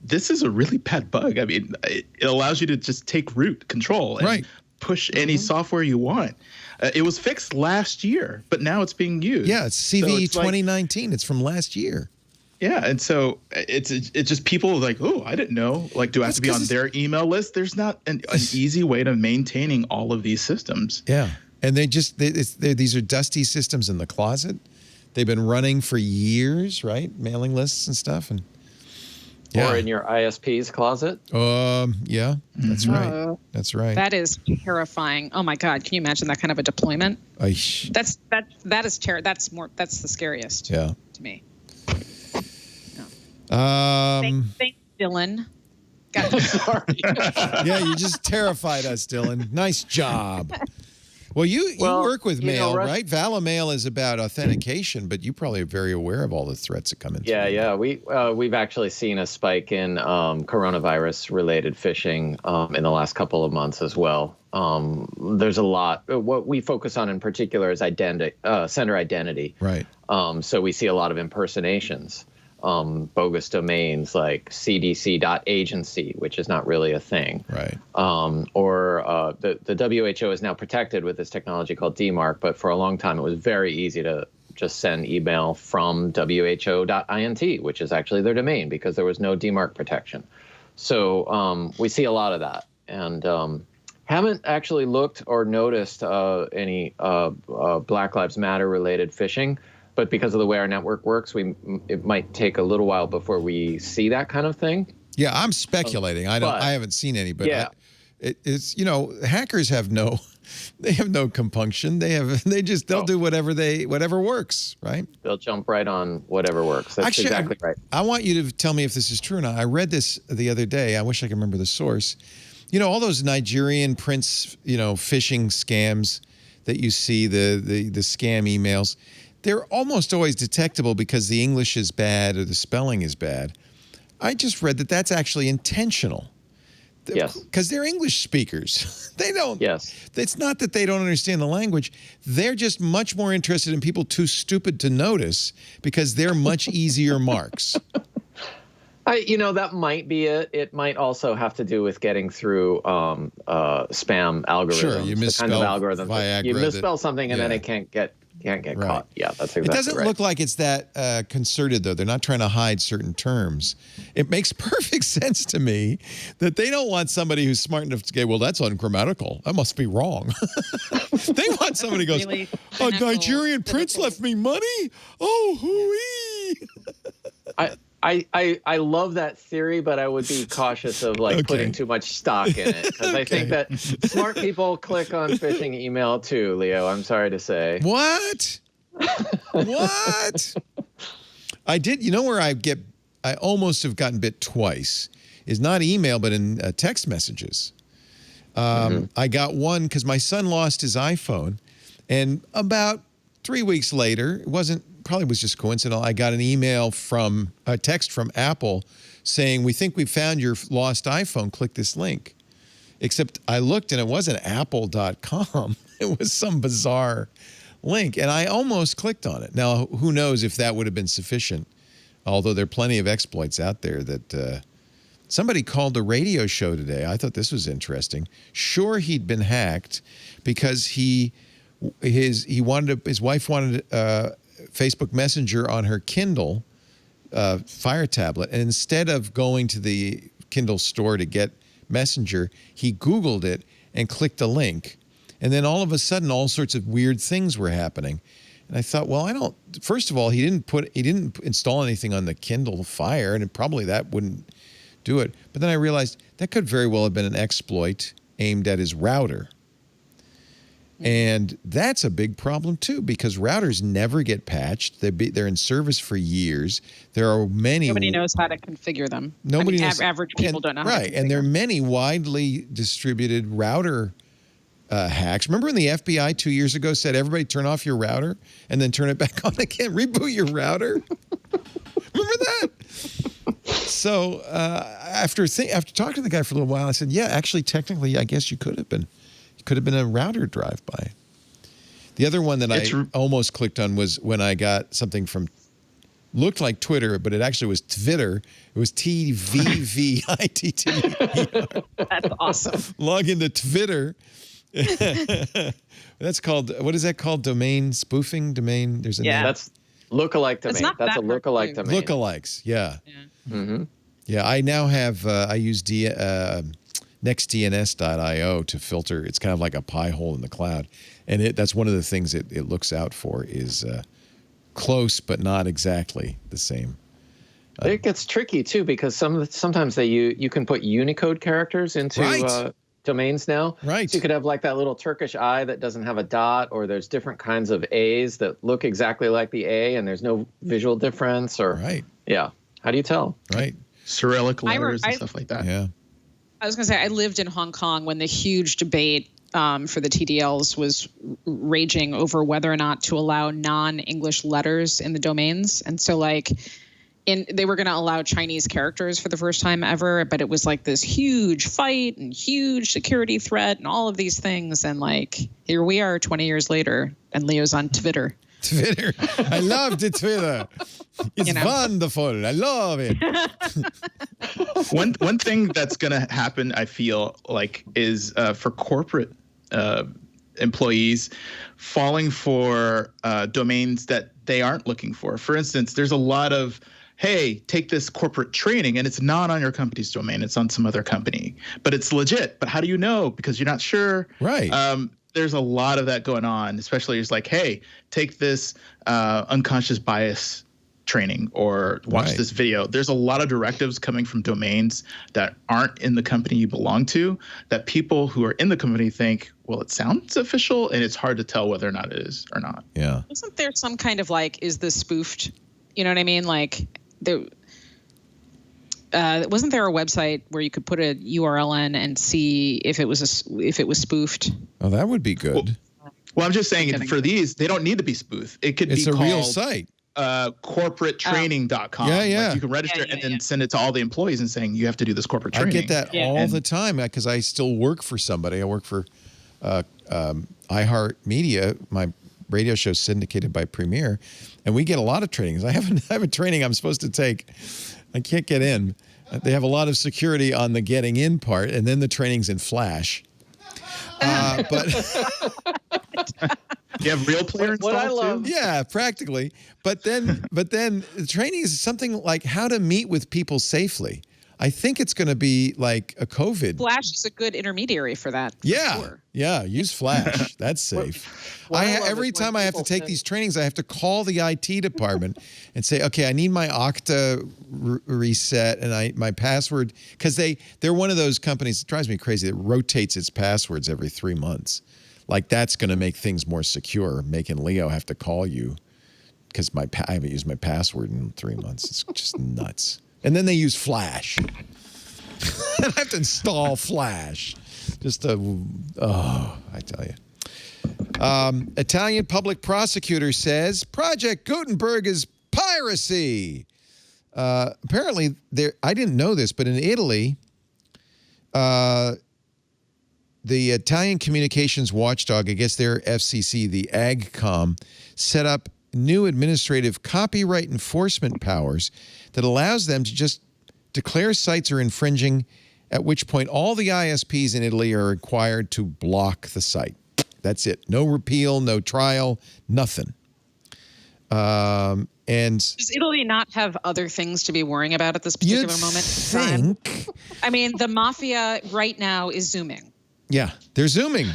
[SPEAKER 5] this is a really bad bug. I mean, it allows you to just take root control and push any software you want. It was fixed last year, but now it's being used.
[SPEAKER 1] Yeah, it's CVE 2019. It's from last year.
[SPEAKER 5] Yeah, and so it's just people like, oh, I didn't know. Like, do I have to be on their email list? There's not an easy way to maintaining all of these systems.
[SPEAKER 1] Yeah, and these are dusty systems in the closet. They've been running for years, right? Mailing lists and stuff, and. Yeah.
[SPEAKER 6] Or in your ISP's closet?
[SPEAKER 1] Yeah, that's right. That's right.
[SPEAKER 7] That is terrifying. Oh my God, can you imagine that kind of a deployment? That's the scariest.
[SPEAKER 1] Yeah.
[SPEAKER 7] To me.
[SPEAKER 1] No.
[SPEAKER 7] Thanks, Dylan.
[SPEAKER 6] Sorry.
[SPEAKER 1] Yeah, you just terrified us, Dylan. Nice job. Well, you work with mail, right? Vala Mail is about authentication, but you probably are very aware of all the threats that come in.
[SPEAKER 6] Yeah. We've actually seen a spike in coronavirus-related phishing in the last couple of months as well. There's a lot. What we focus on in particular is sender identity.
[SPEAKER 1] Right.
[SPEAKER 6] So we see a lot of impersonations. Bogus domains like cdc.agency, which is not really a thing.
[SPEAKER 1] Right.
[SPEAKER 6] Or the WHO is now protected with this technology called DMARC, but for a long time it was very easy to just send email from who.int, which is actually their domain because there was no DMARC protection. So we see a lot of that, and haven't actually looked or noticed any Black Lives Matter related phishing. But because of the way our network works, it might take a little while before we see that kind of thing.
[SPEAKER 1] Yeah, I'm speculating. I haven't seen any, but
[SPEAKER 6] yeah.
[SPEAKER 1] It's hackers have no They have no compunction. They'll do whatever works, right?
[SPEAKER 6] They'll jump right on whatever works. That's
[SPEAKER 1] Actually,
[SPEAKER 6] exactly right.
[SPEAKER 1] I want you to tell me if this is true or not. I read this the other day. I wish I could remember the source. You know, all those Nigerian prince, phishing scams that you see, the scam emails, they're almost always detectable because the English is bad or the spelling is bad. I just read that that's actually intentional.
[SPEAKER 6] Yes.
[SPEAKER 1] Because they're English speakers. They don't.
[SPEAKER 6] Yes.
[SPEAKER 1] It's not that they don't understand the language. They're just much more interested in people too stupid to notice because they're much easier marks.
[SPEAKER 6] That might be it. It might also have to do with getting through spam algorithms.
[SPEAKER 1] Sure, you misspell
[SPEAKER 6] the kind of algorithms.
[SPEAKER 1] Viagra.
[SPEAKER 6] You misspell something and then it can't get caught. Yeah, that's exactly right.
[SPEAKER 1] It doesn't look like it's that concerted, though. They're not trying to hide certain terms. It makes perfect sense to me that they don't want somebody who's smart enough to go, well, that's ungrammatical. That must be wrong. They want somebody who goes,
[SPEAKER 7] Really
[SPEAKER 1] a Nigerian prince left me money? Oh, hooey.
[SPEAKER 6] I love that theory, but I would be cautious of putting too much stock in it because I think that smart people click on phishing email too, Leo. I'm sorry to say.
[SPEAKER 1] What? What? I did. You know where I almost have gotten bit twice is not email, but in text messages. I got one because my son lost his iPhone, and about 3 weeks later, probably was just coincidental. I got a text from Apple saying, we think we found your lost iPhone. Click this link. Except I looked and it wasn't apple.com. It was some bizarre link. And I almost clicked on it. Now, who knows if that would have been sufficient, although there are plenty of exploits out there that somebody called a radio show today. I thought this was interesting. Sure, he'd been hacked because his wife wanted Facebook Messenger on her Kindle Fire tablet, and instead of going to the Kindle store to get Messenger, he Googled it and clicked a link, and then all of a sudden, all sorts of weird things were happening. And I thought, well, first of all, he didn't install anything on the Kindle Fire, and probably that wouldn't do it. But then I realized that could very well have been an exploit aimed at his router. And that's a big problem, too, because routers never get patched. They're in service for years. There are many.
[SPEAKER 7] Nobody knows how to configure them.
[SPEAKER 1] Nobody knows.
[SPEAKER 7] Average people don't know how to configure them.
[SPEAKER 1] Right. And there are many widely distributed router hacks. Remember when the FBI 2 years ago said, everybody turn off your router and then turn it back on again? Reboot your router? Remember that? So after talking to the guy for a little while, I said, yeah, actually, technically, I guess you could have been. Could have been a router drive-by. The other one that I almost clicked on was when I got something from, looked like Twitter, but it actually was Twitter. It was TVVITT.
[SPEAKER 7] That's awesome.
[SPEAKER 1] Log into Twitter. That's called, what is that called? Domain spoofing? There's a name.
[SPEAKER 6] That's lookalike domain. That's a lookalike domain.
[SPEAKER 1] Lookalikes, yeah. Yeah, I now have, I use nextdns.io to filter. It's kind of like a pie hole in the cloud. And that's one of the things it looks out for is close, but not exactly the same.
[SPEAKER 6] It gets tricky, too, because sometimes you can put Unicode characters into domains now.
[SPEAKER 1] Right.
[SPEAKER 6] So you could have like that little Turkish I that doesn't have a dot, or there's different kinds of A's that look exactly like the A and there's no visual difference. Right. Yeah. How do you tell?
[SPEAKER 1] Right.
[SPEAKER 5] Cyrillic letters and stuff like that.
[SPEAKER 1] Yeah.
[SPEAKER 7] I was going to say, I lived in Hong Kong when the huge debate for the TDLs was raging over whether or not to allow non-English letters in the domains. And so they were going to allow Chinese characters for the first time ever, but it was like this huge fight and huge security threat and all of these things. And here we are 20 years later, and Leo's on Twitter.
[SPEAKER 1] Twitter. I love the Twitter. It's wonderful. I love it.
[SPEAKER 5] One thing that's going to happen, I feel like, is for corporate employees falling for domains that they aren't looking for. For instance, there's a lot of, hey, take this corporate training, and it's not on your company's domain. It's on some other company. But it's legit. But how do you know? Because you're not sure.
[SPEAKER 1] Right.
[SPEAKER 5] There's a lot of that going on, especially it's like, hey, take this unconscious bias training or watch this video. There's a lot of directives coming from domains that aren't in the company you belong to that people who are in the company think, well, it sounds official, and it's hard to tell whether or not it is or not.
[SPEAKER 1] Yeah.
[SPEAKER 7] Isn't there some kind of like, is this spoofed? You know what I mean? Like there, wasn't there a website where you could put a URL in and see if it was spoofed?
[SPEAKER 1] Oh, that would be good.
[SPEAKER 5] Well, I'm just saying for these, they don't need to be spoofed. It could be called
[SPEAKER 1] real site.
[SPEAKER 5] corporatetraining.com.
[SPEAKER 1] Yeah.
[SPEAKER 5] Like you can register and then send it to all the employees and saying you have to do this corporate training.
[SPEAKER 1] I get that all the time because I still work for somebody. I work for iHeartMedia. My radio show is syndicated by Premiere, and we get a lot of trainings. I have a training I'm supposed to take. I can't get in. They have a lot of security on the getting in part, and then the training's in Flash. But
[SPEAKER 5] you have real player installed too?
[SPEAKER 1] Yeah, practically. But then the training is something like how to meet with people safely. I think it's going to be like a COVID.
[SPEAKER 7] Flash is a good intermediary for that.
[SPEAKER 1] Yeah. Use Flash. That's safe. Every time I have to take these trainings, I have to call the IT department and say, okay, I need my Okta reset and my password, because they're one of those companies that drives me crazy that rotates its passwords every 3 months. Like that's going to make things more secure, making Leo have to call you because I haven't used my password in 3 months. It's just nuts. And then they use Flash. I have to install Flash. I tell you. Italian public prosecutor says Project Gutenberg is piracy. Apparently, I didn't know this, but in Italy, the Italian communications watchdog, I guess their FCC, the AgCom, set up new administrative copyright enforcement powers that allows them to just declare sites are infringing, at which point all the ISPs in Italy are required to block the site. That's it. No repeal, no trial, nothing. And
[SPEAKER 7] does Italy not have other things to be worrying about at this particular moment? I mean, the Mafia right now is Zooming.
[SPEAKER 1] Yeah, they're Zooming.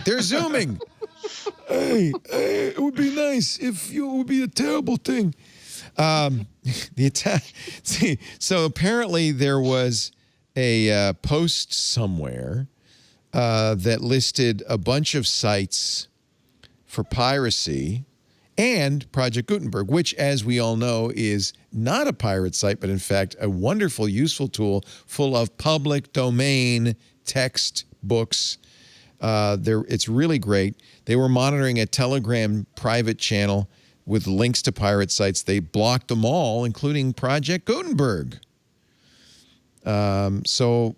[SPEAKER 1] Hey, it would be nice if it would be a terrible thing. So apparently there was a post somewhere that listed a bunch of sites for piracy and Project Gutenberg, which, as we all know, is not a pirate site, but in fact a wonderful, useful tool full of public domain textbooks. It's really great. They were monitoring a Telegram private channel with links to pirate sites. They blocked them all, including Project Gutenberg. So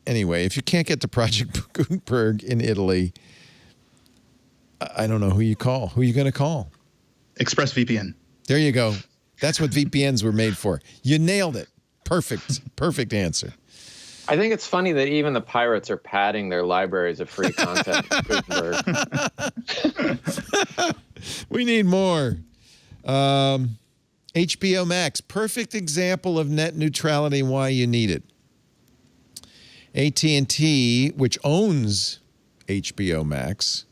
[SPEAKER 1] anyway, if you can't get to Project Gutenberg in Italy, I don't know who you call. Who are you going to call?
[SPEAKER 5] ExpressVPN.
[SPEAKER 1] There you go. That's what VPNs were made for. You nailed it. Perfect answer.
[SPEAKER 6] I think it's funny that even the pirates are padding their libraries of free content.
[SPEAKER 1] We need more. HBO Max, perfect example of net neutrality and why you need it. AT&T, which owns HBO Max,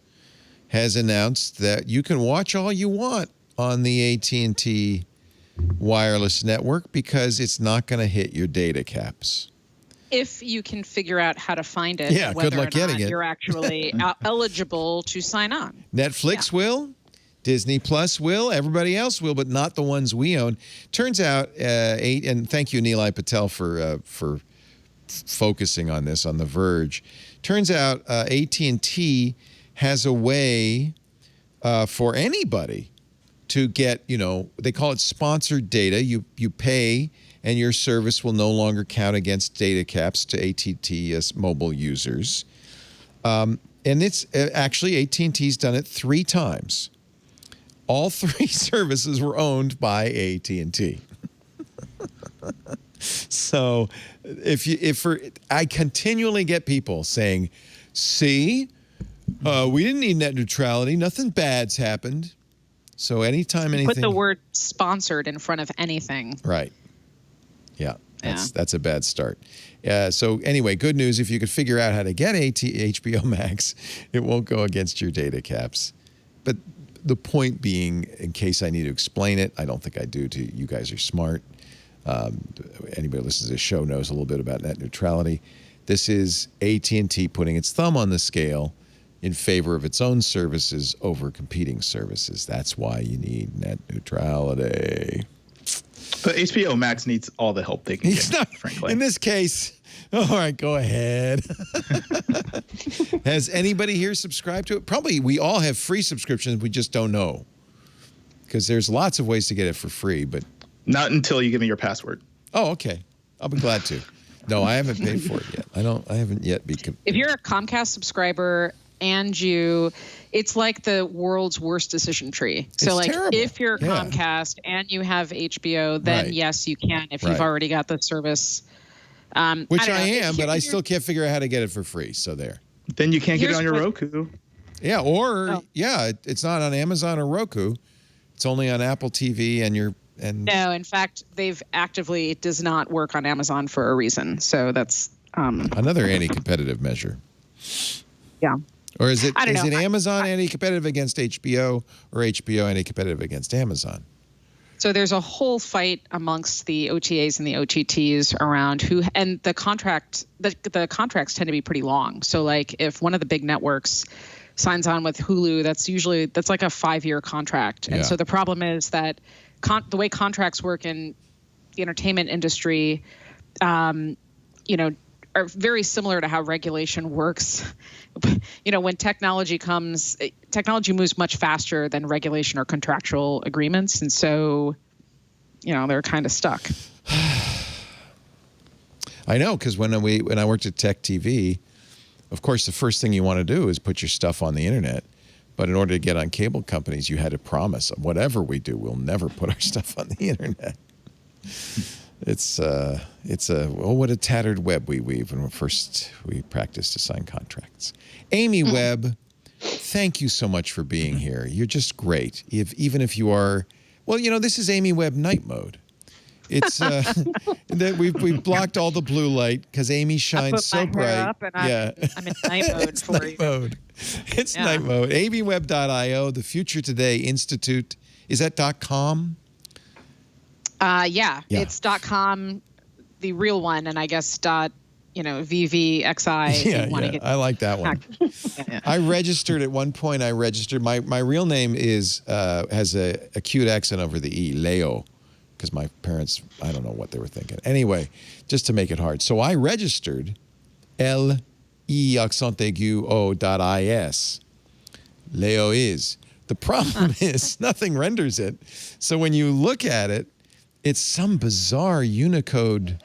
[SPEAKER 1] has announced that you can watch all you want on the AT&T wireless network because it's not going to hit your data caps.
[SPEAKER 7] If you can figure out how to find it,
[SPEAKER 1] yeah,
[SPEAKER 7] whether
[SPEAKER 1] good luck
[SPEAKER 7] or not
[SPEAKER 1] getting it.
[SPEAKER 7] You're actually eligible to sign on.
[SPEAKER 1] Netflix will, Disney Plus will, everybody else will, but not the ones we own. Turns out, and thank you, Nilay Patel, for focusing on this on The Verge. Turns out AT&T has a way for anybody to get, they call it sponsored data. You pay, and your service will no longer count against data caps to AT&T as mobile users. And it's actually AT&T's done it 3 times. All 3 services were owned by AT&T. So I continually get people saying, see, we didn't need net neutrality. Nothing bad's happened. So anytime anything.
[SPEAKER 7] Put the word sponsored in front of anything.
[SPEAKER 1] Right. Yeah. That's a bad start. So anyway, good news. If you could figure out how to get HBO Max, it won't go against your data caps. But The point being, in case I need to explain it, I don't think I do. You guys are smart. Anybody who listens to this show knows a little bit about net neutrality. This is AT&T putting its thumb on the scale in favor of its own services over competing services. That's why you need net neutrality.
[SPEAKER 5] But HBO Max needs all the help they can get, frankly.
[SPEAKER 1] In this case, all right, go ahead. Has anybody here subscribed to it? Probably we all have free subscriptions. We just don't know. Because there's lots of ways to get it for free, but...
[SPEAKER 5] Not until you give me your password.
[SPEAKER 1] Oh, okay. I'll be glad to. No, I haven't paid for it yet. I haven't yet become...
[SPEAKER 7] If you're a Comcast subscriber and it's like the world's worst decision tree. So
[SPEAKER 1] It's terrible.
[SPEAKER 7] if you're Comcast and you have HBO, then yes, you can if you've already got the service.
[SPEAKER 1] Which I am, but I still can't figure out how to get it for free. So there.
[SPEAKER 5] Then you can't get it on your Roku.
[SPEAKER 1] Yeah, it's not on Amazon or Roku. It's only on Apple TV and
[SPEAKER 7] no, in fact, it does not work on Amazon for a reason. So that's
[SPEAKER 1] another anti-competitive measure.
[SPEAKER 7] Yeah.
[SPEAKER 1] Or is it Amazon anti-competitive against HBO or HBO anti-competitive against Amazon?
[SPEAKER 7] So there's a whole fight amongst the OTAs and the OTTs around the contracts tend to be pretty long. So like if one of the big networks signs on with Hulu, that's like a 5-year contract. And so the problem is that the way contracts work in the entertainment industry, are very similar to how regulation works. When technology moves much faster than regulation or contractual agreements. And so, they're kind of stuck.
[SPEAKER 1] I know, because when I worked at Tech TV, of course, the first thing you want to do is put your stuff on the internet. But in order to get on cable companies, you had to promise, whatever we do, we'll never put our stuff on the internet. What a tattered web we weave when we practice to sign contracts. Amy Webb, thank you so much for being here. You're just great. Even if you are, this is Amy Webb night mode. It's we've blocked all the blue light because Amy shines so bright.
[SPEAKER 7] I'm in night mode for you.
[SPEAKER 1] It's night mode. amyweb.io, the Future Today Institute. Is that .com?
[SPEAKER 7] It's .com, the real one, and I guess VVXI.
[SPEAKER 1] I like that one. I registered at one point. My real name has a cute accent over the E, Leo, because my parents, I don't know what they were thinking. Anyway, just to make it hard. So I registered L-E accent aigu O.is. Leo is. The problem is nothing renders it. So when you look at it, it's some bizarre Unicode.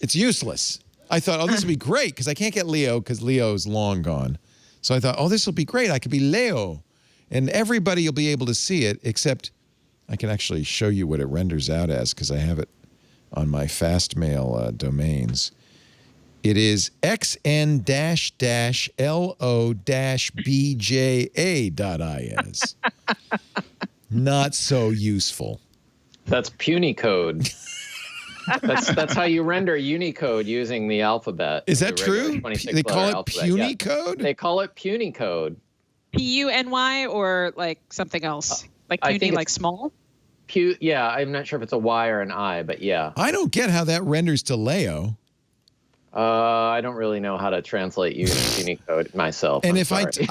[SPEAKER 1] It's useless. I thought, this will be great because I can't get Leo because Leo's long gone. So I thought, this will be great. I could be Leo. And everybody will be able to see it, except I can actually show you what it renders out as because I have it on my Fastmail domains. It is xn-lo-bja.is. Not so useful.
[SPEAKER 6] That's puny code. That's how you render Unicode using the alphabet.
[SPEAKER 1] Is that true? They call it puny code?
[SPEAKER 6] They call it puny code.
[SPEAKER 7] P-U-N-Y or like something else? Like puny, like small?
[SPEAKER 6] I'm not sure if it's a Y or an I, but yeah.
[SPEAKER 1] I don't get how that renders to Leo.
[SPEAKER 6] I don't really know how to translate Unicode myself.
[SPEAKER 1] And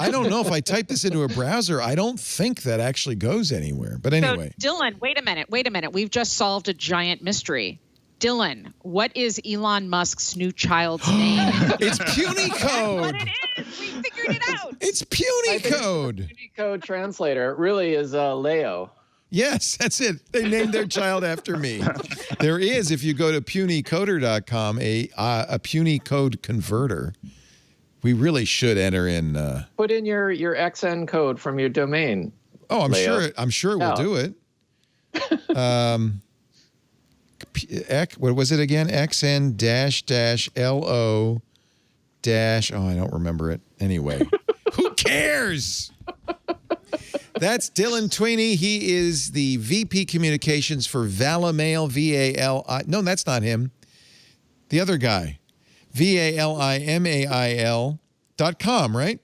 [SPEAKER 1] I don't know if I type this into a browser, I don't think that actually goes anywhere. But anyway.
[SPEAKER 7] So, Dylan, wait a minute. We've just solved a giant mystery. Dylan, what is Elon Musk's new child's name?
[SPEAKER 1] It's puny code.
[SPEAKER 7] That's what it is. We figured it out.
[SPEAKER 1] It's puny code.
[SPEAKER 6] Unicode translator. It really is Leo.
[SPEAKER 1] Yes, that's it. They named their child after me. There is, if you go to punycoder.com, a puny code converter. We really should enter in.
[SPEAKER 6] Put in your XN code from your domain.
[SPEAKER 1] Oh, I'm
[SPEAKER 6] Leo.
[SPEAKER 1] sure it will do it. What was it again? XN-LO- I don't remember it. Anyway, who cares? That's Dylan Tweeney. He is the VP Communications for Valamail, V-A-L-I. No, that's not him. The other guy. VALIMAIL.com, right?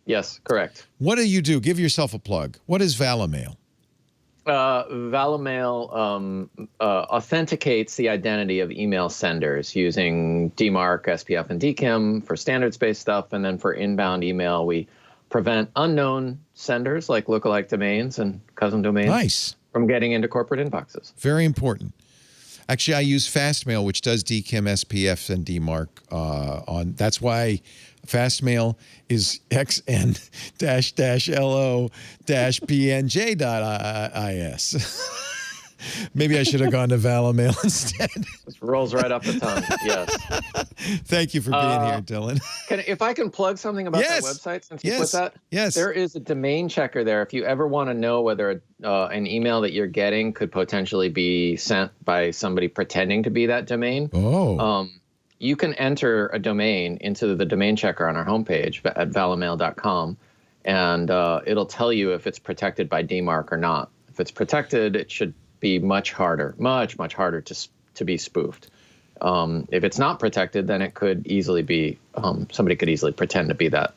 [SPEAKER 6] Yes, correct.
[SPEAKER 1] What do you do? Give yourself a plug. What is ValaMail?
[SPEAKER 6] ValaMail authenticates the identity of email senders using DMARC, SPF, and DKIM for standards-based stuff. And then for inbound email, we prevent unknown senders like lookalike domains and cousin domains from getting into corporate inboxes.
[SPEAKER 1] Very important. Actually, I use Fastmail, which does DKIM, SPF, and DMARC on. That's why Fastmail is xn-lo-pnj.is. Maybe I should have gone to ValaMail instead.
[SPEAKER 6] This rolls right off the tongue. Yes.
[SPEAKER 1] Thank you for being here, Dylan.
[SPEAKER 6] If I can plug something about that website, since you put that, there is a domain checker there. If you ever want to know whether an email that you're getting could potentially be sent by somebody pretending to be that domain, you can enter a domain into the domain checker on our homepage at valamail.com, and it'll tell you if it's protected by DMARC or not. If it's protected, it should be much harder to be spoofed. If it's not protected, then it could easily be somebody could easily pretend to be that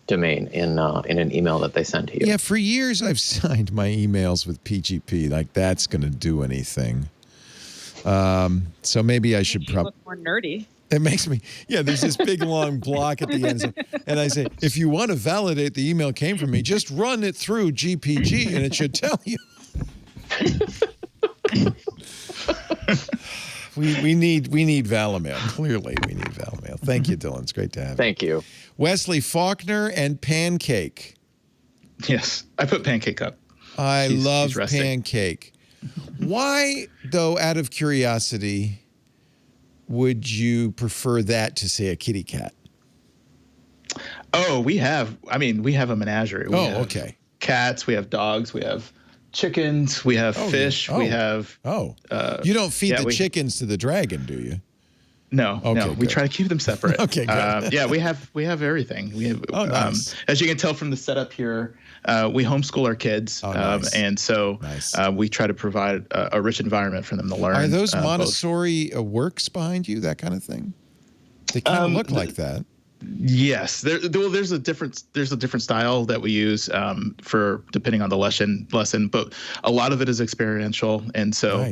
[SPEAKER 6] domain in an email that they send to you.
[SPEAKER 1] Yeah, for years I've signed my emails with PGP, like that's going to do anything. So maybe I should probably
[SPEAKER 7] look more nerdy.
[SPEAKER 1] It makes me, there's this big long block at the end. And I say, if you want to validate the email came from me, just run it through GPG and it should tell you. We need ValaMail. Clearly, we need ValaMail. Thank you, Dylan. It's great to have you.
[SPEAKER 6] Thank you.
[SPEAKER 1] Wesley Faulkner and Pancake.
[SPEAKER 5] Yes, I put Pancake up.
[SPEAKER 1] I love Pancake. Why, though, out of curiosity, would you prefer that to, say, a kitty cat?
[SPEAKER 5] Oh, we have a menagerie. We have cats, we have dogs, we have chickens, we have fish, we have...
[SPEAKER 1] you don't feed the chickens to the dragon, do you?
[SPEAKER 5] No, no. We try to keep them separate.
[SPEAKER 1] Okay, good.
[SPEAKER 5] We have everything. We have,
[SPEAKER 1] nice.
[SPEAKER 5] As you can tell from the setup here, we homeschool our kids, and so we try to provide a rich environment for them to learn.
[SPEAKER 1] Are those Montessori works behind you, that kind of thing? They kind of look like that.
[SPEAKER 5] Yes, there's a different style that we use for depending on the lesson, but a lot of it is experiential, and so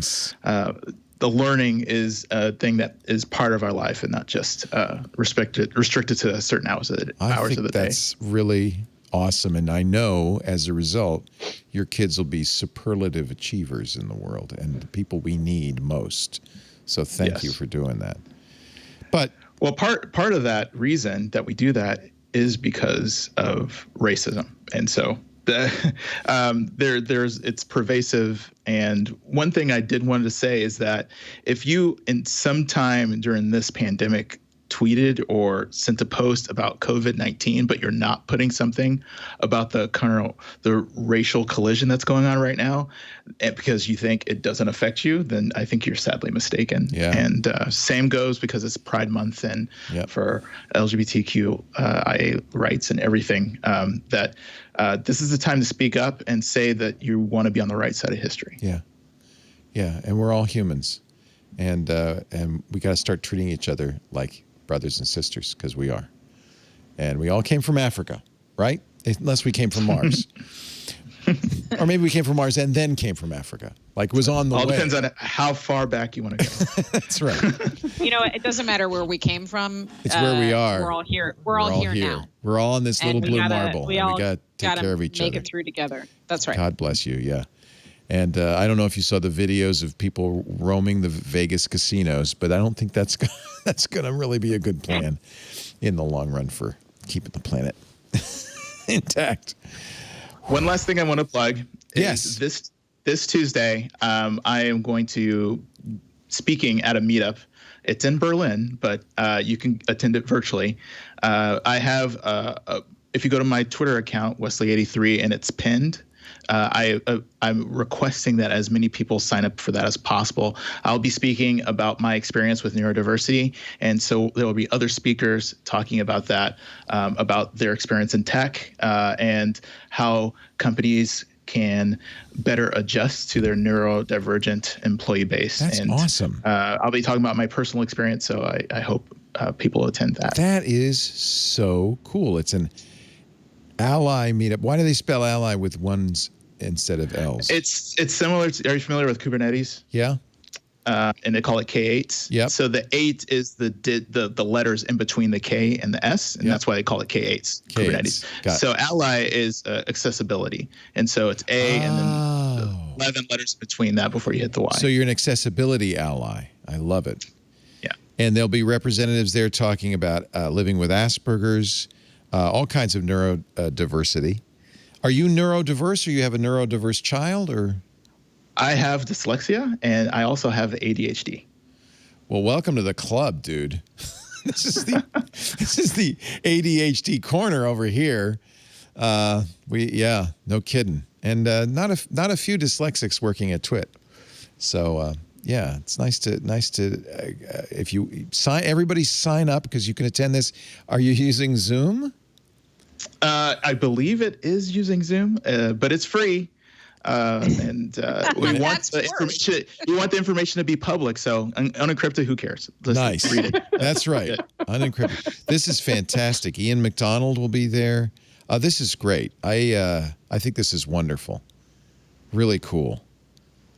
[SPEAKER 5] the learning is a thing that is part of our life and not just restricted to certain hours of the day.
[SPEAKER 1] I think that's really awesome, and I know as a result, your kids will be superlative achievers in the world and the people we need most. So thank you for doing that. But
[SPEAKER 5] well, part of that reason that we do that is because of racism, and so it's pervasive. And one thing I did want to say is that if you in some time during this pandemic tweeted or sent a post about COVID-19, but you're not putting something about the racial collision that's going on right now, because you think it doesn't affect you, then I think you're sadly mistaken.
[SPEAKER 1] Yeah.
[SPEAKER 5] And same goes because it's Pride Month and for LGBTQIA rights and everything, that this is the time to speak up and say that you want to be on the right side of history.
[SPEAKER 1] Yeah. Yeah. And we're all humans. And we got to start treating each other like brothers and sisters, because we are. And we all came from Africa, right? Unless we came from Mars. Or maybe we came from Mars and then came from Africa. Like was on the way.
[SPEAKER 5] All depends on how far back you want to go.
[SPEAKER 1] That's right.
[SPEAKER 7] It doesn't matter where we came from.
[SPEAKER 1] It's where we are.
[SPEAKER 7] We're all here. We're all here now.
[SPEAKER 1] We're all on this little blue marble. We got to take care of each other.
[SPEAKER 7] Make it through together. That's right.
[SPEAKER 1] God bless you. Yeah. And I don't know if you saw the videos of people roaming the Vegas casinos, but I don't think that's going to really be a good plan in the long run for keeping the planet intact.
[SPEAKER 5] One last thing I want to plug is this Tuesday, I am going to speaking at a meetup. It's in Berlin, but you can attend it virtually. I have, if you go to my Twitter account, Wesley83, and it's pinned, I'm requesting that as many people sign up for that as possible. I'll be speaking about my experience with neurodiversity, and so there will be other speakers talking about that, about their experience in tech, and how companies can better adjust to their neurodivergent employee base.
[SPEAKER 1] That's awesome.
[SPEAKER 5] I'll be talking about my personal experience, so I hope people attend that.
[SPEAKER 1] That is so cool. Ally meetup. Why do they spell ally with ones instead of L's?
[SPEAKER 5] It's similar to, are you familiar with Kubernetes?
[SPEAKER 1] Yeah.
[SPEAKER 5] And they call it K8s.
[SPEAKER 1] Yep.
[SPEAKER 5] So the 8 is the letters in between the K and the S, and that's why they call it K8s. Kubernetes. So ally is accessibility, and so it's A and then 11 letters between that before you hit the Y.
[SPEAKER 1] So you're an accessibility ally. I love it.
[SPEAKER 5] Yeah.
[SPEAKER 1] And there'll be representatives there talking about living with Asperger's, all kinds of neurodiversity. Are you neurodiverse, or you have a neurodiverse child, or?
[SPEAKER 5] I have dyslexia, and I also have ADHD.
[SPEAKER 1] Well, welcome to the club, dude. This is the ADHD corner over here. No kidding, and not a few dyslexics working at Twit. So it's nice to if you everybody sign up because you can attend this. Are you using Zoom?
[SPEAKER 5] I believe it is using Zoom, but it's free. We want the information to be public, so unencrypted, who cares?
[SPEAKER 1] Nice.
[SPEAKER 5] Read it.
[SPEAKER 1] That's right. Unencrypted. This is fantastic. Ian McDonald will be there. This is great. I think this is wonderful. Really cool.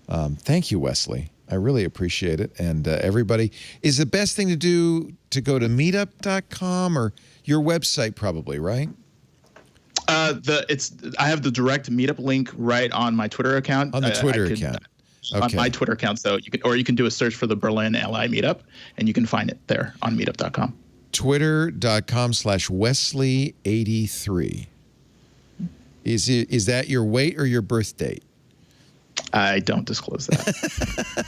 [SPEAKER 1] Thank you, Wesley. I really appreciate it. And everybody, is the best thing to do to go to meetup.com or your website probably, right?
[SPEAKER 5] I have the direct meetup link right on my Twitter account.
[SPEAKER 1] On the Twitter account. Okay.
[SPEAKER 5] On my Twitter account, so you can do a search for the Berlin Ally Meetup, and you can find it there on meetup.com.
[SPEAKER 1] Twitter.com/Wesley83. Is that your weight or your birth date?
[SPEAKER 5] I don't disclose that.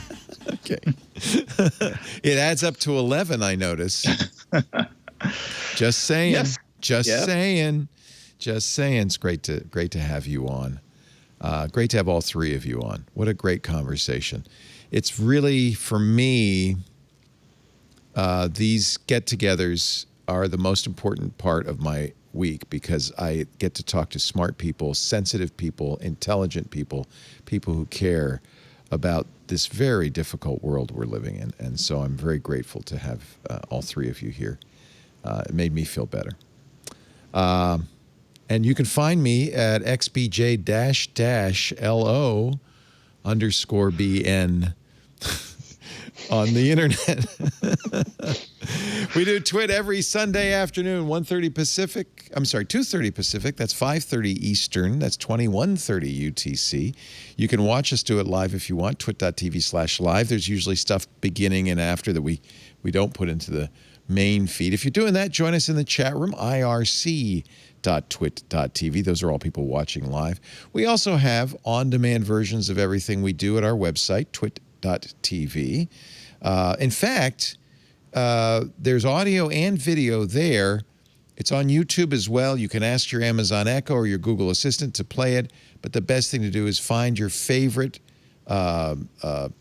[SPEAKER 1] Okay. It adds up to 11, I notice. Just saying.
[SPEAKER 5] Yes.
[SPEAKER 1] Saying. Just saying. It's great to have you on. Great to have all three of you on. What a great conversation. It's really, for me, these get-togethers are the most important part of my week because I get to talk to smart people, sensitive people, intelligent people, people who care about this very difficult world we're living in. And so I'm very grateful to have all three of you here. It made me feel better. And you can find me at xbj-LO_BN on the internet. We do Twit every Sunday afternoon, 1:30 Pacific. I'm sorry, 2:30 Pacific. That's 5:30 Eastern. That's 21:30 UTC. You can watch us do it live if you want, twit.tv/live. There's usually stuff beginning and after that we don't put into the main feed. If you're doing that, join us in the chat room, irc.twit.tv. Those are all people watching live. We also have on-demand versions of everything we do at our website, twit.tv. In fact, there's audio and video there. It's on YouTube as well. You can ask your Amazon Echo or your Google Assistant to play it. But the best thing to do is find your favorite podcast.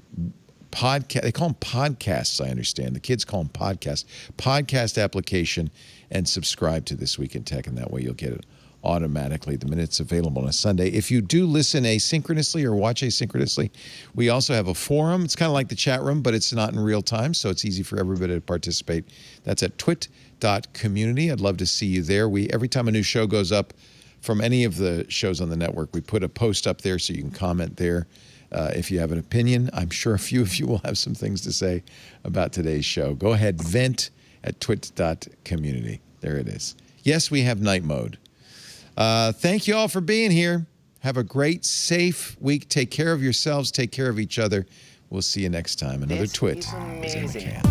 [SPEAKER 1] They call them podcasts, I understand. The kids call them podcasts. Podcast application, and subscribe to This Week in Tech, and that way you'll get it automatically the minute it's available on a Sunday. If you do listen asynchronously or watch asynchronously, we also have a forum. It's kind of like the chat room, but it's not in real time, so it's easy for everybody to participate. That's at twit.community. I'd love to see you there. Every time a new show goes up from any of the shows on the network, we put a post up there so you can comment there. If you have an opinion, I'm sure a few of you will have some things to say about today's show. Go ahead, vent at twit.community. There it is. Yes, we have night mode. Thank you all for being here. Have a great, safe week. Take care of yourselves. Take care of each other. We'll see you next time. Another Twit is in the can.